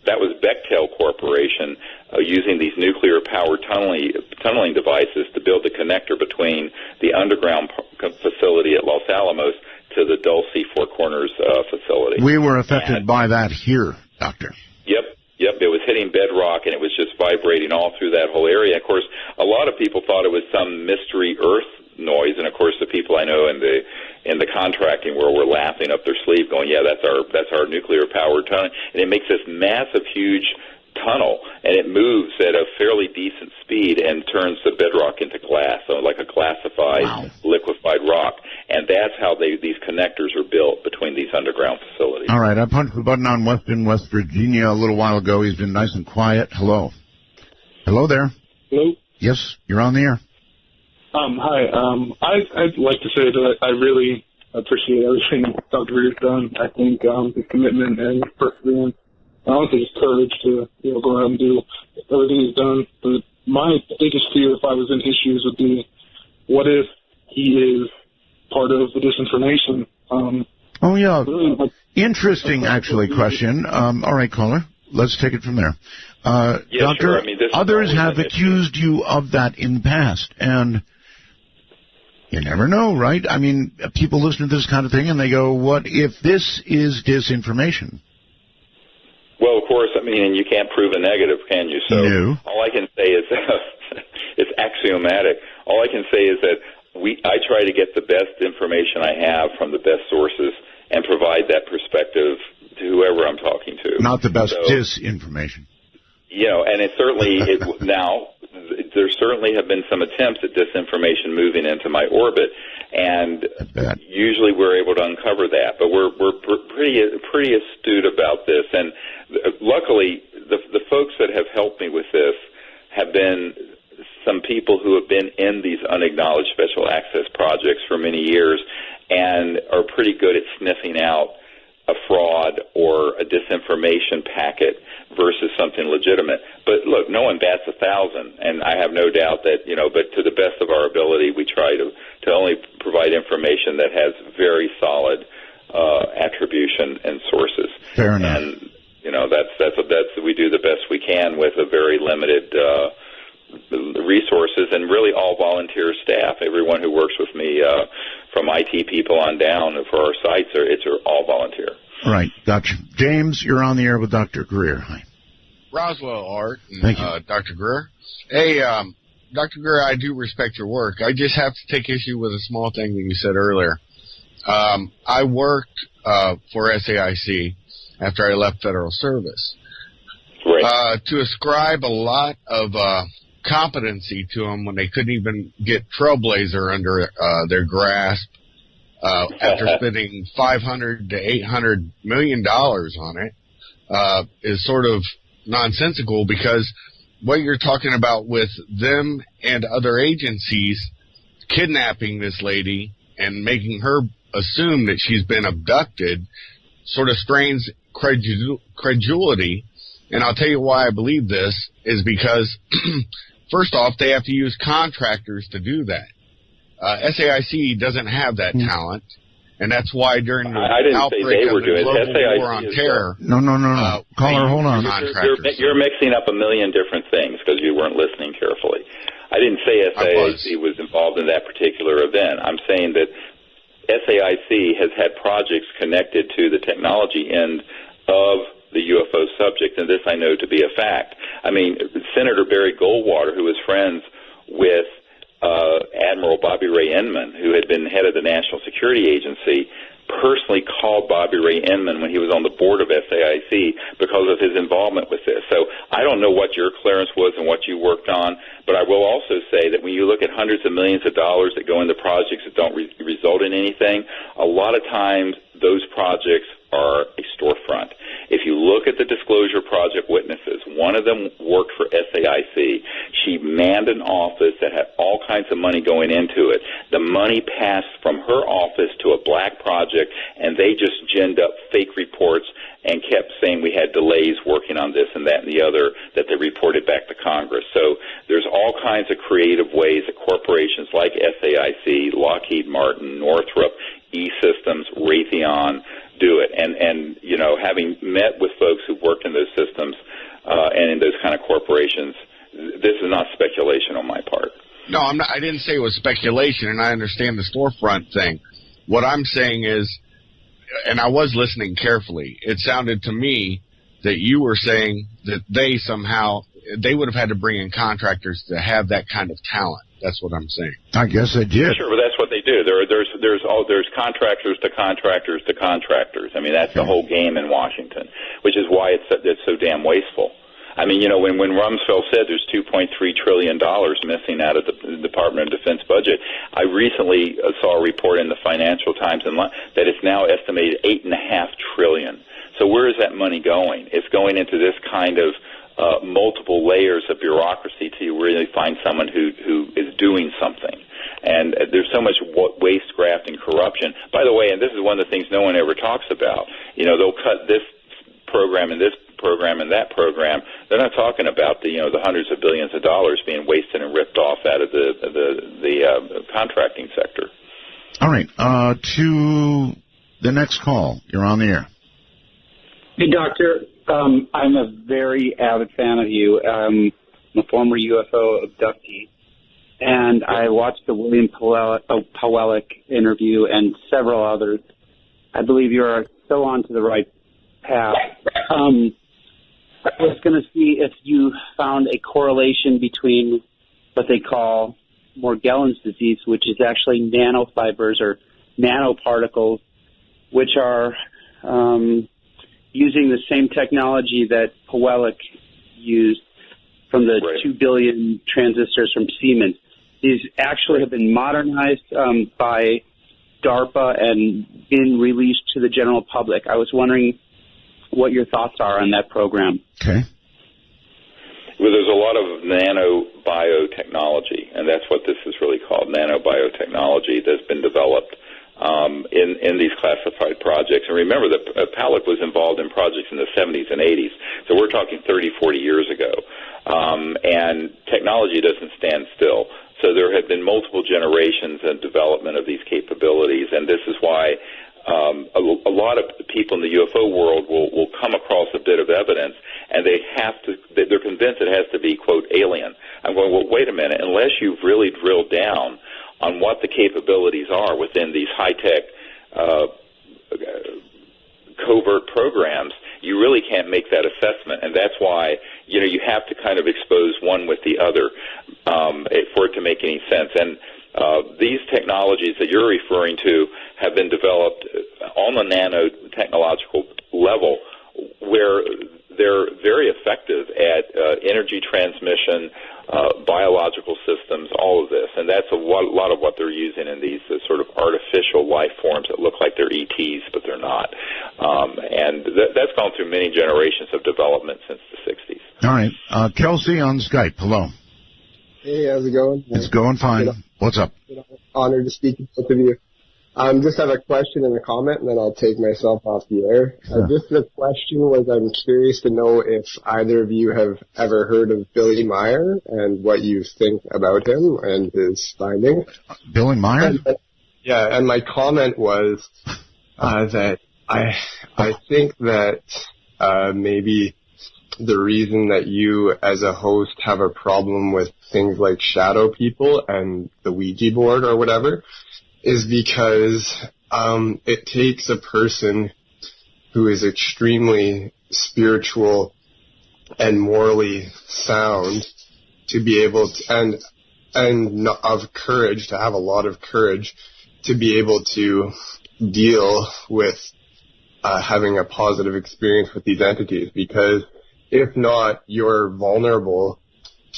Speaker 3: That was Bechtel Corporation using these nuclear-powered tunneling devices to build the connector between the underground facility at Los Alamos to the Dulce Four Corners facility.
Speaker 1: We were affected by that here, Doctor.
Speaker 3: Yep. It was hitting bedrock, and it was just vibrating all through that whole area. Of course, a lot of people thought it was some mystery Earth noise, and of course, the people I know in the contracting world were laughing up their sleeve, going, "Yeah, that's our nuclear-powered tunnel," and it makes this massive, huge tunnel, and it moves at a fairly decent speed and turns the bedrock into glass, so like a glassified, liquefied rock. And that's how these connectors are built between these underground facilities.
Speaker 1: All right, I punched the button on West Virginia a little while ago. He's been nice and quiet. Hello. Hello there.
Speaker 9: Hello?
Speaker 1: Yes, you're on the air.
Speaker 9: Hi. I'd like to say that I really appreciate everything Dr. Greer's done. I think his commitment and his perseverance, and also his courage to go out and do everything he's done. But my biggest fear, if I was in his shoes, would be, what if he is part of the disinformation?
Speaker 1: Really, interesting, actually, question. All right, caller, let's take it from there. Doctor,
Speaker 3: sure. I mean,
Speaker 1: others have accused you of that in the past, and you never know, right? I mean, people listen to this kind of thing, and they go, what if this is disinformation?
Speaker 3: Well, of course, I mean, you can't prove a negative, can you? So
Speaker 1: no.
Speaker 3: All I can say is it's axiomatic. All I can say is that I try to get the best information I have from the best sources and provide that perspective to whoever I'm talking to.
Speaker 1: Not the best disinformation.
Speaker 3: And it certainly now there certainly have been some attempts at disinformation moving into my orbit, And usually we're able to uncover that, but we're pretty astute about this. And luckily, the folks that have helped me with this have been some people who have been in these unacknowledged special access projects for many years and are pretty good at sniffing out a fraud or a disinformation packet versus something legitimate. But look, no one bats 1,000, and I have no doubt that, but to the best of our ability, we try to only provide information that has very solid attribution and sources.
Speaker 1: Fair enough.
Speaker 3: And, that's we do the best we can with a very limited resources, and really all volunteer staff. Everyone who works with me, from IT people on down for our sites, it's all volunteer.
Speaker 1: Right, gotcha. James, you're on the air with Dr. Greer. Hi.
Speaker 16: Roswell, Art, and
Speaker 1: Thank you.
Speaker 16: Dr. Greer. Hey, Dr. Greer, I do respect your work. I just have to take issue with a small thing that you said earlier. I worked for SAIC after I left federal service.
Speaker 3: Right.
Speaker 16: To ascribe a lot of competency to them when they couldn't even get Trailblazer under their grasp after spending $500 to $800 million on it is sort of nonsensical, because what you're talking about with them and other agencies kidnapping this lady and making her assume that she's been abducted sort of strains credulity. And I'll tell you why I believe this is because, first off, they have to use contractors to do that. SAIC doesn't have that talent, and that's why during the outbreak of the global war on terror...
Speaker 1: No. Caller, hold on.
Speaker 3: You're mixing up a million different things because you weren't listening carefully. I didn't say SAIC was involved in that particular event. I'm saying that SAIC has had projects connected to the technology end of the UFO subject, and this I know to be a fact. I mean, Senator Barry Goldwater, who was friends with Admiral Bobby Ray Inman, who had been head of the National Security Agency, personally called Bobby Ray Inman when he was on the board of SAIC because of his involvement with this. So I don't know what your clearance was and what you worked on, but I will also say that when you look at hundreds of millions of dollars that go into projects that don't result in anything, a lot of times those projects are a storefront. If you look at the Disclosure Project witnesses, one of them worked for SAIC. She manned an office that had all kinds of money going into it. The money passed from her office to a black project, and they just ginned up fake reports and kept saying we had delays working on this and that and the other that they reported back to Congress. So there's all kinds of creative ways that corporations like SAIC, Lockheed Martin, Northrop, E-Systems, Raytheon do it. And you know, having met with folks who've worked in those systems and in those kind of corporations, this is not speculation on my part.
Speaker 16: No, I'm not. I didn't say it was speculation, and I understand the storefront thing. What I'm saying is, and I was listening carefully, it sounded to me that you were saying that they would have had to bring in contractors to have that kind of talent. That's what I'm saying.
Speaker 1: I guess they did.
Speaker 3: Sure, but that's what they do. There's contractors to contractors to contractors. I mean, that's the whole game in Washington, which is why it's so damn wasteful. I mean, you know, when Rumsfeld said there's $2.3 trillion missing out of the Department of Defense budget, I recently saw a report in the Financial Times that it's now estimated $8.5 trillion. So where is that money going? It's going into this kind of multiple layers of bureaucracy till you really find someone who is doing something. And there's so much waste, graft, and corruption. By the way, and this is one of the things no one ever talks about, you know, they'll cut this program and this program and that program. They're not talking about the hundreds of billions of dollars being wasted and ripped off out of the contracting sector.
Speaker 1: All right, to the next call. You're on the air.
Speaker 17: Hey, Doctor. I'm a very avid fan of you. I'm a former UFO abductee, and I watched the William Pawelek interview and several others. I believe you are so on to the right path. I was going to see if you found a correlation between what they call Morgellons disease, which is actually nanofibers or nanoparticles, which are using the same technology that Pawelek used from the 2 billion transistors from Siemens. these actually have been modernized by DARPA and been released to the general public. I was wondering what your thoughts are on that program.
Speaker 1: Okay.
Speaker 3: Well, there's a lot of nanobiotechnology, and that's what this is really called, nanobiotechnology, that's been developed in these classified projects. And remember that Palak was involved in projects in the 70s and 80s, so we're talking 30, 40 years ago. And technology doesn't stand still. So there have been multiple generations of development of these capabilities, and this is why a lot of people in the UFO world will come across a bit of evidence, and they're convinced it has to be, quote, alien. I'm going, well, wait a minute, unless you've really drilled down on what the capabilities are within these high-tech covert programs, you really can't make that assessment, and that's why you have to kind of expose one with the other for it to make any sense. And these technologies that you're referring to have been developed on the nanotechnological level, where they're very effective at energy transmission, biological systems, all of this. And that's a lot of what they're using in these sort of artificial life forms that look like they're ETs, but they're not. And that's gone through many generations of development since the 60s.
Speaker 1: All right. Kelsey on Skype. Hello.
Speaker 18: Hey, how's it going?
Speaker 1: It's going fine. What's up?
Speaker 18: Honored to speak to both of you. Just have a question and a comment, and then I'll take myself off the air.
Speaker 1: Sure.
Speaker 18: Just the question was, I'm curious to know if either of you have ever heard of Billy Meyer and what you think about him and his findings.
Speaker 1: Billy Meyer?
Speaker 18: And my comment was that I think that maybe the reason that you as a host have a problem with things like shadow people and the Ouija board or whatever is because it takes a person who is extremely spiritual and morally sound to be able to, and of courage, to have a lot of courage to be able to deal with having a positive experience with these entities, because if not, you're vulnerable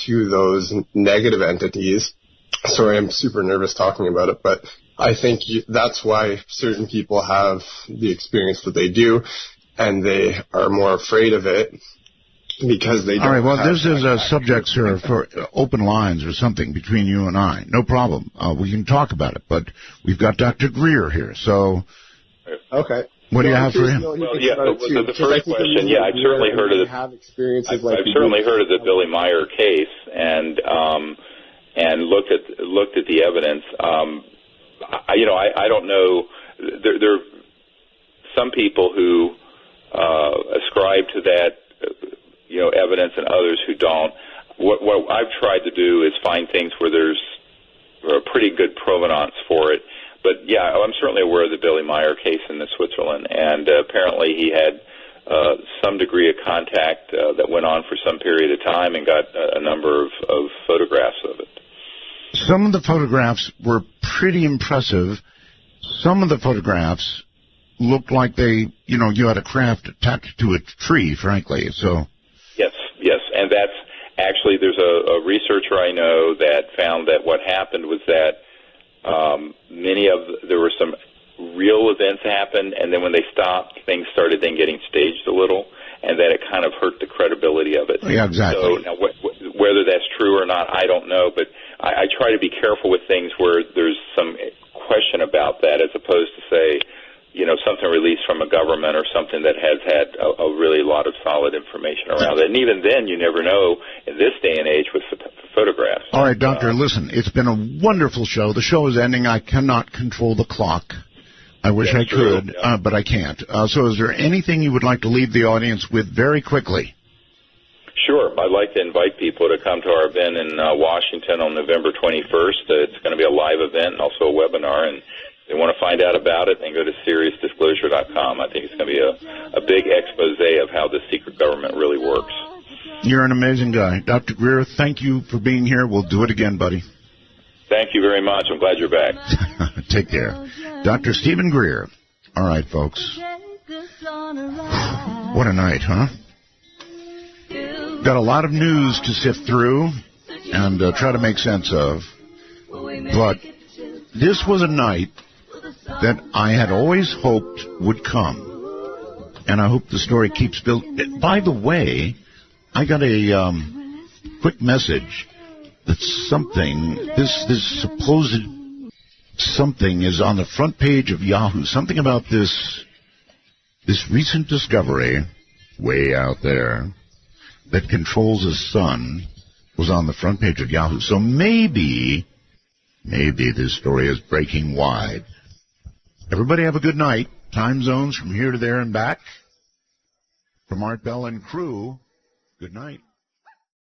Speaker 18: to those negative entities. Sorry, I'm super nervous talking about it, but I think that's why certain people have the experience that they do, and they are more afraid of it because they don't.
Speaker 1: All right, well, this is a subject, sir, for open lines or something between you and I. No problem. We can talk about it, but we've got Dr. Greer here, so...
Speaker 18: Okay.
Speaker 1: What do you have for him?
Speaker 3: Well, yeah, the first question, yeah, I've certainly heard of I've certainly heard of the Billy Meyer case, and looked at the evidence. I don't know. There are some people who ascribe to that, evidence, and others who don't. What I've tried to do is find things where there's a pretty good provenance for it. But, yeah, I'm certainly aware of the Billy Meyer case in Switzerland, and apparently he had some degree of contact that went on for some period of time and got a number of photographs of it.
Speaker 1: Some of the photographs were pretty impressive. Some of the photographs looked like you had a craft attached to a tree, frankly. So
Speaker 3: Yes, and that's actually, there's a researcher I know that found that what happened was that there were some real events happened, and then when they stopped, things started then getting staged a little, and that it kind of hurt the credibility of it.
Speaker 1: Yeah, exactly.
Speaker 3: So now, whether that's true or not, I don't know, but I try to be careful with things where there's some question about that, as opposed to say, something released from a government or something that has had a really lot of solid information around it. And even then, you never know in this day and age with photographs.
Speaker 1: All right, Doctor, listen, it's been a wonderful show. The show is ending. I cannot control the clock. I wish I could, but I can't. So is there anything you would like to leave the audience with very quickly?
Speaker 3: Sure. I'd like to invite people to come to our event in Washington on November 21st. It's going to be a live event and also a webinar, and if they want to find out about it, then go to SeriousDisclosure.com. I think it's going to be a big expose of how the secret government really works.
Speaker 1: You're an amazing guy. Dr. Greer, thank you for being here. We'll do it again, buddy.
Speaker 3: Thank you very much. I'm glad you're back.
Speaker 1: Take care. Dr. Stephen Greer. All right, folks. What a night, huh? Got a lot of news to sift through and try to make sense of. But this was a night that I had always hoped would come. And I hope the story keeps building. By the way, I got a quick message that this supposed something is on the front page of Yahoo. Something about this recent discovery way out there that controls the sun was on the front page of Yahoo. So maybe this story is breaking wide. Everybody have a good night. Time zones from here to there and back. From Art Bell and crew, good night.